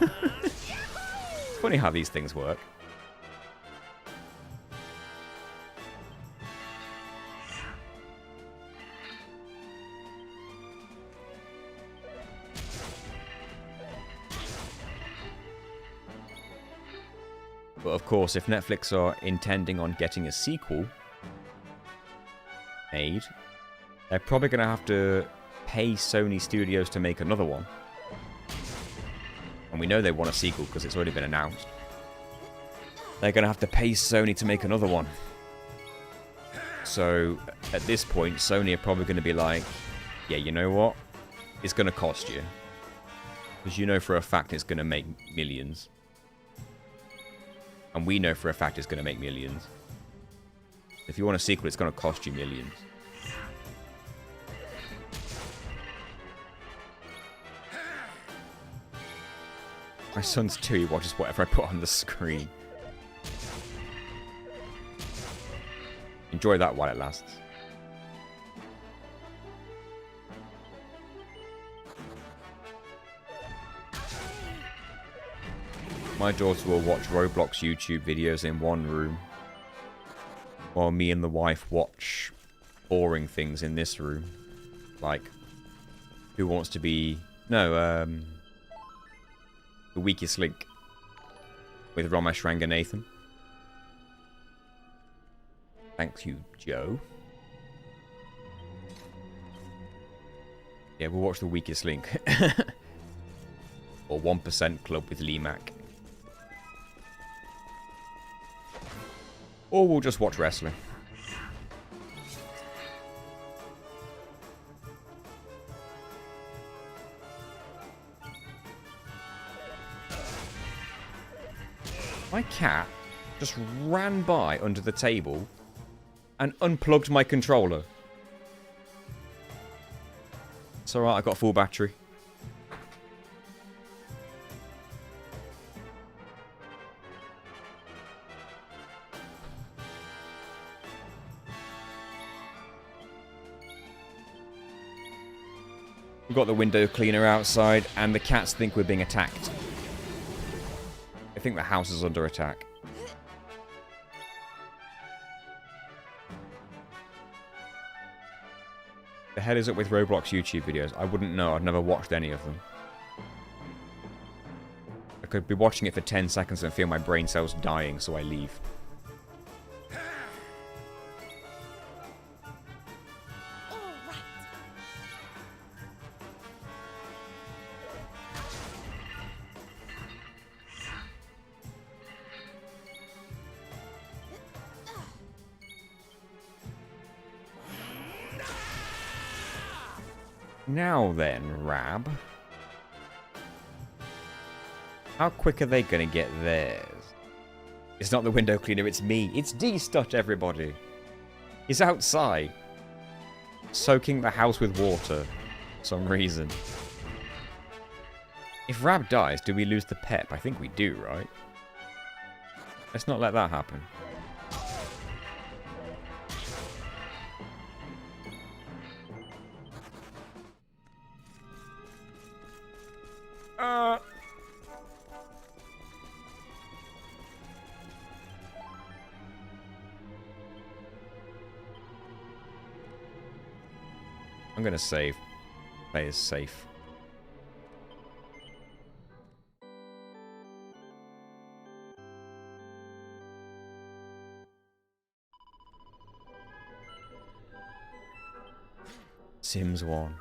It's funny how these things work. But of course, if Netflix are intending on getting a sequel made, they're probably going to have to pay Sony Studios to make another one. And we know they want a sequel because it's already been announced. They're going to have to pay Sony to make another one. So, at this point, Sony are probably going to be like, yeah, you know what? It's going to cost you. Because you know for a fact it's going to make millions. And we know for a fact it's going to make millions. If you want a sequel, it's going to cost you millions. My son's 2, he watches whatever I put on the screen. Enjoy that while it lasts. My daughter will watch Roblox YouTube videos in one room, while me and the wife watch boring things in this room. Like, Who Wants to Be... No, The Weakest Link. With Ramesh Ranganathan. Thank you, Joe. Yeah, we'll watch The Weakest Link. Or 1% Club with Lee Mack. Or we'll just watch wrestling. My cat just ran by under the table and unplugged my controller. It's alright, I got full battery. We've got the window cleaner outside, and the cats think we're being attacked. I think the house is under attack. The hell is up with Roblox YouTube videos? I wouldn't know. I've never watched any of them. I could be watching it for 10 seconds and feel my brain cells dying, so I leave. Now then, Rab. How quick are they going to get theirs? It's not the window cleaner, it's me. It's D-Stut, everybody. He's outside. Soaking the house with water. For some reason. If Rab dies, do we lose the pep? I think we do, right? Let's not let that happen. I'm gonna save. Play is safe. Sims 1.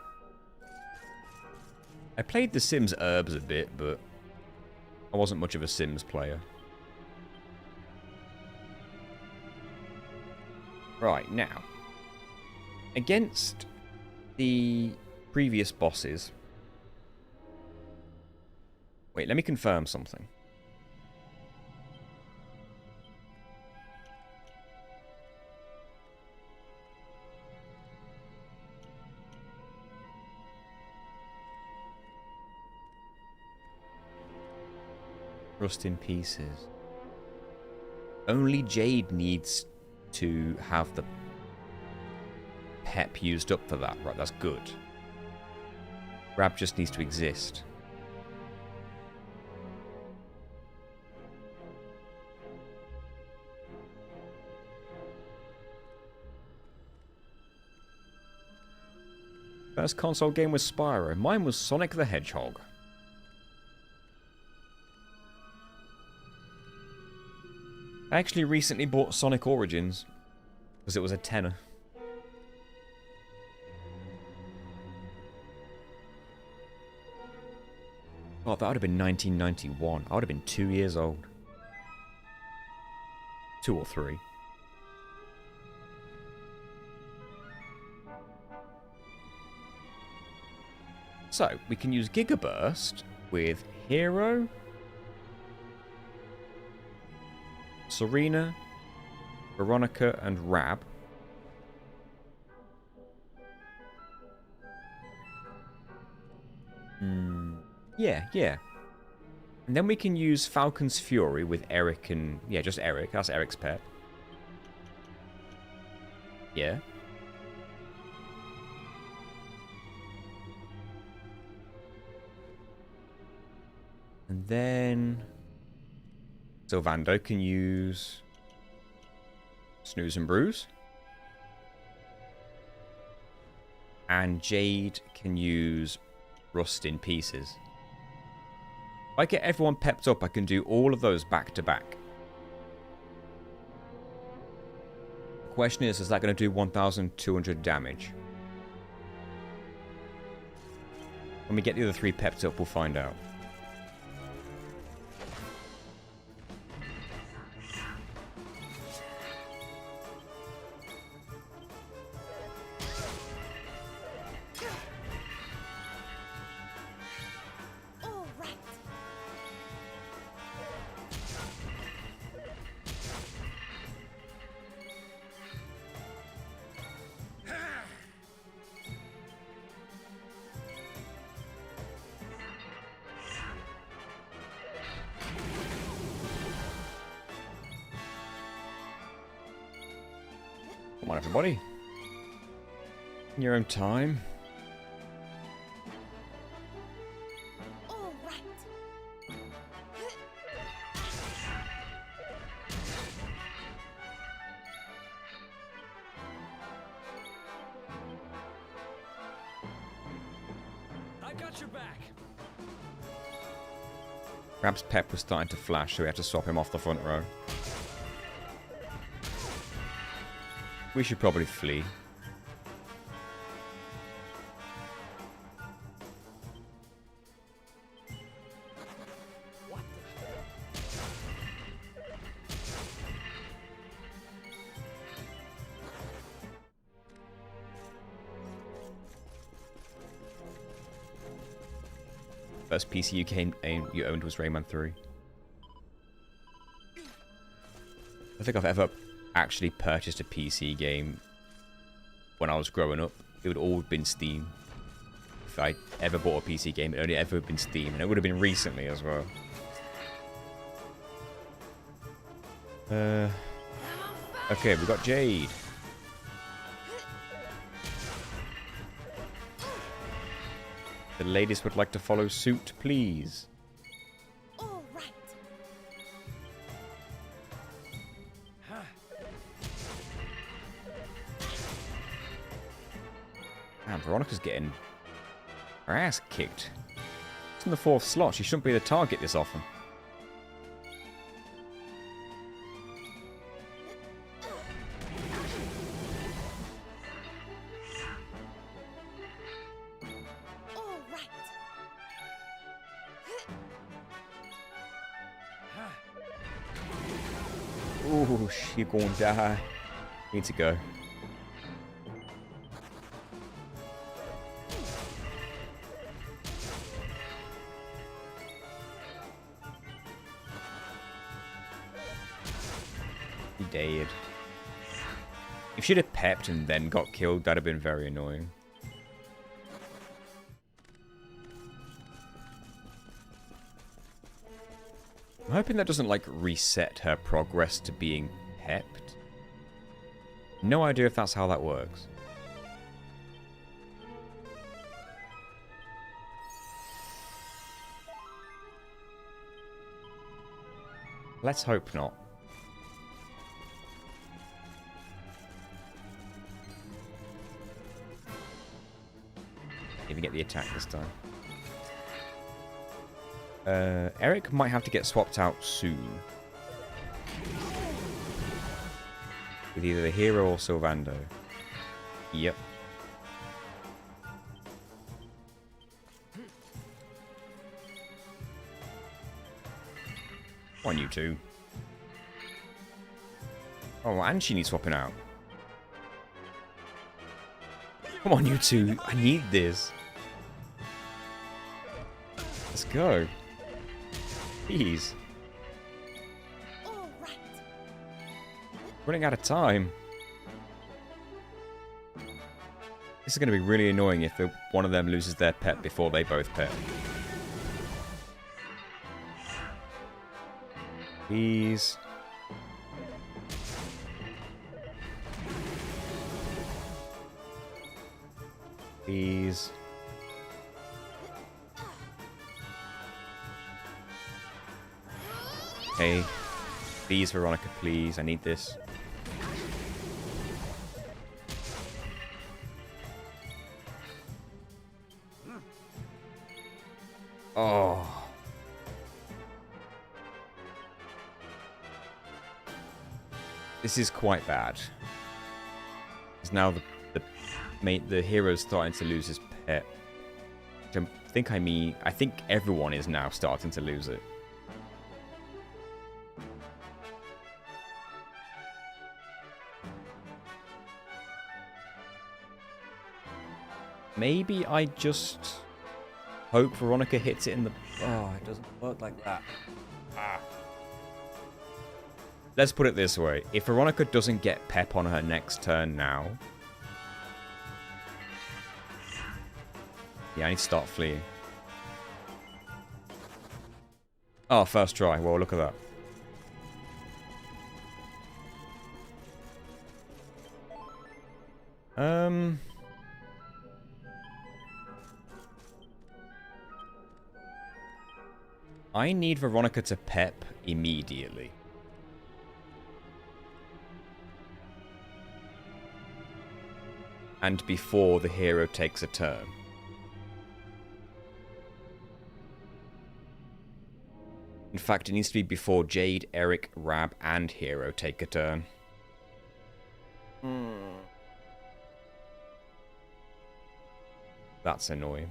I played The Sims Urbs a bit, but I wasn't much of a Sims player. Right, now. Against the previous bosses... Wait, let me confirm something. Rust in pieces. Only Jade needs to have the pep used up for that. Right, that's good. Rab just needs to exist. First console game was Spyro. Mine was Sonic the Hedgehog. I actually recently bought Sonic Origins because it was a tenner. Oh, that would have been 1991. I would have been 2 years old. 2 or 3. So, we can use Gigaburst with Hero, Serena, Veronica, and Rab. Yeah. And then we can use Falcon's Fury with Eric and... Yeah, just Eric. That's Eric's pet. Yeah. And then... Sylvando can use... Snooze and Bruise. And Jade can use Rust in Pieces. If I get everyone pepped up, I can do all of those back to back. The question is that going to do 1,200 damage? When we get the other 3 pepped up, we'll find out. Come on, everybody. In your own time. All right. I got your back. Rab's pep was starting to flash, so we had to swap him off the front row. We should probably flee. First PC you owned was Rayman 3. I think I've ever actually purchased a PC game when I was growing up. It would all have been Steam. If I ever bought a PC game, it only ever been Steam, and it would have been recently as well. Okay, we got Jade. The ladies would like to follow suit, please. All right. Man, Veronica's getting her ass kicked. It's in the 4th slot. She shouldn't be the target this often. All right. Ooh, she gonna die. Need to go. He dead. If she'd have pepped and then got killed, that'd have been very annoying. I'm hoping that doesn't, like, reset her progress to being pepped. No idea if that's how that works. Let's hope not. Even get the attack this time. Eric might have to get swapped out soon. With either the hero or Sylvando. Yep. Come on, you two. Oh, and she needs swapping out. Come on, you two. I need this. Let's go. Please. All right. Running out of time. This is going to be really annoying if one of them loses their pet before they both pet. Please. Please. Okay. Please, Veronica, please. I need this. Oh. This is quite bad. Because now the hero's starting to lose his pet. Which I think everyone is now starting to lose it. Maybe I just hope Veronica hits it in the... Oh, it doesn't work like that. Ah. Let's put it this way. If Veronica doesn't get Pep on her next turn now... Yeah, I need to start fleeing. Oh, first try. Well, look at that. I need Veronica to Pep immediately. And before the hero takes a turn. In fact, it needs to be before Jade, Eric, Rab, and Hero take a turn. That's annoying.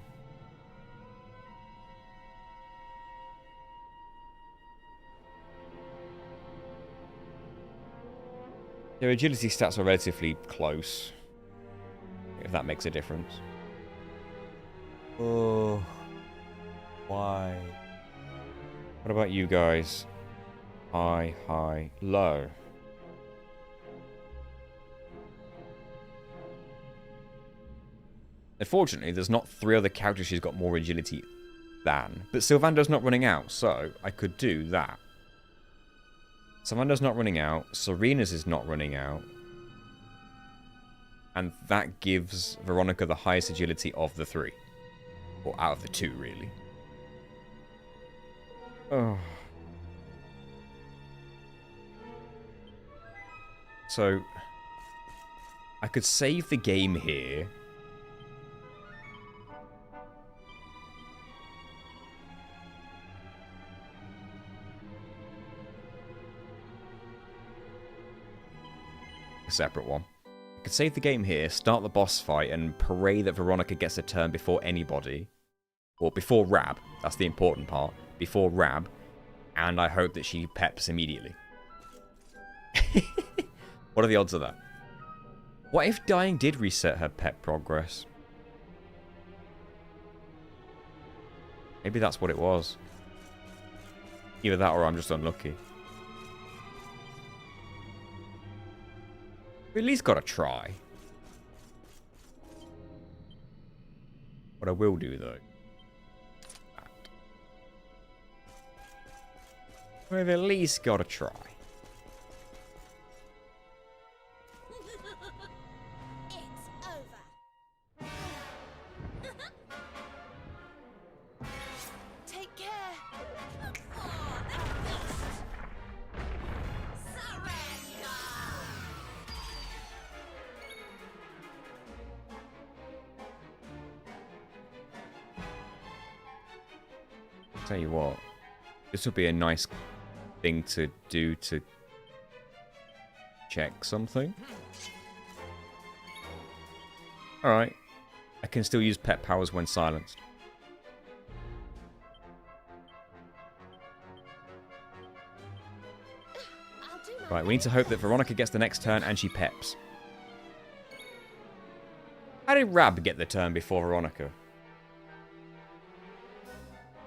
Their agility stats are relatively close. If that makes a difference. Oh. Why? What about you guys? High, high, low. Unfortunately, there's not 3 other characters she's got more agility than. But Sylvando's not running out, so I could do that. Sylvando's not running out. Serena's is not running out. And that gives Veronica the highest agility of the 3. Or out of the 2, really. Oh. So, I could save the game here. A separate one. I could save the game here, start the boss fight, and pray that Veronica gets a turn before anybody. Or before Rab. That's the important part. Before Rab. And I hope that she peps immediately. What are the odds of that? What if dying did reset her pep progress? Maybe that's what it was. Either that or I'm just unlucky. We at least gotta try. What I will do though. We've at least gotta try. It's over. Take care. Tell you what, this would be a nice thing to do to check something. Alright. I can still use pet powers when silenced. Right, we need to hope that Veronica gets the next turn and she peps. How did Rab get the turn before Veronica?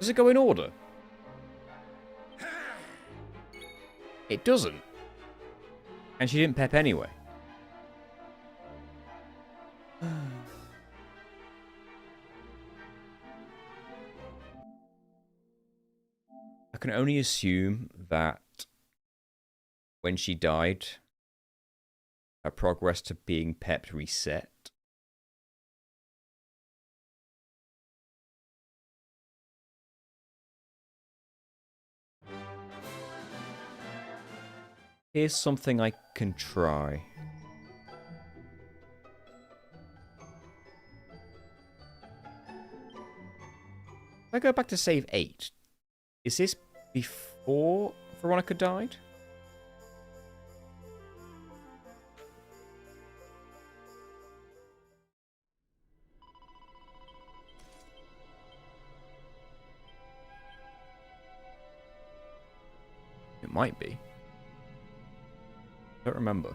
Does it go in order? It doesn't. And she didn't pep anyway. I can only assume that when she died, her progress to being pepped reset. Here's something I can try. If I go back to save 8, is this before Veronica died? It might be. Don't remember.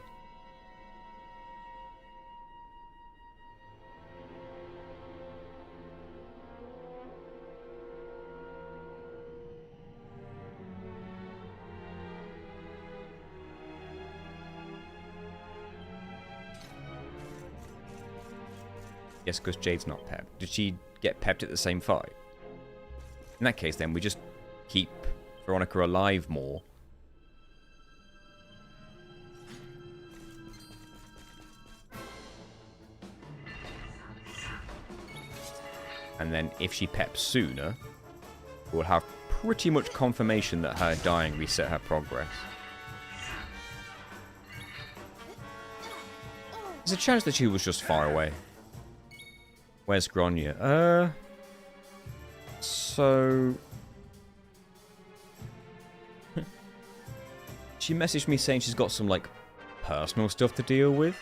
Yes, because Jade's not pepped. Did she get pepped at the same fight? In that case, then, we just keep Veronica alive more. And then if she peps sooner, we'll have pretty much confirmation that her dying reset her progress. There's a chance that she was just far away. Where's Grania? So... she messaged me saying she's got some, like, personal stuff to deal with.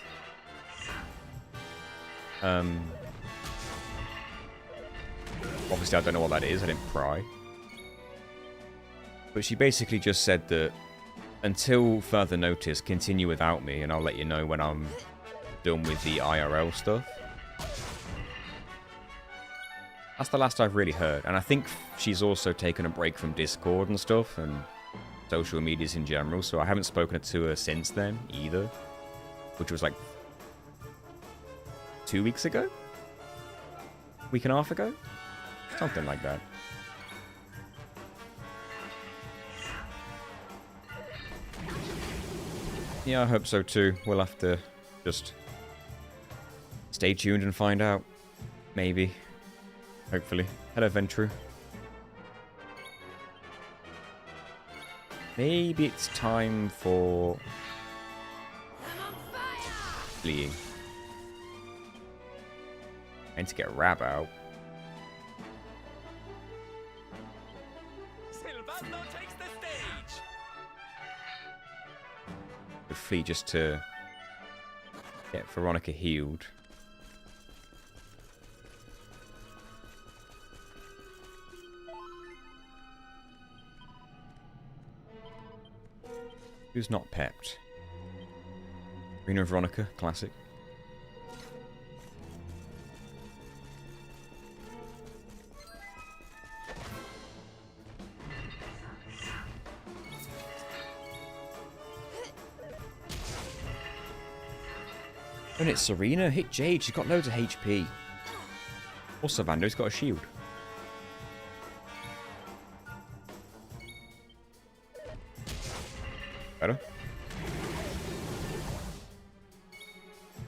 Obviously, I don't know what that is. I didn't pry. But she basically just said that until further notice, continue without me, and I'll let you know when I'm done with the IRL stuff. That's the last I've really heard. And I think she's also taken a break from Discord and stuff, and social medias in general, so I haven't spoken to her since then, either. Which was like 2 weeks ago? Week and a half ago? Something like that. Yeah, I hope so too. We'll have to just stay tuned and find out. Maybe. Hopefully. Hello, Ventru. Maybe it's time for fleeing. And to get Rab out. Silvano takes the stage. Would flee just to get Veronica healed. Who's not pepped? Rena and Veronica, classic. And it's Serena. Hit Jade. She's got loads of HP. Also, Vando's got a shield. Better.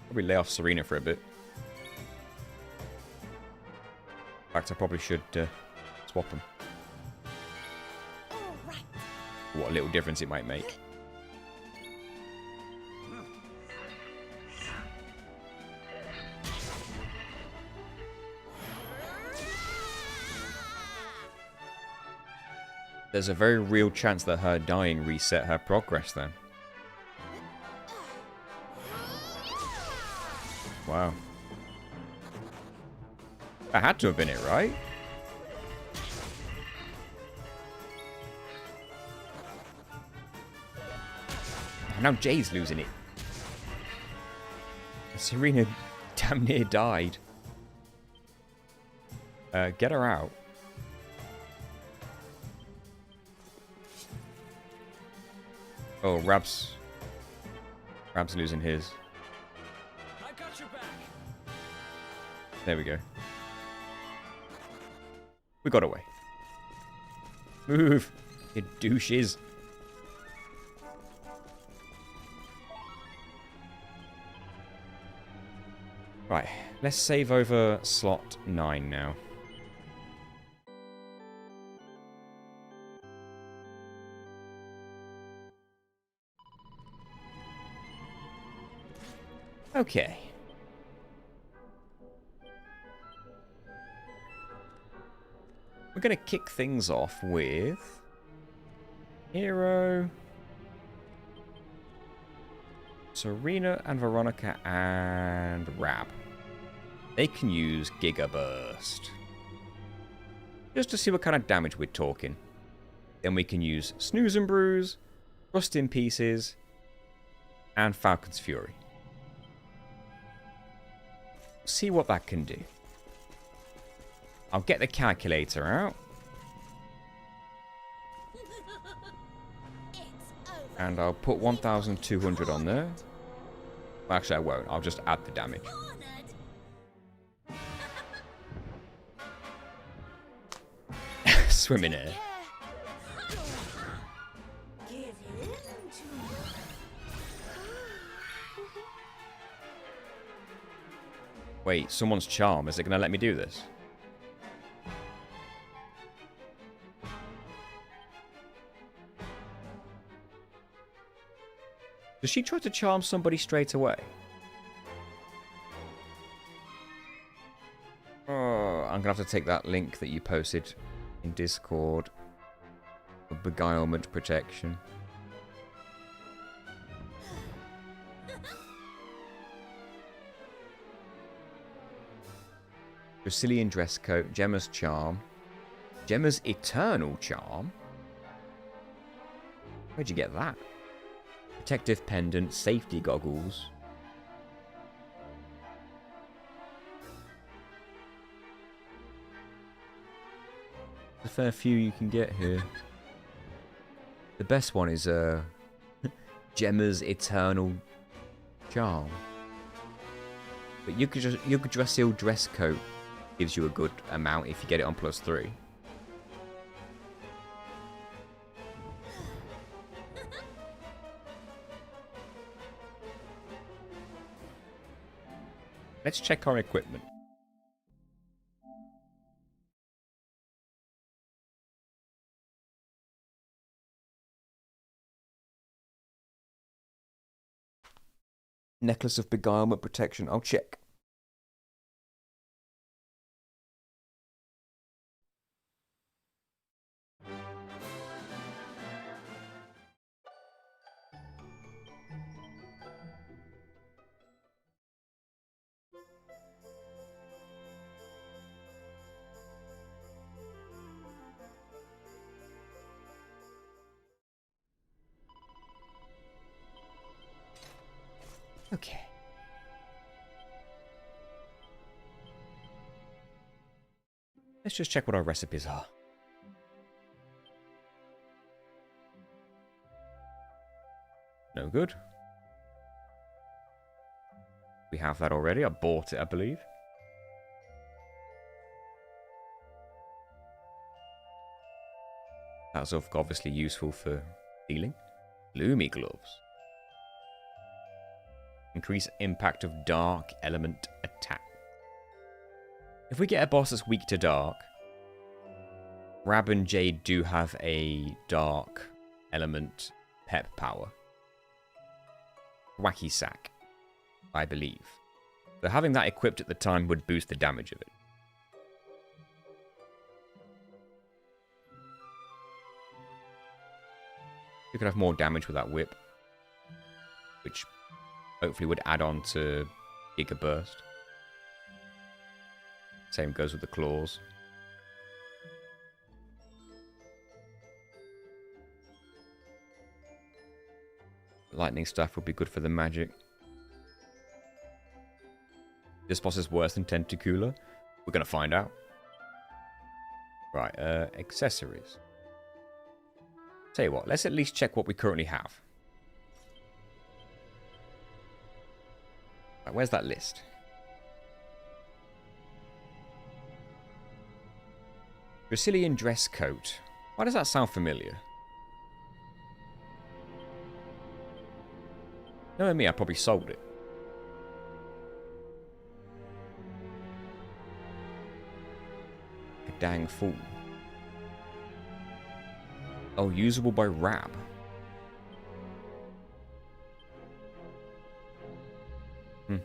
Probably lay off Serena for a bit. In fact, I probably should swap them. What a little difference it might make. There's a very real chance that her dying reset her progress then. Wow. That had to have been it, right? Now Jay's losing it. Serena damn near died. Get her out. Oh, Rab's losing his. I got your back. There we go. We got away. Move, you douches. Right, let's save over slot 9 now. Okay. We're going to kick things off with Hero, Serena and Veronica and Rab. They can use Giga Burst. Just to see what kind of damage we're talking. Then we can use Snooze and Bruise, Rust in Pieces, and Falcon's Fury. See what that can do. I'll get the calculator out. And I'll put 1,200 on there. Well, actually, I won't. I'll just add the damage. Swim in air. Wait, someone's charm. Is it going to let me do this? Does she try to charm somebody straight away? Oh, I'm going to have to take that link that you posted in Discord for beguilement protection. Brazilian dress coat, Gemma's charm, Gemma's eternal charm. Where'd you get that? Protective pendant, safety goggles. There's a fair few you can get here. The best one is Gemma's eternal charm. But Yggdrasil dress coat gives you a good amount if you get it on +3. Let's check our equipment. Necklace of beguilement protection. I'll check. Okay. Let's just check what our recipes are. No good. We have that already. I bought it, I believe. That's obviously useful for healing. Gloomy gloves. Increase impact of dark element attack. If we get a boss that's weak to dark, Rab and Jade do have a dark element pep power. Wacky Sack, I believe. So having that equipped at the time would boost the damage of it. You could have more damage with that whip, which hopefully would add on to Giga Burst. Same goes with the claws. Lightning Staff would be good for the magic. This boss is worse than Tentacooler. We're going to find out. Right, accessories. Tell you what, let's at least check what we currently have. Right, where's that list? Brazilian dress coat. Why does that sound familiar? Knowing me, I probably sold it. A dang fool. Oh, usable by Rab. If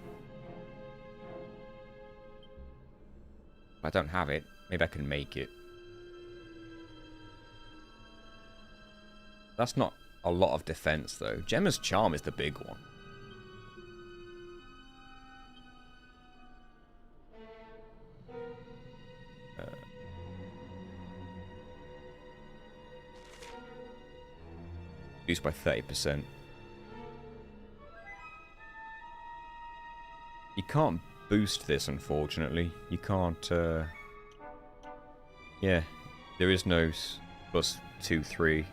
I don't have it, maybe I can make it. That's not a lot of defense, though. Gemma's Charm is the big one. Reduced by 30%. You can't boost this, unfortunately. You can't, yeah, there is no plus 2, 3.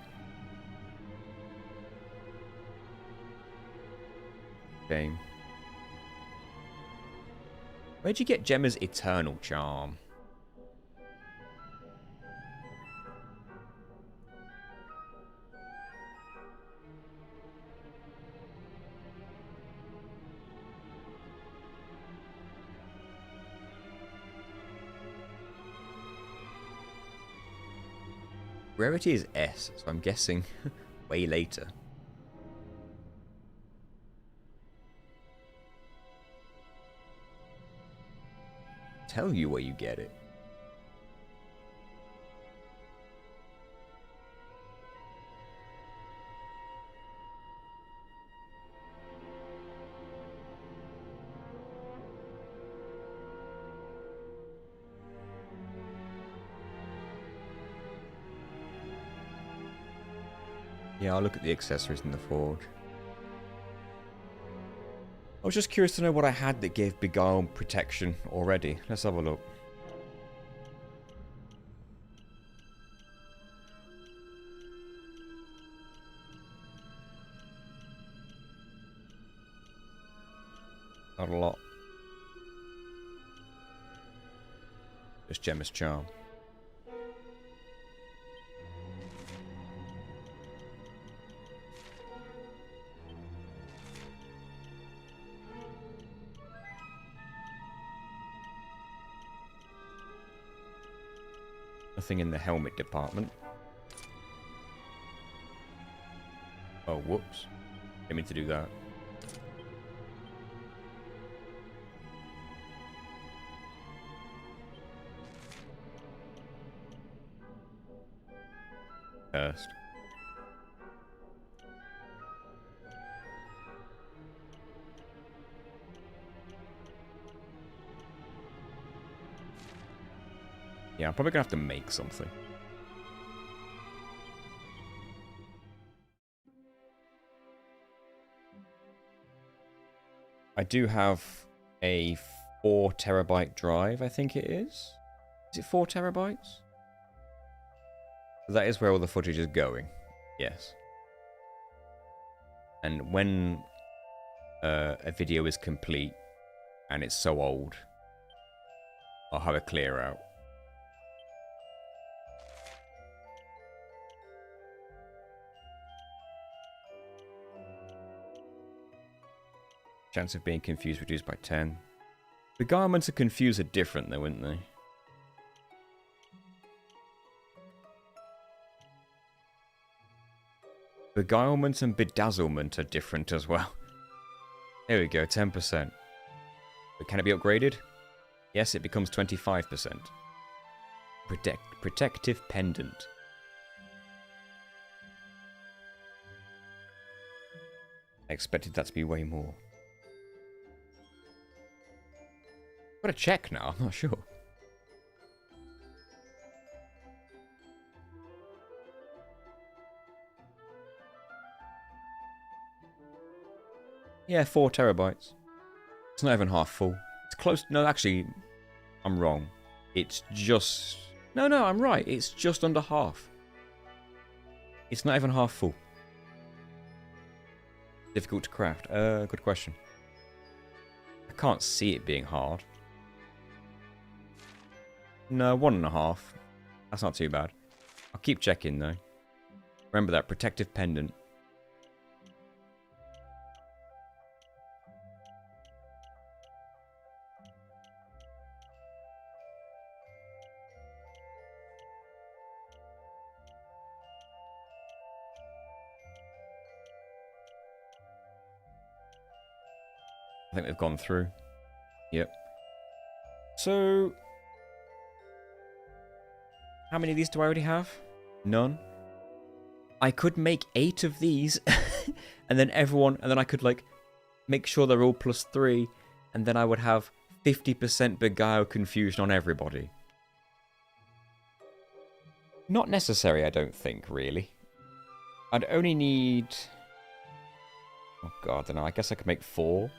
Game. Where'd you get Gemma's Eternal Charm? Rarity is S, so I'm guessing way later. Tell you where you get it. Yeah, I'll look at the accessories in the forge. I was just curious to know what I had that gave Beguile protection already. Let's have a look. Not a lot. Just Gemma's Charm. Nothing in the helmet department. Oh, whoops. Didn't mean to do that. Cursed. Yeah, I'm probably gonna have to make something. I do have a 4 terabyte drive, I think it is. Is it 4 terabytes? That is where all the footage is going. Yes. And when a video is complete and it's so old, I'll have a clear out. Chance of being confused reduced by 10. Beguilements and confuse are different though, aren't they? Beguilement and bedazzlement are different as well. There we go, 10%. But can it be upgraded? Yes, it becomes 25%. Protective pendant. I expected that to be way more. Got to check now, I'm not sure. Yeah, 4 terabytes. It's not even half full. It's close. No, actually, I'm wrong. It's just... No, I'm right. It's just under half. It's not even half full. Difficult to craft. Good question. I can't see it being hard. No, 1.5. That's not too bad. I'll keep checking though. Remember that protective pendant. I think they've gone through. Yep. So, how many of these do I already have? None. I could make 8 of these, and then I could like make sure they're all +3, and then I would have 50% Beguile confusion on everybody. Not necessary, I don't think, really. I'd only need... Oh god, I don't know. I guess I could make 4.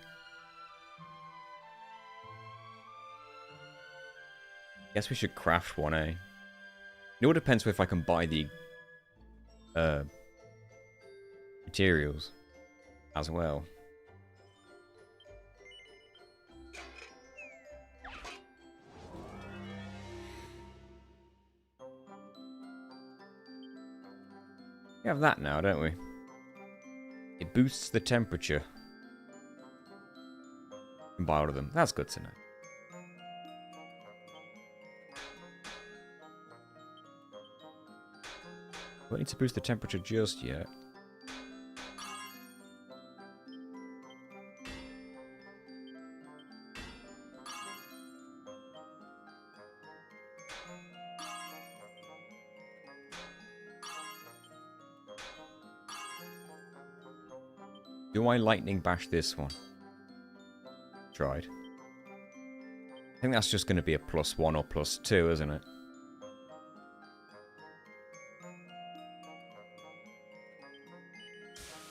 Guess we should craft one, eh? It all depends if I can buy the materials as well. We have that now, don't we? It boosts the temperature. You can buy all of them. That's good to know. Don't need to boost the temperature just yet. Do I lightning bash this one? Tried. I think that's just going to be a +1 or +2, isn't it?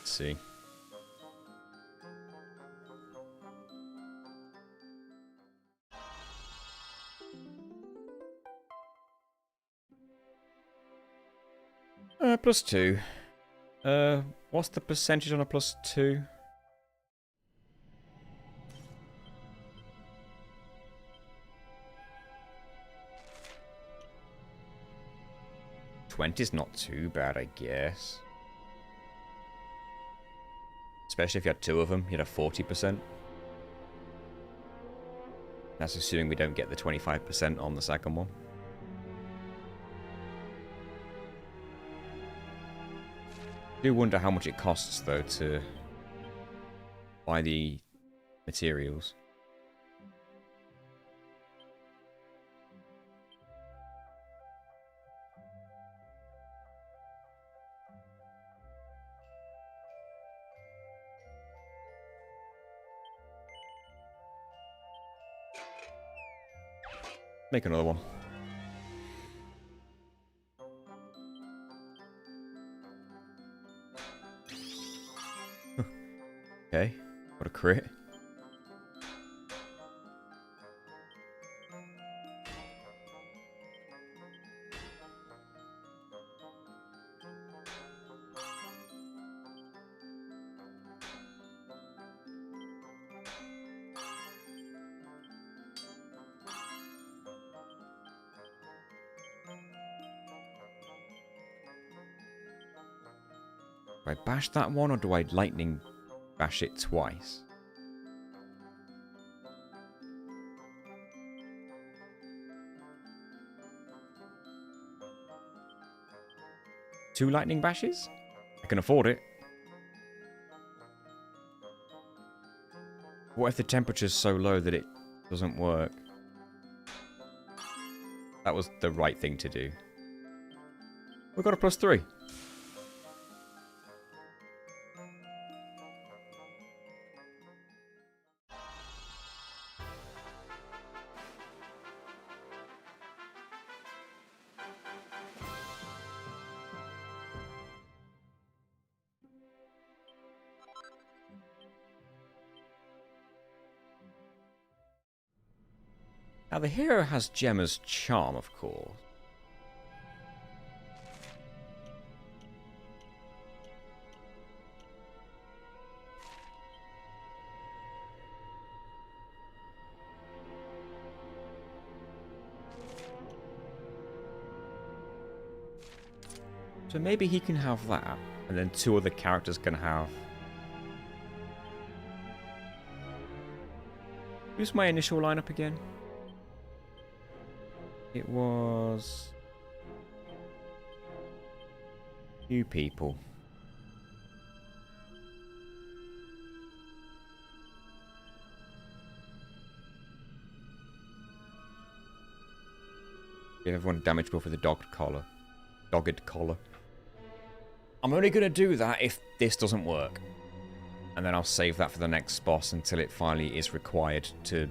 See. +2. What's the percentage on a +2? $20's not too bad, I guess. Especially if you had 2 of them, you'd have 40%. That's assuming we don't get the 25% on the second one. I do wonder how much it costs, though, to buy the materials. Make another one. Okay, what a crit. Do I bash that one, or do I lightning bash it twice? Two lightning bashes? I can afford it. What if the temperature's so low that it doesn't work? That was the right thing to do. We've got a +3. Now, the hero has Gemma's charm, of course. So maybe he can have that, and then 2 other characters can have... Who's my initial lineup again? It was... Few people. Give everyone damage buff with a dogged collar. Dogged collar. I'm only going to do that if this doesn't work. And then I'll save that for the next boss until it finally is required to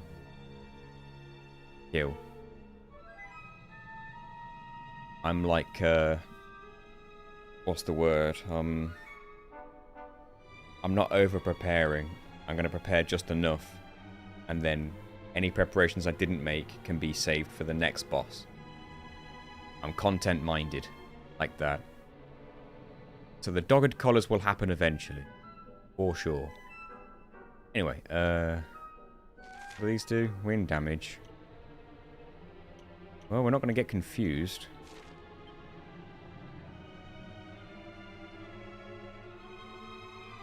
kill. I'm like, what's the word? I'm not over-preparing. I'm going to prepare just enough. And then any preparations I didn't make can be saved for the next boss. I'm content-minded. Like that. So the dogged collars will happen eventually. For sure. Anyway, what do these do? Wind damage. Well, we're not going to get confused.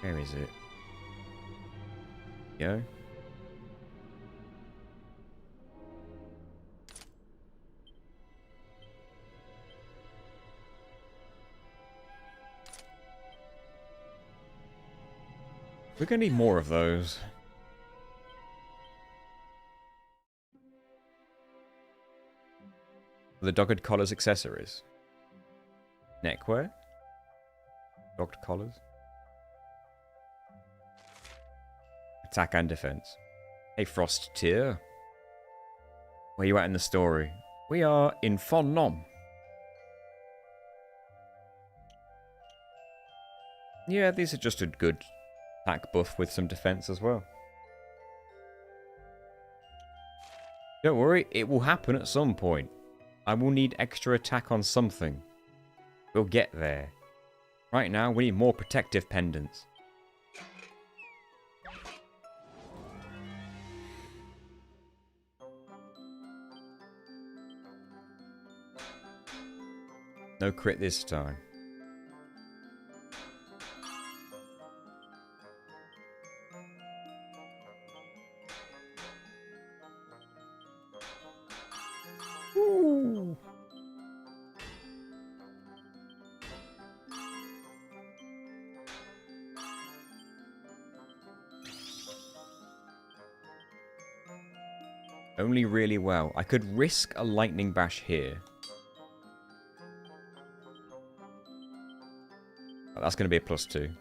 Where is it? Go. We're going to need more of those. The dogged collars accessories. Neckwear. Dogged collars. Attack and defense. Hey, Frost Tear. Where you at in the story? We are in Phon Nom. Yeah, these are just a good attack buff with some defense as well. Don't worry, it will happen at some point. I will need extra attack on something. We'll get there. Right now, we need more protective pendants. No crit this time. Ooh. Only really well. I could risk a lightning bash here. Oh, that's going to be a +2.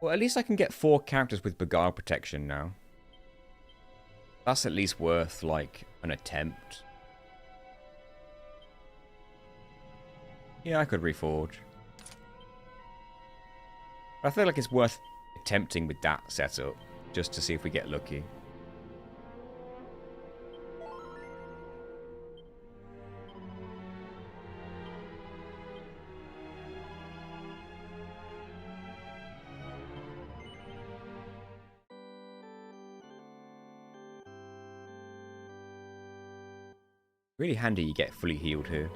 Well, at least I can get 4 characters with Beguile protection now. That's at least worth, like, an attempt. Yeah, I could reforge. I feel like it's worth attempting with that setup, just to see if we get lucky. Really handy you get fully healed here.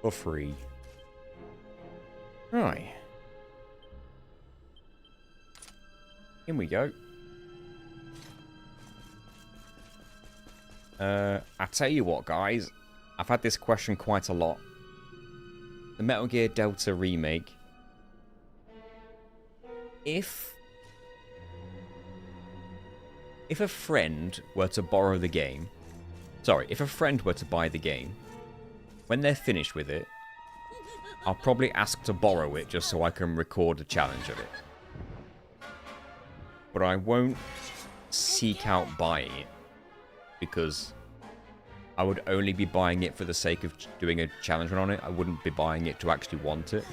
For free. Right. In we go. I tell you what, guys. I've had this question quite a lot. The Metal Gear Delta remake. If a friend were to borrow the game... Sorry, if a friend were to buy the game, when they're finished with it, I'll probably ask to borrow it just so I can record a challenge of it. But I won't seek out buying it, because I would only be buying it for the sake of doing a challenge run on it. I wouldn't be buying it to actually want it.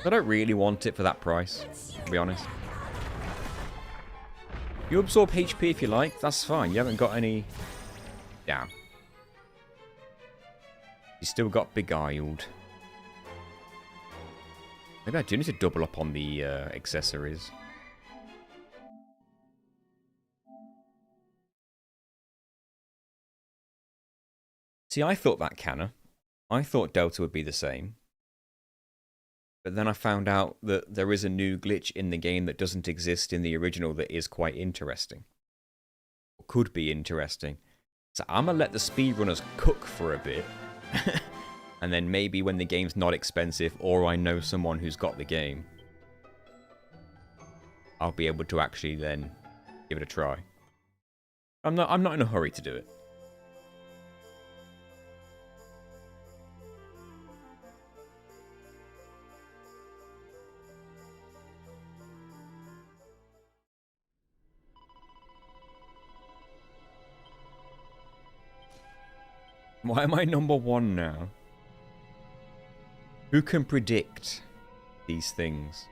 I don't really want it for that price, to be honest. You absorb HP if you like, that's fine. You haven't got any... Yeah. You still got beguiled. Maybe I do need to double up on the accessories. See, I thought that, Canna. I thought Delta would be the same. But then I found out that there is a new glitch in the game that doesn't exist in the original that is quite interesting. Or could be interesting. So I'm going to let the speedrunners cook for a bit. And then maybe when the game's not expensive, or I know someone who's got the game, I'll be able to actually then give it a try. I'm not in a hurry to do it. Why am I number 1 now? Who can predict these things?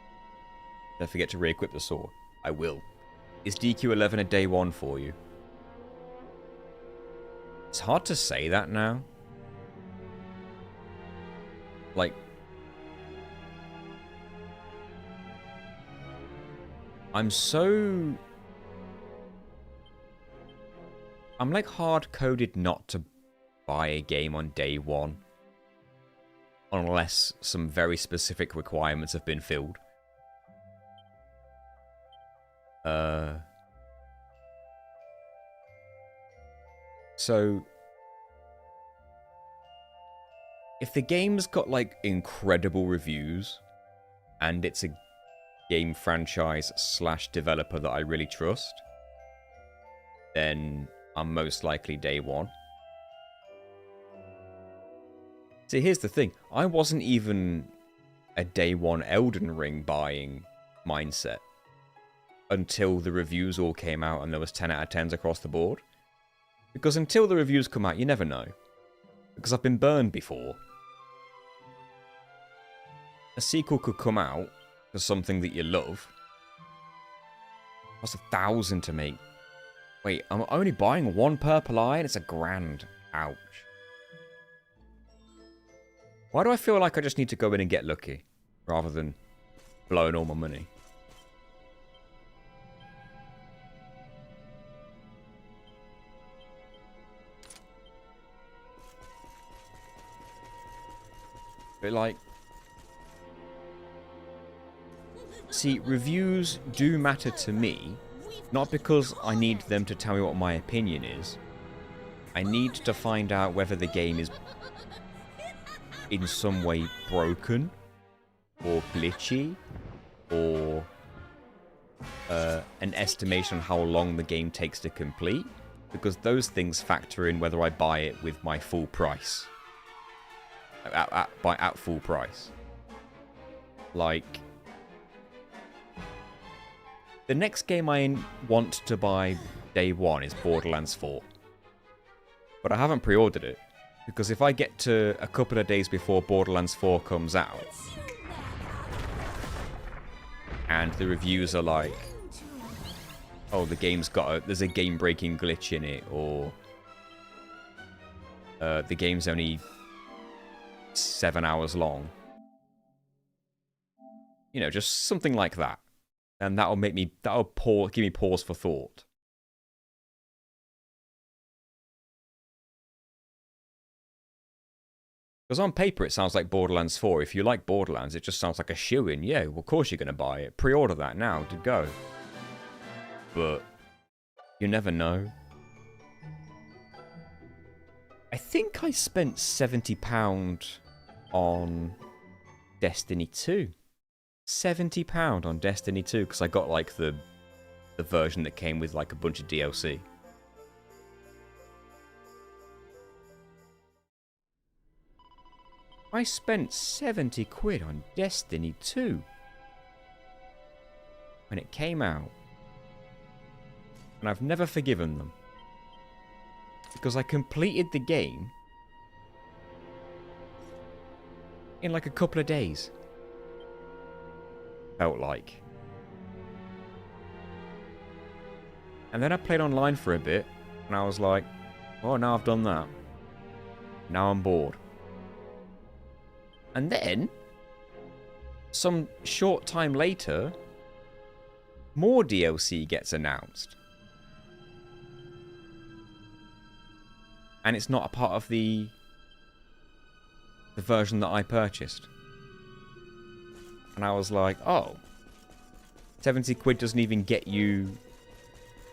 Don't forget to re-equip the sword. I will. Is DQ11 a day 1 for you? It's hard to say that now. Like... I'm like hard-coded not to buy a game on day 1 unless some very specific requirements have been filled. So if the game's got like incredible reviews and it's a game franchise / developer that I really trust, then I'm most likely day 1. See, here's the thing. I wasn't even a day 1 Elden Ring buying mindset until the reviews all came out and there was 10 out of 10s across the board. Because until the reviews come out, you never know. Because I've been burned before. A sequel could come out for something that you love. Costs 1,000 to make. Wait, I'm only buying 1 purple eye and it's $1,000. Ouch. Why do I feel like I just need to go in and get lucky, rather than blowing all my money? But like... See, reviews do matter to me, not because I need them to tell me what my opinion is. I need to find out whether the game is in some way broken, or glitchy, or an estimation on how long the game takes to complete, because those things factor in whether I buy it with my full price. At full price. Like, the next game I want to buy day 1 is Borderlands 4. But I haven't pre-ordered it. Because if I get to a couple of days before Borderlands 4 comes out, and the reviews are like, oh, the game's got there's a game-breaking glitch in it, or the game's only 7 hours long. You know, just something like that. And that'll give me pause for thought. Because on paper it sounds like Borderlands 4. If you like Borderlands, it just sounds like a shoo-in. Yeah, well, of course you're going to buy it. Pre-order that now to go. But you never know. I think I spent £70 on Destiny 2. £70 on Destiny 2 because I got like the version that came with like a bunch of DLC. I spent 70 quid on Destiny 2 when it came out. And I've never forgiven them. Because I completed the game in like a couple of days. Felt like. And then I played online for a bit, and I was like, oh, now I've done that. Now I'm bored. And then, some short time later, more DLC gets announced. And it's not a part of the version that I purchased. And I was like, oh, 70 quid doesn't even get you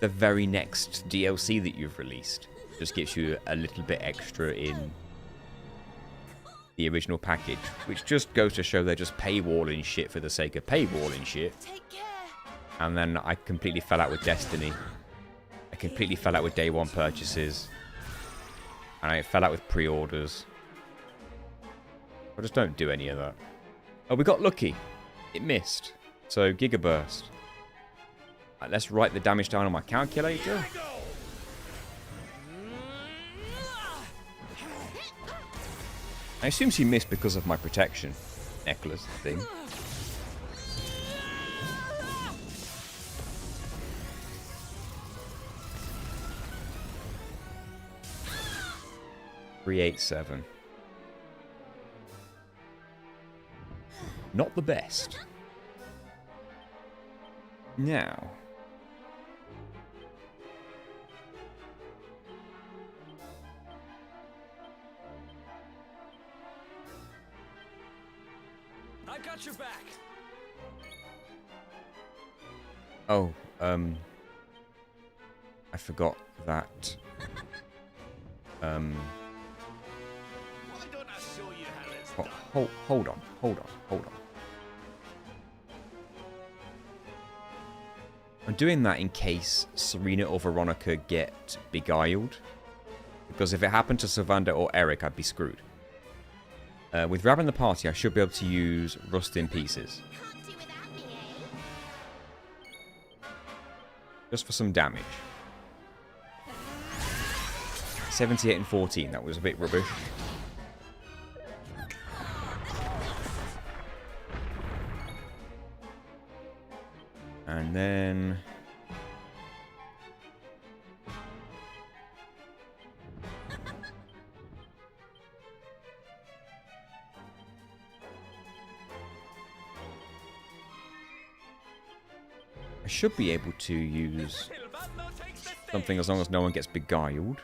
the very next DLC that you've released. Just gives you a little bit extra in the original package, which just goes to show they're just paywalling shit for the sake of paywalling shit. And then I completely fell out with Destiny. I completely fell out with day one purchases. And I fell out with pre-orders. I just don't do any of that. Oh, we got lucky. It missed. So, Gigaburst. Right, let's write the damage down on my calculator. I assume she missed because of my protection necklace thing. $387. Not the best. Now. I got your back. Oh, I forgot that. Why don't I show you how it's done? Hold on. I'm doing that in case Serena or Veronica get beguiled. Because if it happened to Sylvander or Eric, I'd be screwed. With Rab in the party, I should be able to use Rust in Pieces. Just for some damage. 78 and 14, that was a bit rubbish. And then... I should be able to use something as long as no one gets beguiled.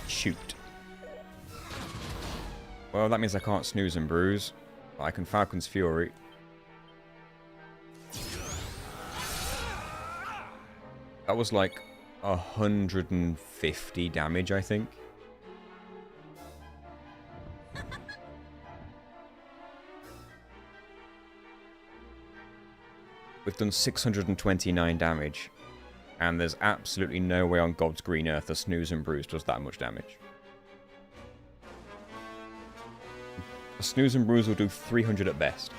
Shoot. Well, that means I can't snooze and bruise. But I can Falcon's Fury. That was like 150 damage, I think. We've done 629 damage. And there's absolutely no way on God's green earth a snooze and bruise does that much damage. A snooze and bruise will do 300 at best.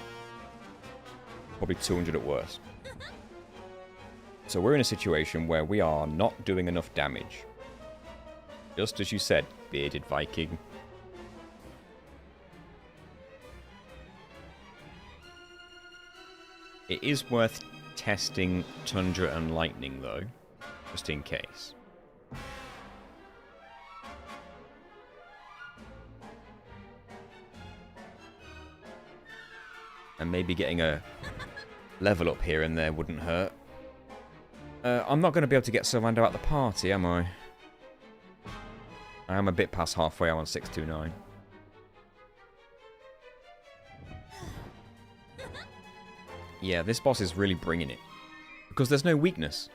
Probably 200 at worst. So we're in a situation where we are not doing enough damage. Just as you said, bearded Viking. It is worth testing Tundra and Lightning, though, just in case. And maybe getting a level up here and there wouldn't hurt. I'm not going to be able to get Sylvander out the party, am I? I am a bit past halfway, I'm on 629. Yeah, this boss is really bringing it. Because there's no weakness.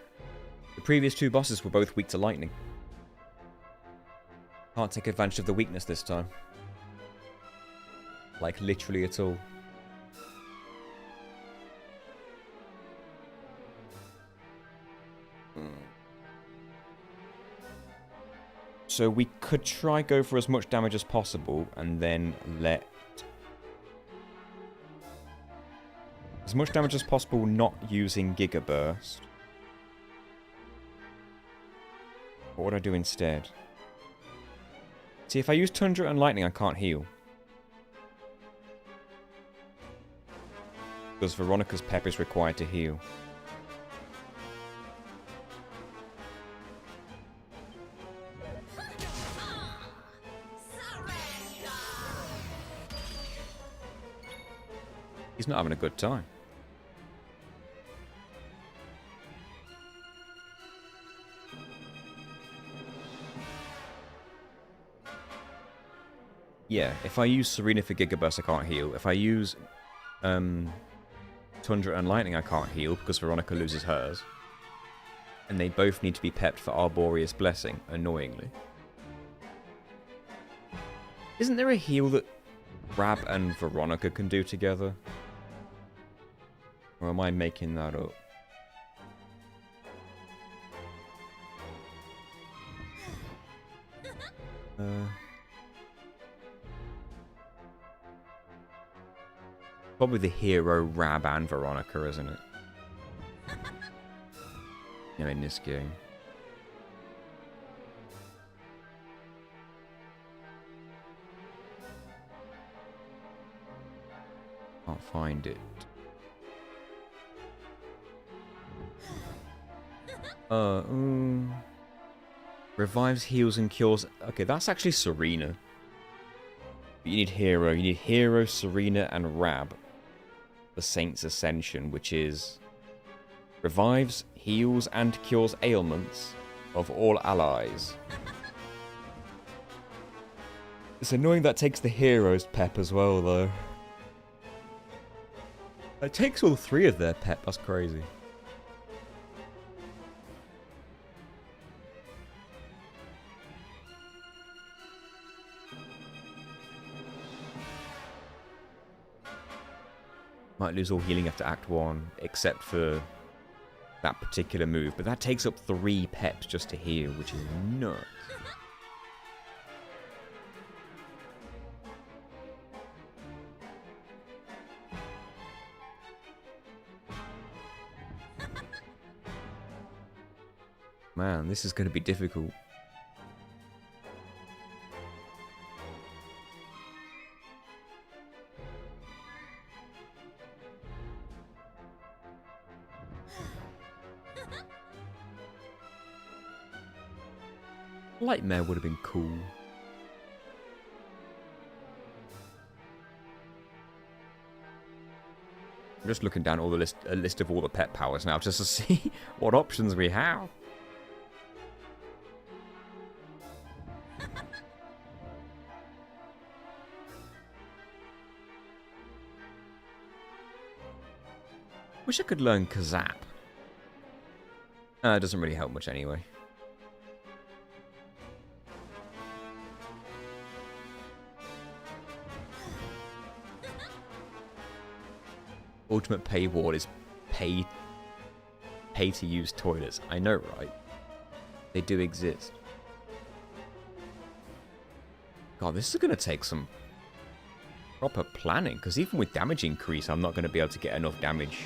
The previous two bosses were both weak to lightning. Can't take advantage of the weakness this time. Like, literally at all. So we could try go for as much damage as possible and then let As much damage as possible not using Giga Burst. What would I do instead? See, if I use Tundra and Lightning, I can't heal. Because Veronica's Pep is required to heal. He's not having a good time. Yeah, if I use Serena for Giga Burst, I can't heal. If I use Tundra and Lightning, I can't heal because Veronica loses hers. And they both need to be pepped for Arboreous Blessing, annoyingly. Isn't there a heal that Rab and Veronica can do together? Or am I making that up? Probably the hero Rab and Veronica, isn't it? You know, in this game. Can't find it. Revives, heals, and cures. Okay, that's actually Serena. But you need hero. You need hero, Serena, and Rab. The Saint's Ascension, which is revives, heals, and cures ailments of all allies. It's annoying that takes the hero's pep as well, though. It takes all three of their pep. That's crazy. Might lose all healing after Act 1, except for that particular move. But that takes up 3 peps just to heal, which is nuts. Man, this is going to be difficult. Lightmare would have been cool. I'm just looking down all the list of all the pet powers now just to see what options we have. Wish I could learn Kazap. It doesn't really help much anyway. Ultimate paywall is pay to use toilets. I know, right? They do exist. God, this is going to take some proper planning, because even with damage increase, I'm not going to be able to get enough damage.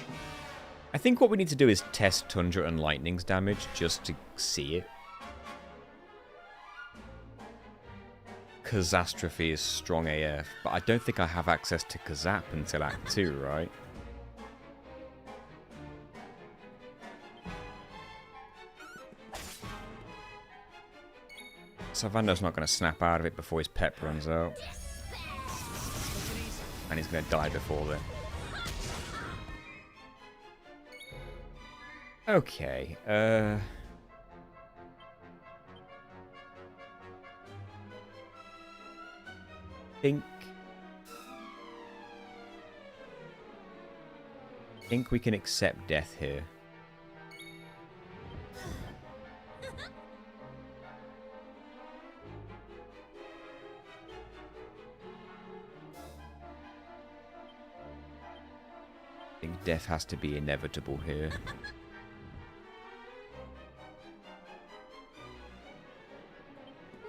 I think what we need to do is test Tundra and Lightning's damage just to see it. Kazastrophe is strong AF, but I don't think I have access to Kazap until Act 2, right? Savanda's not going to snap out of it before his pep runs out. And he's going to die before then. Okay, think we can accept death here. I think death has to be inevitable here.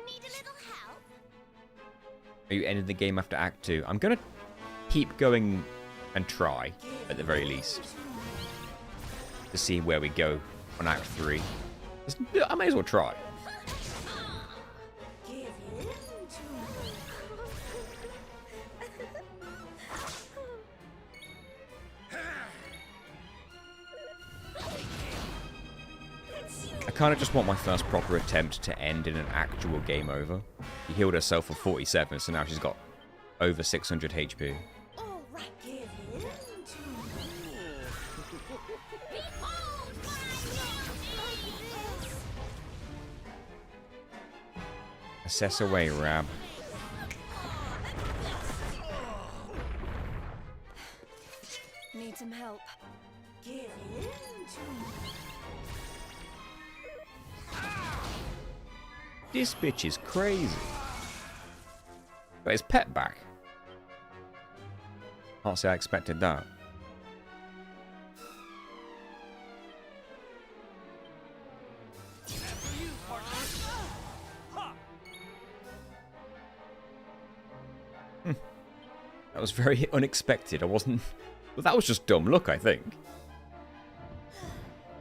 Need a little help? Are you ending the game after Act 2? I'm gonna keep going and try. at the very least, to see where we go on Act 3. I may as well try. I kind of just want my first proper attempt to end in an actual game over. She healed herself for 47, so now she's got over 600 HP. Assess away, Rab. Need some help. This bitch is crazy. But his pet back. Can't say I expected that. That was very unexpected. I wasn't... Well, that was just dumb luck, I think.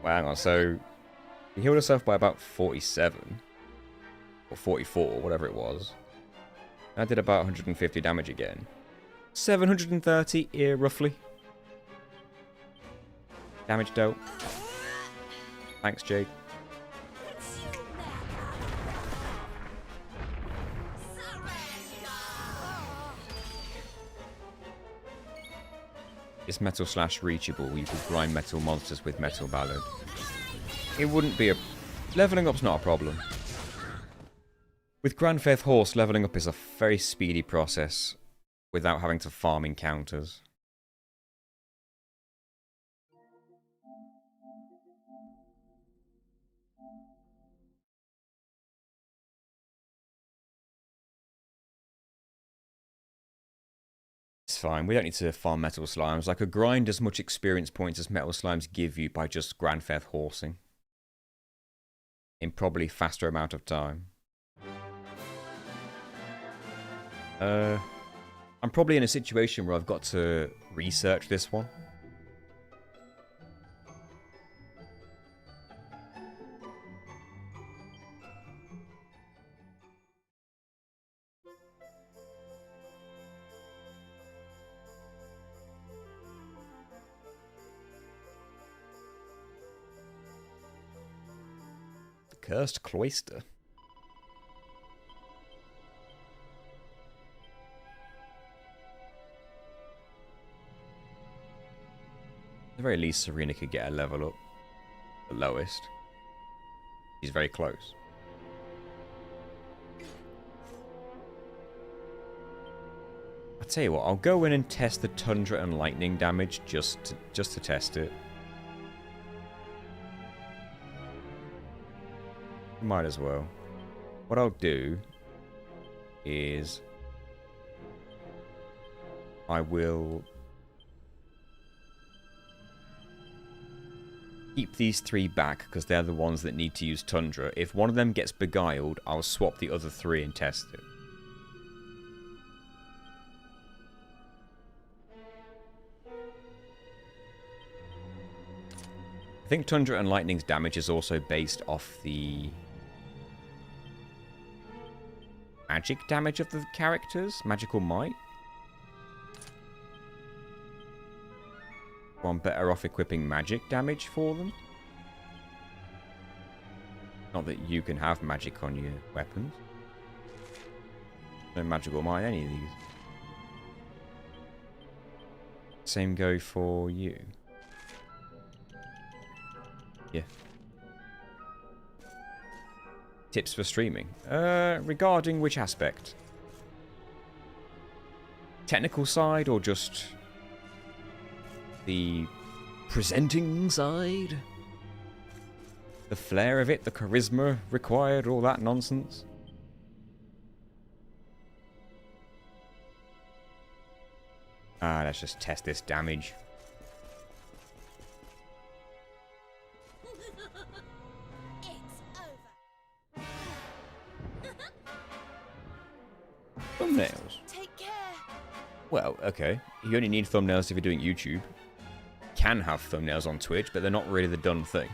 Well, hang on. So, he healed herself by about 47. Or 44, whatever it was. I did about 150 damage again. 730 here, roughly. Damage dealt. Thanks, Jake. Is Metal Slash reachable? You could grind metal monsters with Metal Ballad. It wouldn't be a... Leveling up's not a problem. With Grandfaith Horse, leveling up is a very speedy process without having to farm encounters. It's fine, we don't need to farm Metal Slimes. I could grind as much experience points as Metal Slimes give you by just Grandfaith Horsing. In probably faster amount of time. I'm probably in a situation where I've got to research this one. The Cursed Cloister. At the very least, Serena could get a level up. The lowest. She's very close. I'll tell you what, I'll go in and test the Tundra and Lightning damage just to test it. Might as well. What I'll do is I will keep these three back because they're the ones that need to use Tundra. If one of them gets beguiled, I'll swap the other three and test it. I think Tundra and Lightning's damage is also based off the magic damage of the characters. Magical might. I'm better off equipping magic damage for them. Not that you can have magic on your weapons. No magical might any of these. Same go for you. Yeah. Tips for streaming. Regarding which aspect? Technical side or just the presenting side? The flair of it, the charisma required, all that nonsense? Let's just test this damage. Thumbnails. Take care. Well, okay. You only need thumbnails if you're doing YouTube. can have thumbnails on Twitch, but they're not really the done thing.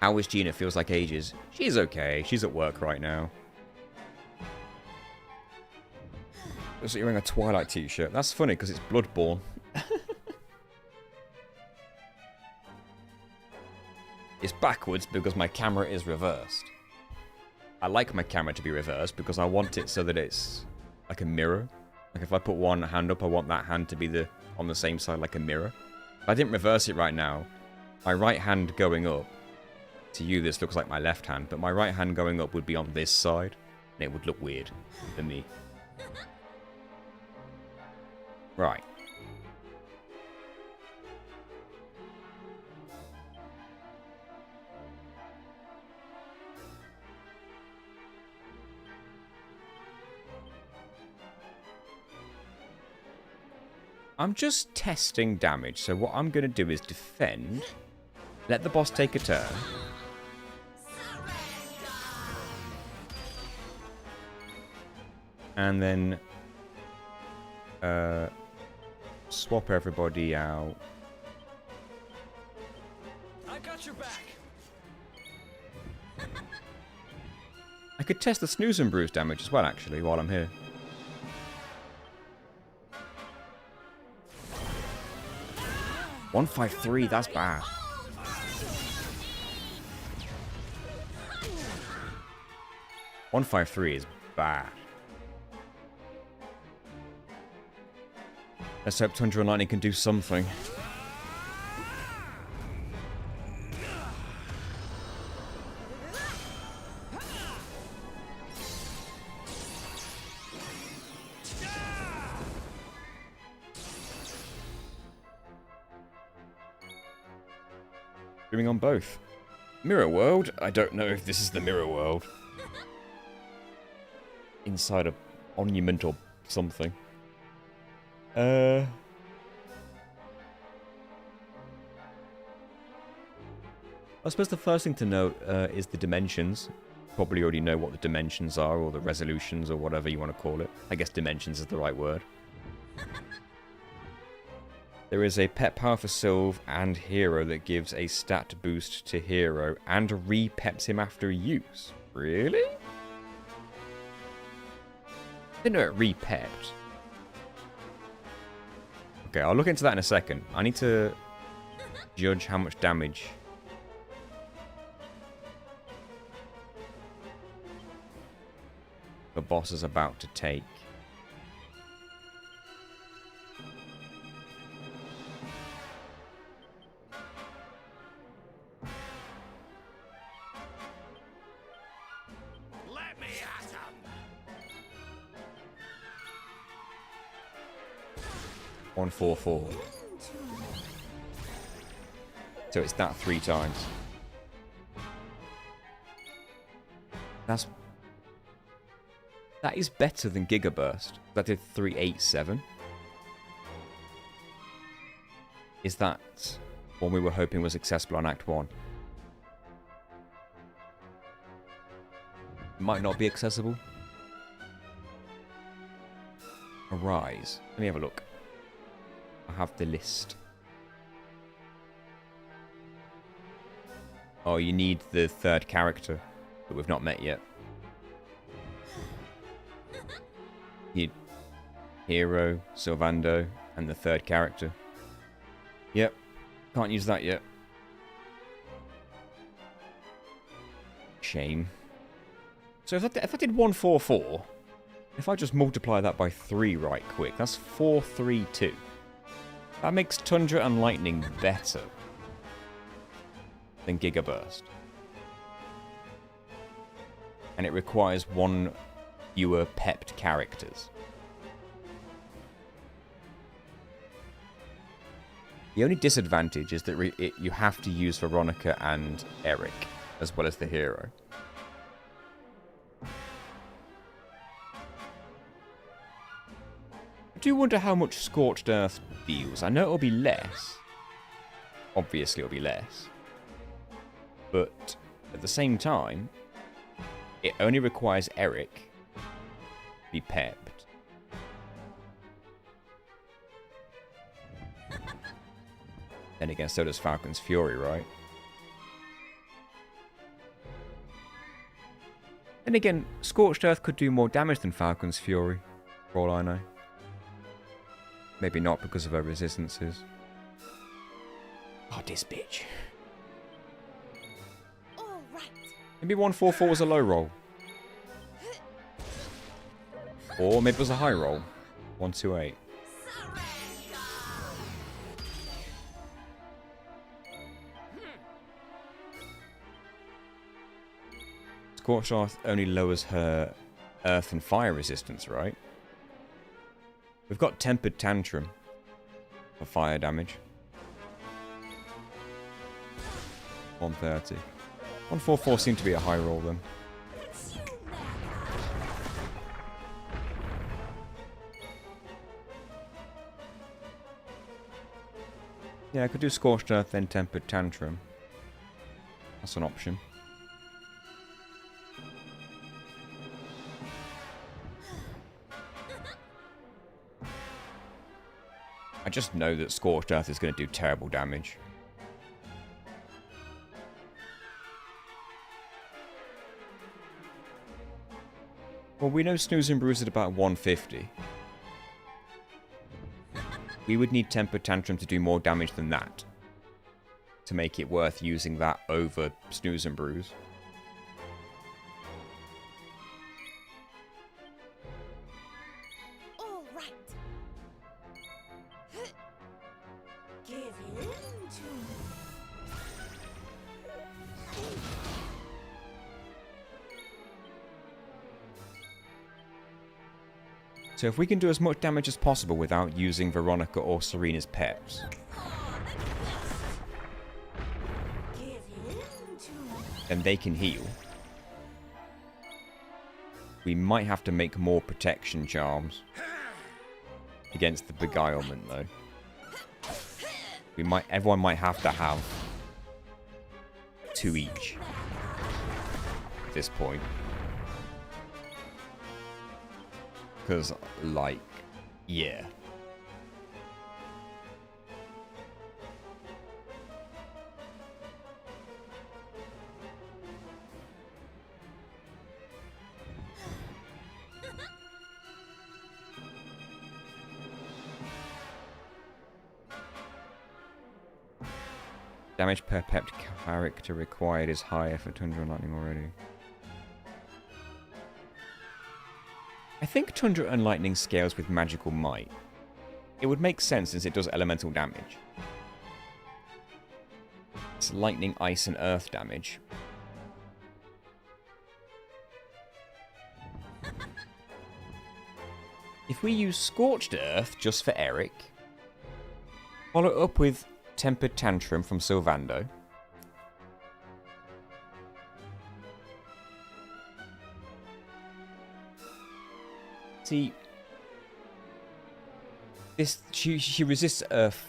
How is Gina? Feels like ages. She's okay. She's at work right now. So you're wearing a Twilight t-shirt. That's funny because it's Bloodborne. It's backwards because my camera is reversed. I like my camera to be reversed because I want it so that it's like a mirror. Like if I put one hand up, I want that hand to be on the same side like a mirror. If I didn't reverse it right now, my right hand going up, to you this looks like my left hand, but my right hand going up would be on this side, and it would look weird for me. Right. I'm just testing damage, so what I'm going to do is defend, let the boss take a turn, and then swap everybody out. I got your back. I could test the snooze and bruise damage as well, actually, while I'm here. $153, that's bad. $153 is bad. Let's hope Tundra and Lightning can do something. Streaming on both. Mirror World? I don't know if this is the Mirror World. Inside a monument or something. I suppose the first thing to note is the dimensions. Probably already know what the dimensions are, or the resolutions, or whatever you want to call it. I guess dimensions is the right word. There is a pet power for Sylve and Hero that gives a stat boost to Hero and re-peps him after use. Really? Didn't know it re-pepped. Okay, I'll look into that in a second. I need to judge how much damage the boss is about to take. Let me at him. 144. So it's that 3 times. That is better than Gigaburst. That did 387. Is that one we were hoping was accessible on Act 1? Might not be accessible. Arise. Let me have a look. I have the list. Oh, you need the 3rd character that we've not met yet. You Hero, Sylvando, and the 3rd character. Yep. Can't use that yet. Shame. So if I did 144, if I just multiply that by 3 right quick, that's 432. That makes Tundra and Lightning better than Gigaburst. And it requires 1 fewer pepped characters. The only disadvantage is that you have to use Veronica and Eric, as well as the Hero. I do wonder how much Scorched Earth deals. I know it'll be less. Obviously it'll be less. But at the same time, it only requires Eric to be pepped. Then again, so does Falcon's Fury, right? Then again, Scorched Earth could do more damage than Falcon's Fury, for all I know. Maybe not because of her resistances. Oh, this bitch. All right. Maybe 144 was a low roll. Or maybe it was a high roll. 128. Scorched Earth only lowers her earth and fire resistance, right? We've got Tempered Tantrum for fire damage. 130. 144 seemed to be a high roll then. Yeah, I could do Scorched Earth, then Tempered Tantrum. That's an option. I just know that Scorched Earth is going to do terrible damage. Well, we know Snooze and Bruise at about 150. We would need Tempered Tantrum to do more damage than that, to make it worth using that over Snooze and Bruise. All right. Give in to me. So if we can do as much damage as possible without using Veronica or Serena's peps, then they can heal. We might have to make more protection charms against the beguilement, though. Everyone might have to have 2 each at this point. Because, like, yeah. Damage per pep character required is higher for Tundra and Lightning already. I think Tundra and Lightning scales with Magical Might. It would make sense since it does elemental damage. It's Lightning, Ice, and Earth damage. If we use Scorched Earth just for Eric, follow it up with Tempered Tantrum from Sylvando, see, she resists Earth.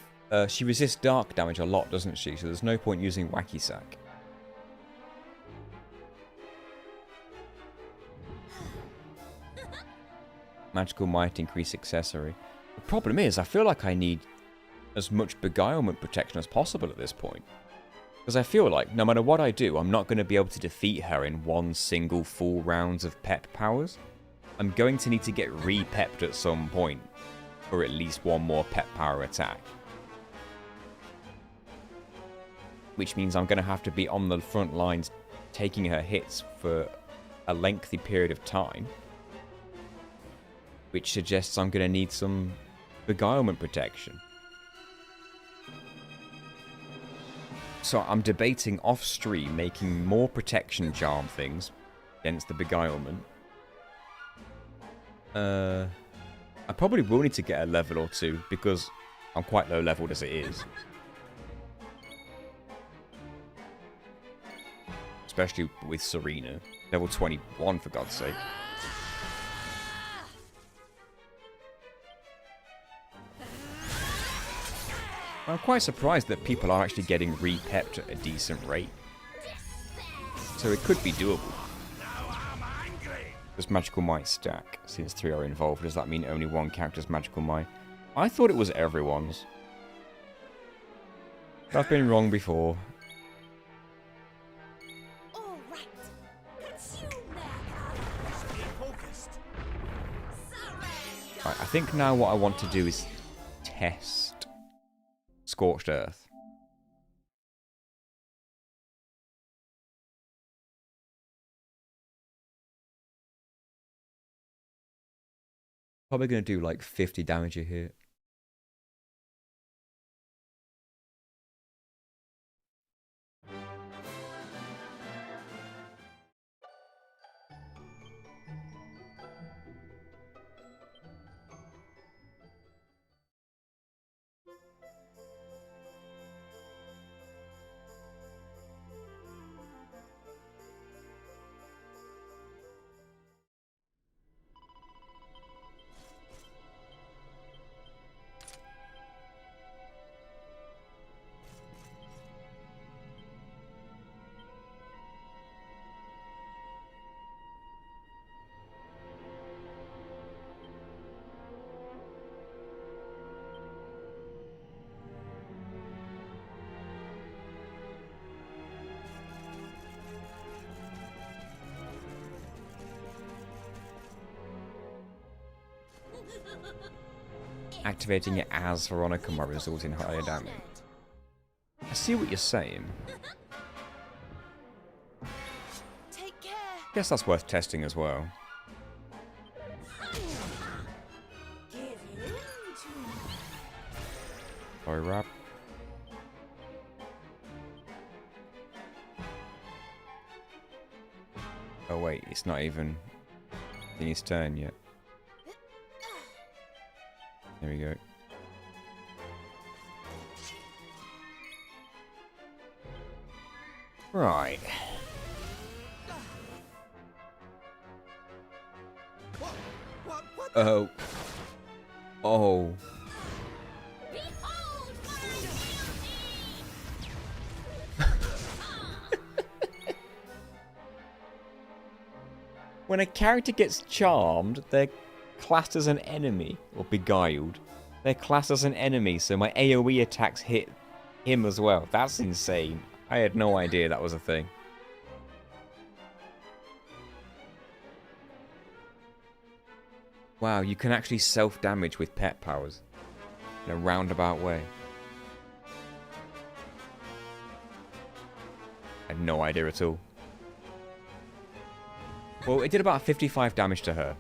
She resists dark damage a lot, doesn't she? So there's no point using Wacky Sack. Magical Might increase accessory. The problem is, I feel like I need as much beguilement protection as possible at this point. Because I feel like, no matter what I do, I'm not going to be able to defeat her in one single full rounds of pep powers. I'm going to need to get re-pepped at some point for at least one more pep power attack. Which means I'm going to have to be on the front lines taking her hits for a lengthy period of time. Which suggests I'm going to need some beguilement protection. So I'm debating off-stream making more protection charm things against the beguilement. I probably will need to get a level or 2 because I'm quite low leveled as it is. Especially with Serena. Level 21 for God's sake. I'm quite surprised that people are actually getting re-pepped at a decent rate. So it could be doable. Does Magical Might stack? Since 3 are involved, does that mean only one character's Magical Might? I thought it was everyone's. I've been wrong before. All right. Consume their Stay focused. surrender. Right, I think now what I want to do is test Scorched Earth. Probably going to do like 50 damage a hit. Activating it as Veronica might result in higher damage. I see what you're saying. Take care. Guess that's worth testing as well. Give in to Sorry, Rab. Oh wait, it's not even in his turn yet. There we go. Right. Oh. Oh. behold my beauty. When a character gets charmed, they're classed as an enemy, or beguiled. They're classed as an enemy, so my AoE attacks hit him as well. That's insane. I had no idea that was a thing. Wow, you can actually self-damage with pet powers in a roundabout way. I had no idea at all. Well, it did about 55 damage to her.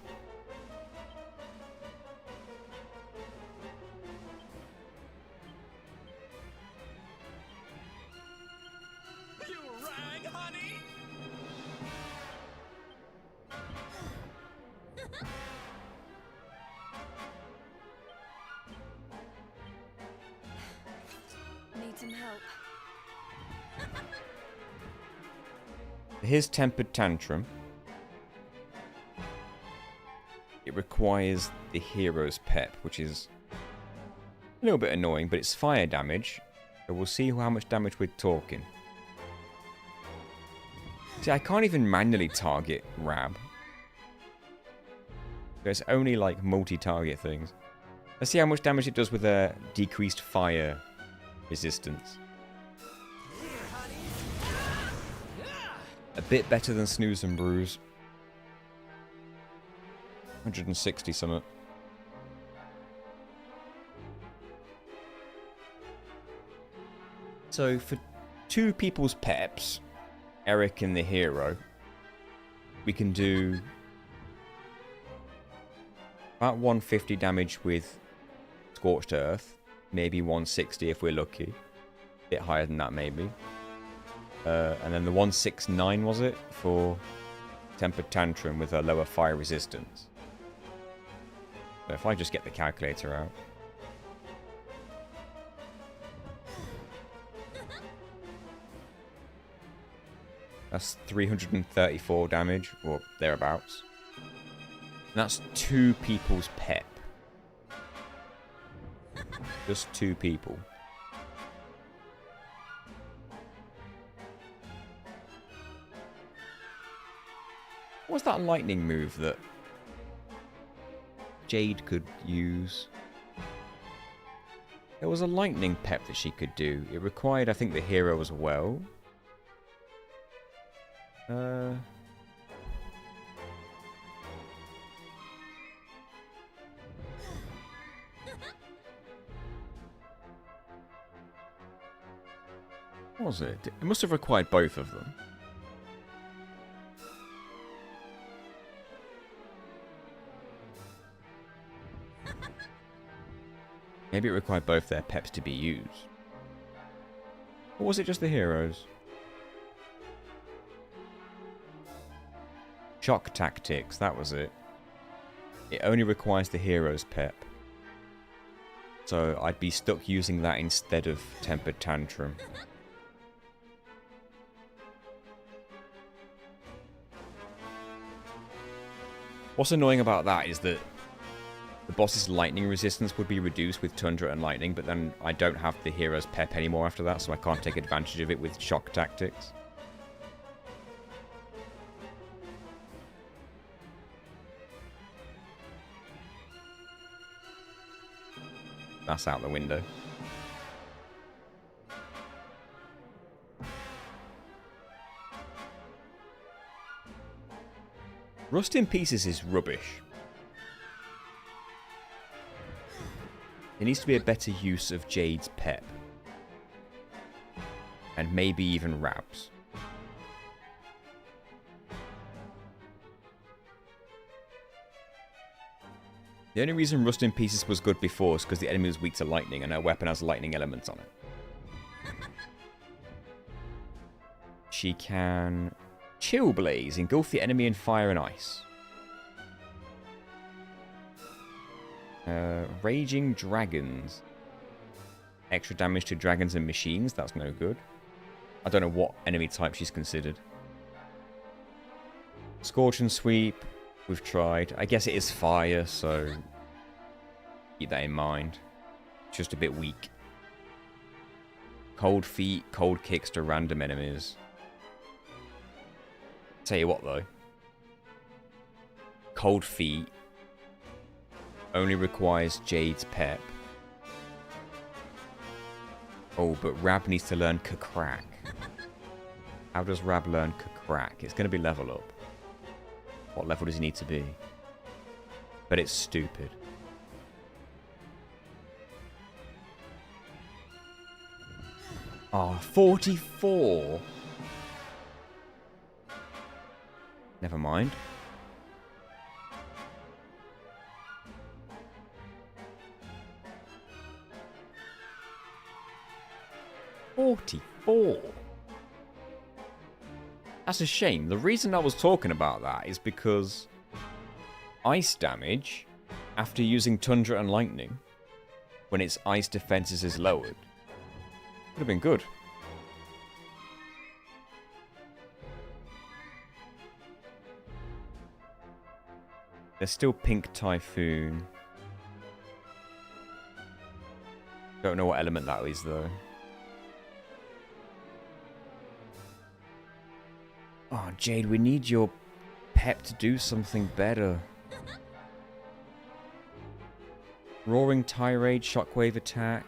You rang, honey? Need some help. His tempered tantrum. It requires the hero's pep, which is a little bit annoying, but it's fire damage. So we'll see how much damage we're talking. See, I can't even manually target Rab. There's only like multi-target things. Let's see how much damage it does with a decreased fire resistance. A bit better than Snooze and Bruise. 160 something. So for two people's peps, Eric and the hero, we can do about 150 damage with Scorched Earth, maybe 160 if we're lucky. A bit higher than that maybe. And then the 169 was it for Tempered Tantrum with a lower fire resistance. So if I just get the calculator out. That's 334 damage, or thereabouts. And that's two people's pep. Just two people. What's that lightning move that Jade could use? There was a lightning pep that she could do. It required, I think, the hero as well. What was it? It must have required both of them. Maybe it required both their peps to be used. Or was it just the heroes? Shock tactics, that was it. It only requires the hero's pep. So I'd be stuck using that instead of tempered tantrum. What's annoying about that is that the boss's lightning resistance would be reduced with Tundra and Lightning, but then I don't have the hero's pep anymore after that, so I can't take advantage of it with shock tactics. That's out the window. Rust in Pieces is rubbish. There needs to be a better use of Jade's pep. And maybe even Rab's. The only reason Rust in Pieces was good before is because the enemy was weak to lightning and her weapon has lightning elements on it. She can Chill Blaze, engulf the enemy in fire and ice. Raging Dragons. Extra damage to dragons and machines, that's no good. I don't know what enemy type she's considered. Scorch and Sweep, we've tried. I guess it is fire, so keep that in mind. It's just a bit weak. Cold Feet, Cold Kicks to random enemies. Tell you what though. Cold Feet only requires Jade's pep. Oh, but Rab needs to learn Crack. How does Rab learn Crack? It's going to be level up. What level does he need to be? But it's stupid. Oh, 44? Never mind. $44. That's a shame. The reason I was talking about that is because ice damage, after using Tundra and Lightning, when its ice defenses is lowered, would have been good. There's still Pink Typhoon. Don't know what element that is though. Oh, Jade, we need your pep to do something better. Roaring Tirade, Shockwave Attack.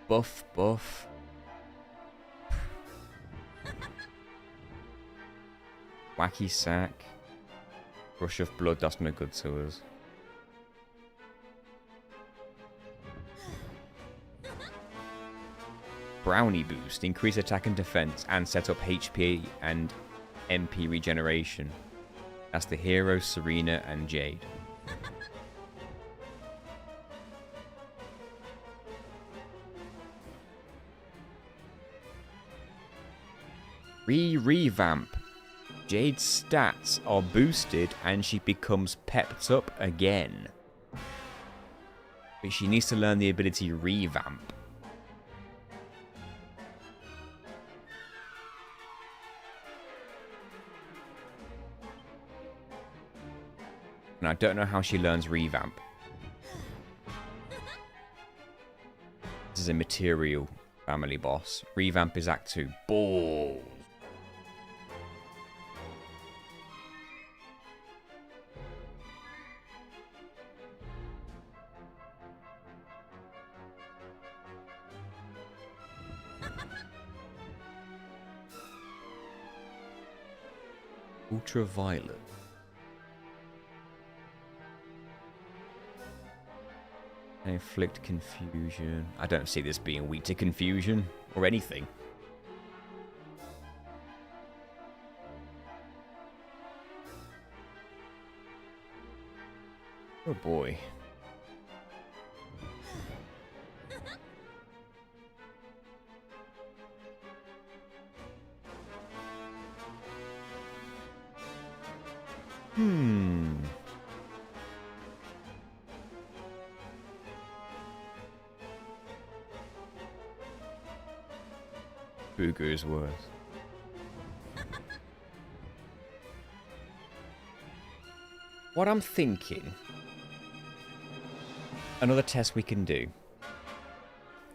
Buff. Wacky Sack. Rush of Blood, that's no good to us. Brownie Boost, increase attack and defense and set up HP and MP regeneration. That's the hero, Serena and Jade. Revamp. Jade's stats are boosted and she becomes pepped up again. But she needs to learn the ability Revamp. And I don't know how she learns Revamp. This is a material family boss. Revamp is Act 2. Balls. Ultraviolet. Inflict confusion. I don't see this being weak to confusion or anything. Oh boy. Booger's worth. What I'm thinking, another test we can do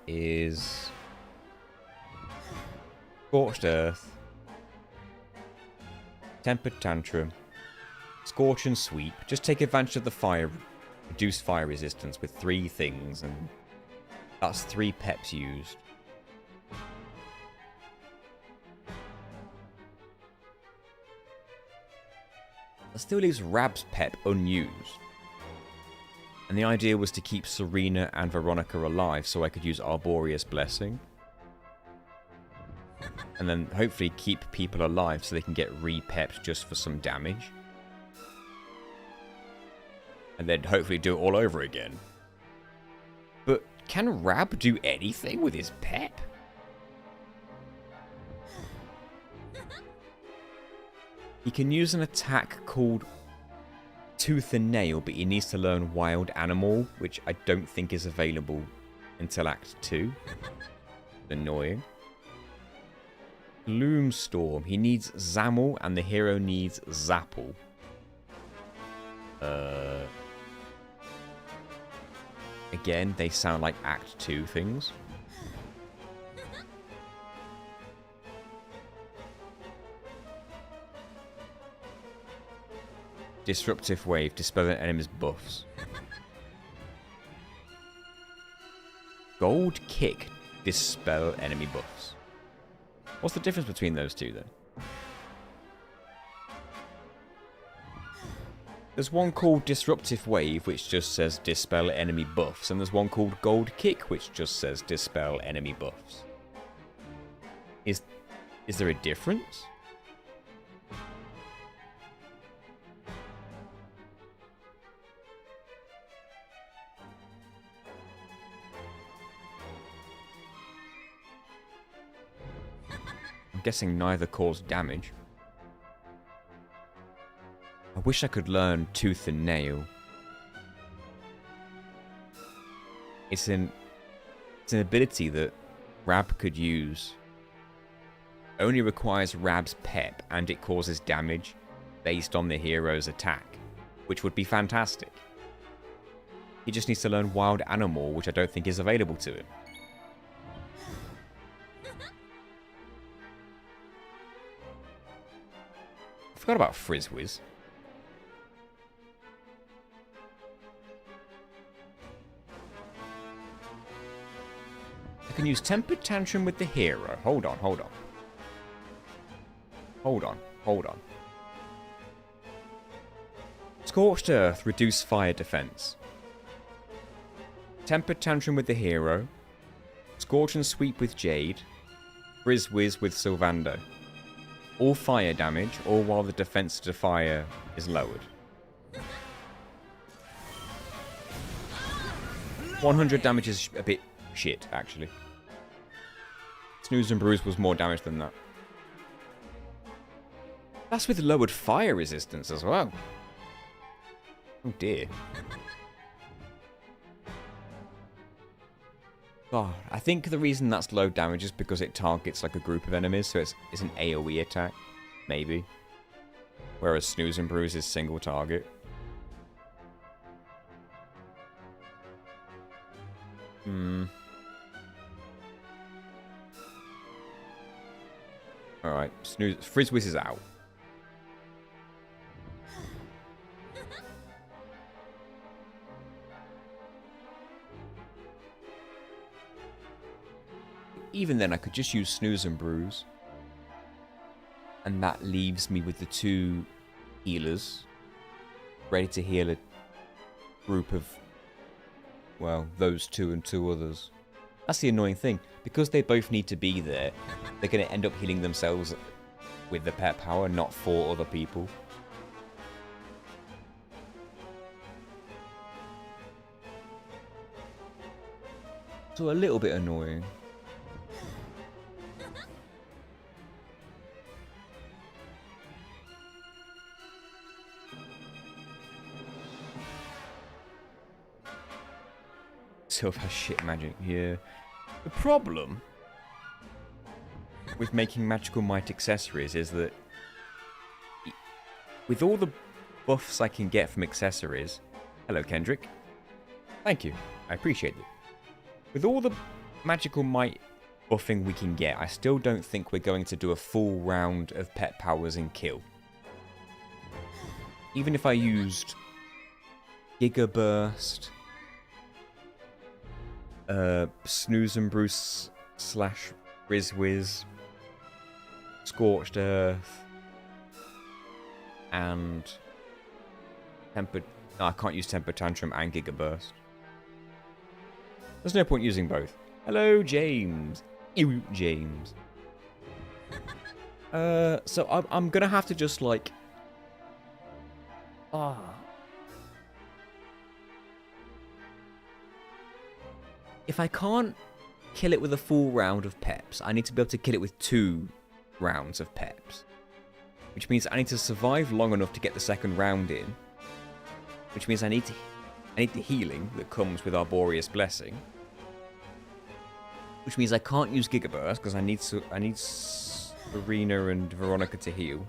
is Scorched Earth, Tempered Tantrum, Scorch and Sweep. Just take advantage of the fire, reduce fire resistance with 3 things, and that's 3 peps used. That still leaves Rab's pep unused. And the idea was to keep Serena and Veronica alive so I could use Arboreus Blessing. And then hopefully keep people alive so they can get re-pepped just for some damage. And then hopefully do it all over again. But can Rab do anything with his pep? He can use an attack called Tooth and Nail, but he needs to learn Wild Animal, which I don't think is available until Act 2. Annoying. Gloomstorm. He needs Zamel, and the hero needs Zapple. Again, they sound like Act 2 things. Disruptive Wave, dispel an enemy's buffs. Gold Kick, dispel enemy buffs. What's the difference between those two then? There's one called Disruptive Wave, which just says dispel enemy buffs, and there's one called Gold Kick, which just says dispel enemy buffs. Is there a difference? I'm guessing neither cause damage. I wish I could learn Tooth and Nail. It's an ability that Rab could use. Only requires Rab's pep, and it causes damage based on the hero's attack, which would be fantastic. He just needs to learn Wild Animal, which I don't think is available to him. I forgot about Frizzwiz. I can use Tempered Tantrum with the hero. Hold on. Scorched Earth, reduce fire defense. Tempered Tantrum with the hero. Scorch and Sweep with Jade. Frizzwiz with Sylvando. All fire damage, all while the defense to fire is lowered. 100 damage is a bit shit, actually. Snooze and Bruise was more damage than that. That's with lowered fire resistance as well. Oh dear. God, I think the reason that's low damage is because it targets like a group of enemies, so it's an AoE attack, maybe. Whereas Snooze and Bruise is single target. Alright, Frizzwiz is out. even then, I could just use Snooze and Bruise. And that leaves me with the 2 healers. Ready to heal a group of, well, those 2 and 2 others. That's the annoying thing. Because they both need to be there, they're going to end up healing themselves with the pet power, not for other people. So a little bit annoying. Sylph has shit magic here. The problem with making magical might accessories is that with all the buffs I can get from accessories... Hello, Kendrick. Thank you. I appreciate it. With all the magical might buffing we can get, I still don't think we're going to do a full round of pet powers in kill. Even if I used Giga Burst, Snooze and Bruce / Rizwiz, Scorched Earth, and Temper... No, I can't use Temper Tantrum and Giga Burst. There's no point using both. Hello, James. Ew, James. So I'm gonna have to just like... If I can't kill it with a full round of peps, I need to be able to kill it with 2 rounds of peps. Which means I need to survive long enough to get the second round in. Which means I need the healing that comes with Arboreous Blessing. Which means I can't use Giga Burst because I need Serena and Veronica to heal.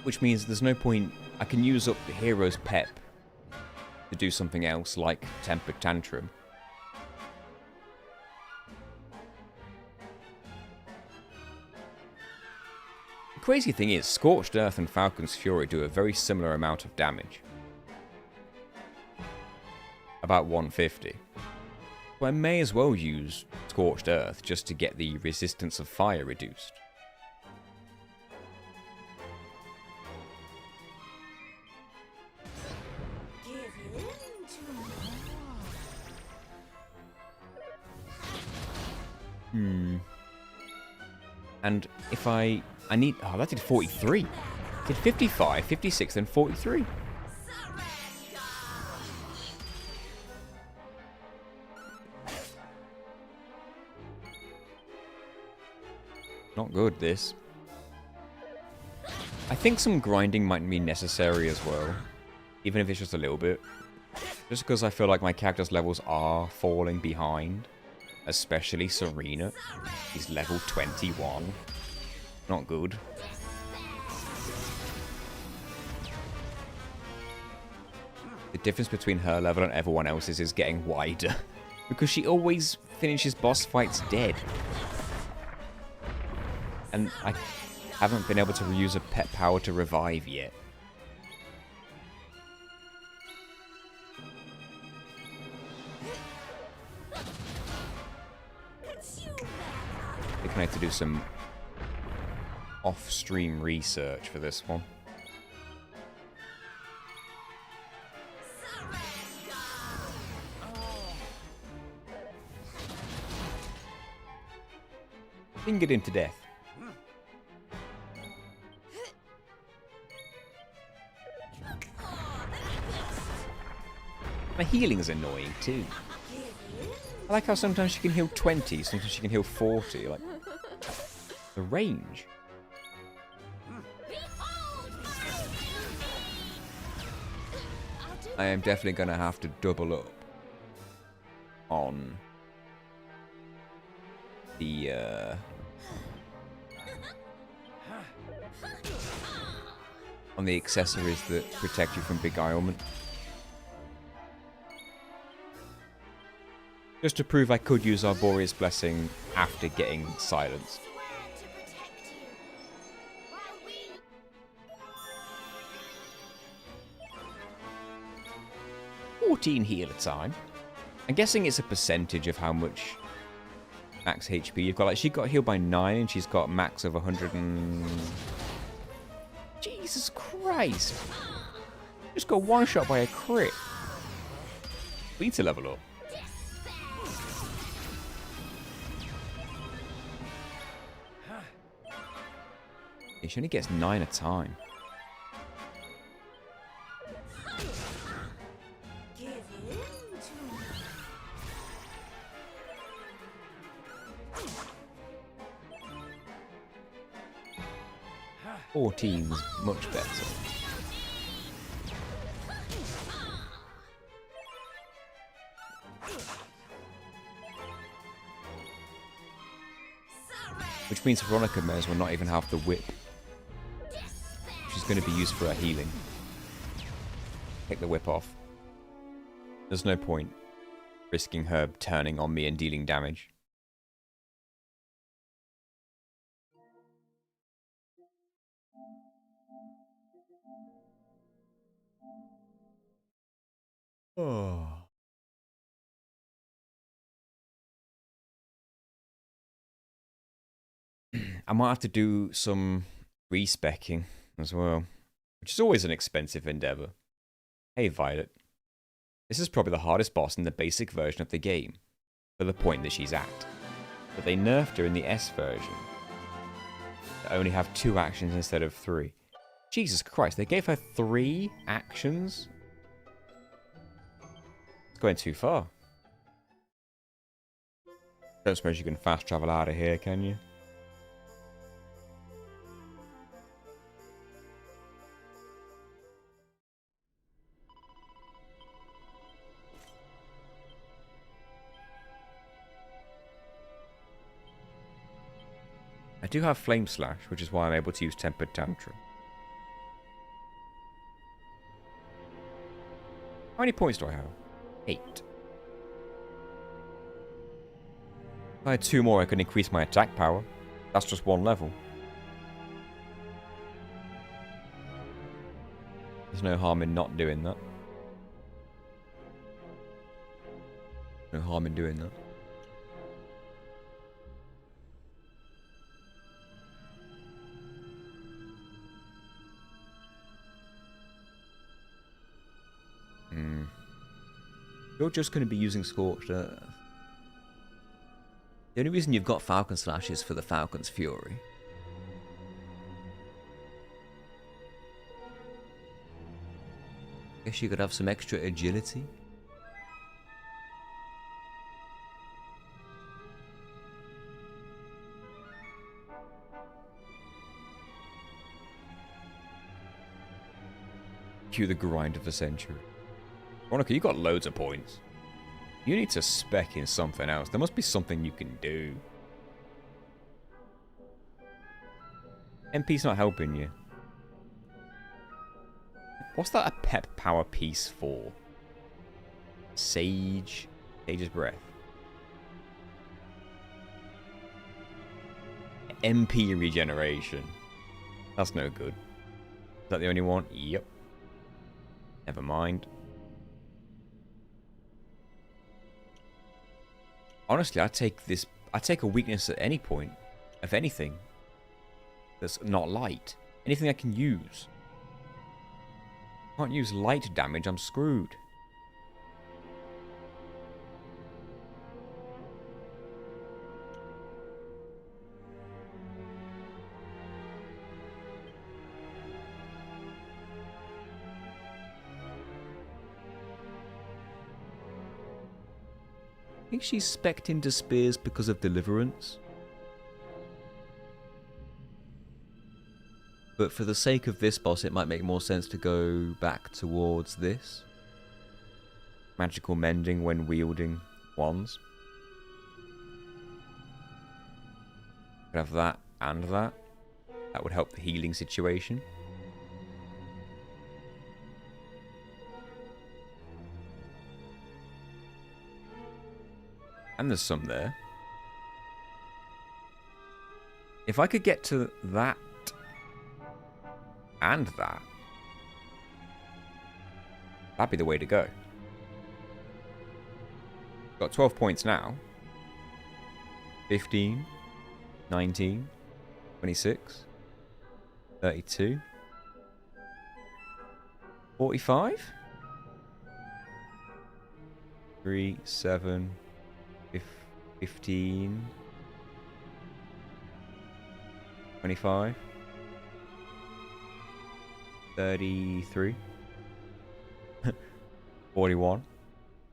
Which means there's no point... I can use up the hero's pep to do something else, like Temper Tantrum. The crazy thing is, Scorched Earth and Falcon's Fury do a very similar amount of damage. About 150. So I may as well use Scorched Earth just to get the resistance of fire reduced. And if I need... Oh, that did 43. Did 55, 56, then 43. Not good, this. I think some grinding might be necessary as well. Even if it's just a little bit. Just because I feel like my character's levels are falling behind. Especially Serena. She's level 21. Not good. The difference between her level and everyone else's is getting wider. Because she always finishes boss fights dead. And I haven't been able to reuse a pet power to revive yet. We're going to have to do some off-stream research for this one. Fingered him to death. My healing is annoying too. I like how sometimes she can heal 20, sometimes she can heal 40. Like, the range. I am definitely going to have to double up on the accessories that protect you from beguilement. Just to prove I could use Arboreous Blessing after getting silenced. 14 healer time. I'm guessing it's a percentage of how much max HP you've got. Like, she got healed by 9 and she's got max of 100 and... Jesus Christ. Just got one shot by a crit. We need to level up. She only gets 9 a time. Give in to me. 14's much better. Which means Veronica may as well not even have the whip. She's going to be used for her healing. Take the whip off. There's no point risking her turning on me and dealing damage. Oh. I might have to do some respecking as well, which is always an expensive endeavor. Hey Violet, this is probably the hardest boss in the basic version of the game, for the point that she's at. But they nerfed her in the S version to only have 2 actions instead of 3. Jesus Christ, they gave her 3 actions? It's going too far. Don't suppose you can fast travel out of here, can you? I do have Flame Slash, which is why I'm able to use Tempered Tantrum. How many points do I have? 8. If I had 2 more, I could increase my attack power. That's just 1 level. There's no harm in not doing that. No harm in doing that. You're just going to be using Scorched Earth. The only reason you've got Falcon Slash is for the Falcon's Fury. Guess you could have some extra agility. Cue the grind of the century. Veronica, you got loads of points. You need to spec in something else. There must be something you can do. MP's not helping you. What's that a pep power piece for? Sage. Sage's Breath. MP regeneration. That's no good. Is that the only one? Yep. Never mind. Honestly, I take a weakness at any point of anything that's not light. Anything I can use. Can't use light damage, I'm screwed. I think she's spec'd into spears because of Deliverance. But for the sake of this boss, it might make more sense to go back towards this. Magical Mending when wielding wands. Could have that and that. That would help the healing situation. And there's some there. If I could get to that and that, that'd be the way to go. Got 12 points now. 15, 19, 26, 32, 45, 3, 7, 15, 25, 33, 41.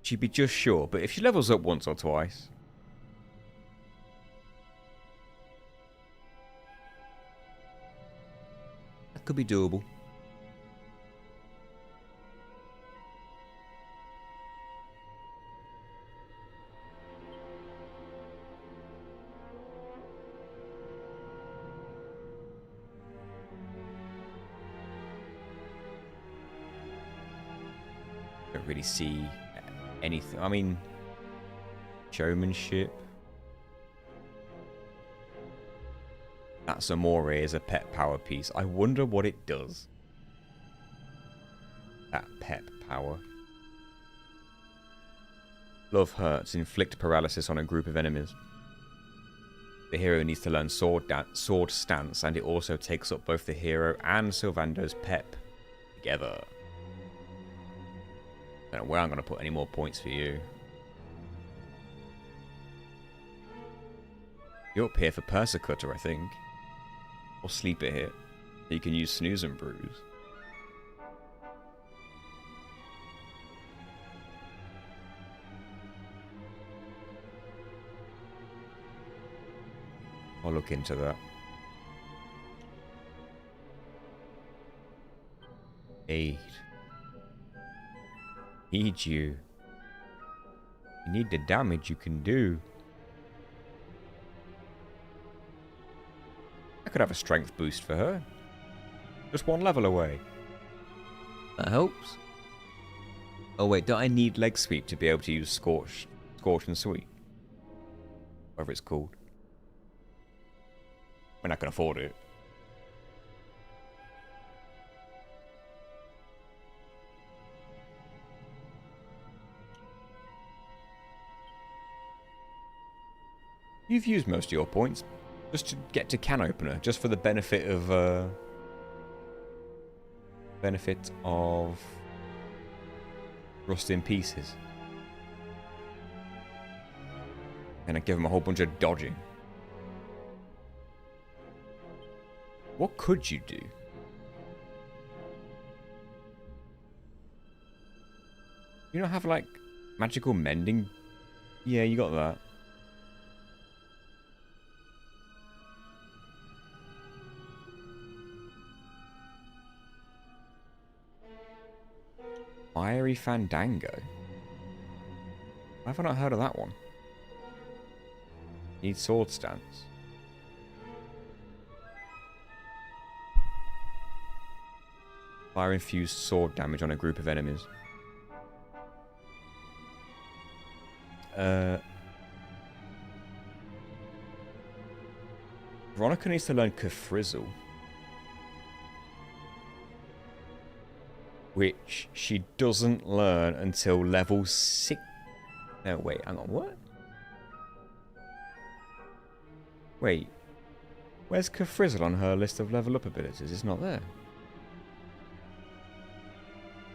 She'd be just short, but if she levels up once or twice... that could be doable. Don't really see anything. I mean, showmanship. That's Amore is a pet power piece. I wonder what it does. That pet power. Love hurts. Inflict paralysis on a group of enemies. The hero needs to learn sword stance, and it also takes up both the hero and Sylvando's pep together. I don't know where I'm going to put any more points for you. You're up here for Persecutor, I think. Or Sleeper Hit. You can use Snooze and Bruise. I'll look into that. 8. Need you. You need the damage you can do. I could have a strength boost for her. Just one level away. That helps. Oh wait, don't I need leg sweep to be able to use Scorch and Sweep? Whatever it's called. When I can afford it. You've used most of your points just to get to Can Opener, just for the benefit of Rust in Pieces. And I give him a whole bunch of dodging. What could you do? You don't have like magical mending? Yeah, you got that. Fiery Fandango. Why have I not heard of that one? Need sword stance. Fire infused sword damage on a group of enemies. Veronica needs to learn Kafrizzle. Which she doesn't learn until level 6. No, wait, hang on, what? Wait. Where's Kafrizzle on her list of level up abilities? It's not there.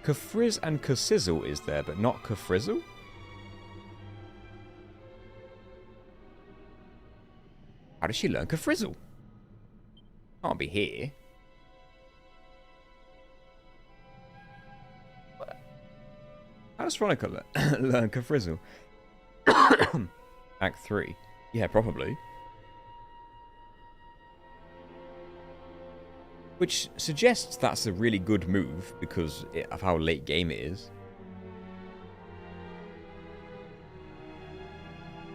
Kafrizz and Kasizzle is there, but not Kafrizzle? How does she learn Kafrizzle? Can't be here. How does Veronica learn Kafrizzle? Act 3. Yeah, probably. Which suggests that's a really good move because of how late game it is.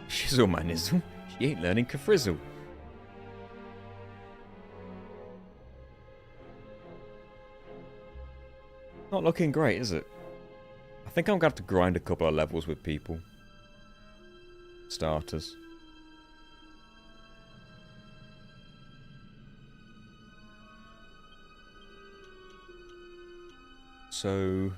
Shizzle my nizzle. She ain't learning Kafrizzle. Not looking great, is it? I think I'm going to have to grind a couple of levels with people. Starters. So...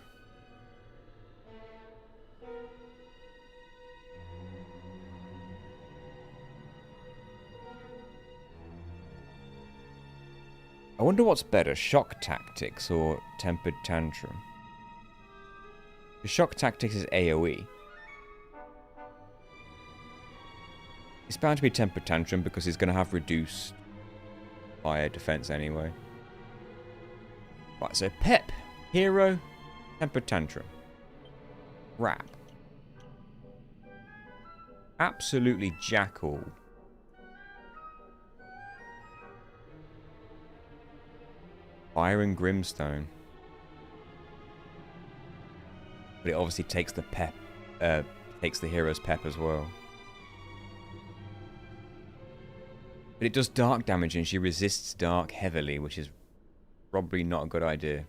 I wonder what's better, shock tactics or tempered tantrum. The shock tactics is AoE. It's bound to be tempered tantrum because he's going to have reduced fire defense anyway. Right, so Pep, hero, tempered tantrum, rap. Absolutely jackal. Fire and Grimstone. But it obviously takes the pep, takes the hero's pep as well. But it does dark damage and she resists dark heavily, which is probably not a good idea.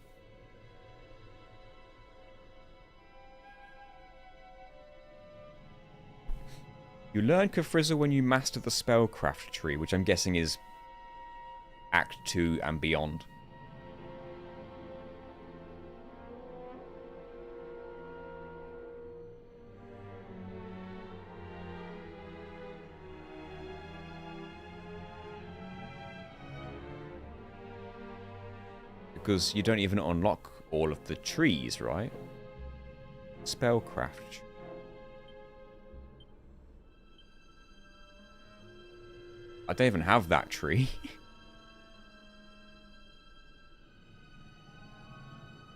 You learn Kefrizza when you master the spellcraft tree, which I'm guessing is Act 2 and beyond. Because you don't even unlock all of the trees, right? Spellcraft. I don't even have that tree.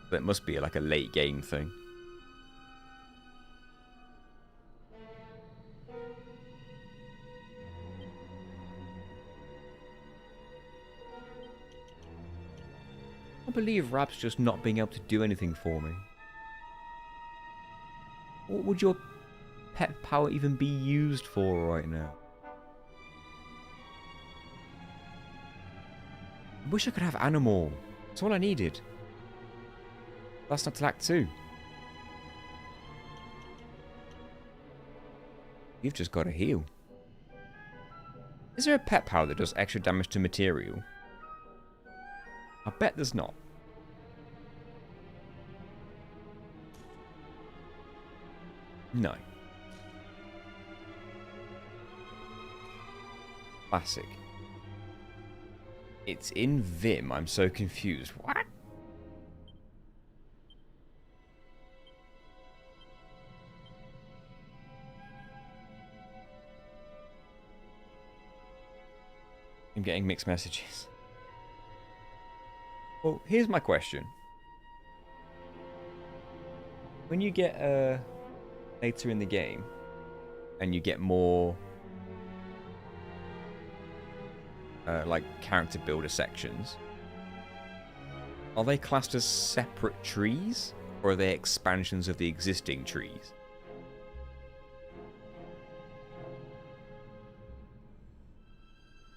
But it must be like a late game thing. I believe Rap's just not being able to do anything for me. What would your pet power even be used for right now? I wish I could have Animal. That's all I needed. That's not till Act 2. You've just got to heal. Is there a pet power that does extra damage to material? I bet there's not. No. Classic. It's in Vim. I'm so confused. What? I'm getting mixed messages. Well, here's my question. When you get later in the game and you get more like character builder sections, are they classed as separate trees or are they expansions of the existing trees?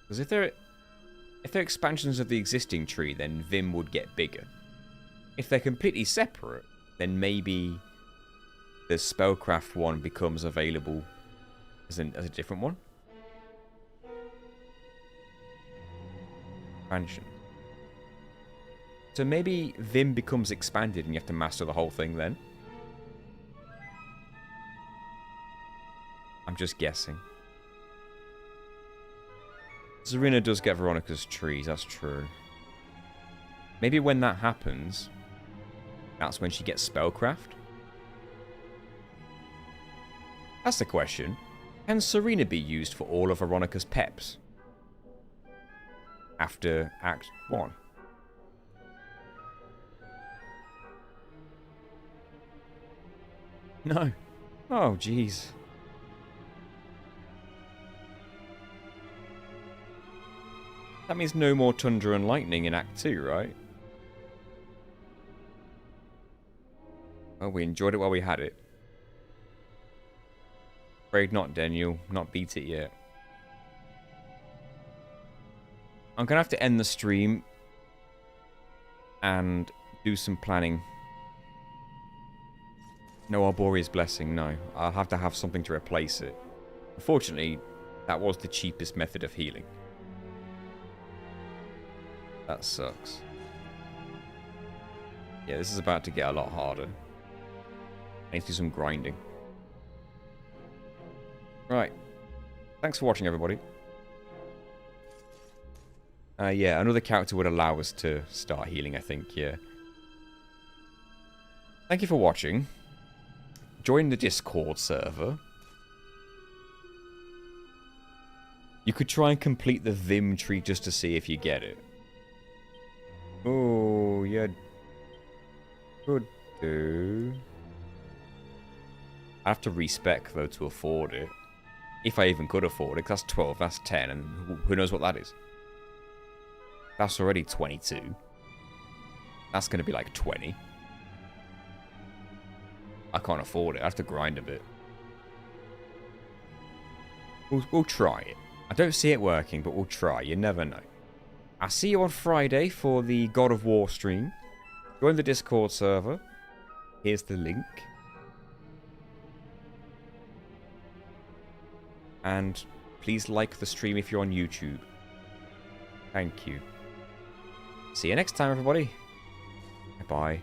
Because if they're expansions of the existing tree, then Vim would get bigger. If they're completely separate, then maybe the spellcraft one becomes available as a different one. Expansion. So maybe Vim becomes expanded and you have to master the whole thing then. I'm just guessing. Zarina does get Veronica's trees, that's true. Maybe when that happens, that's when she gets spellcraft? That's the question. Can Serena be used for all of Veronica's peps? After Act 1? No. Oh, jeez. That means no more Tundra and Lightning in Act 2, right? Well, we enjoyed it while we had it. Afraid not, Daniel. Not beat it yet. I'm going to have to end the stream and do some planning. No Arboria's Blessing, no. I'll have to have something to replace it. Unfortunately, that was the cheapest method of healing. That sucks. Yeah, this is about to get a lot harder. I need to do some grinding. Right. Thanks for watching, everybody. Yeah, another character would allow us to start healing, I think, yeah. Thank you for watching. Join the Discord server. You could try and complete the Vim tree just to see if you get it. Oh, yeah. Could do. I have to respec though to afford it. If I even could afford it, because that's 12, that's 10, and who knows what that is. That's already 22. That's going to be like 20. I can't afford it. I have to grind a bit. We'll try it. I don't see it working, but we'll try. You never know. I'll see you on Friday for the God of War stream. Join the Discord server. Here's the link. And please like the stream if you're on YouTube. Thank you. See you next time, everybody. Bye-bye.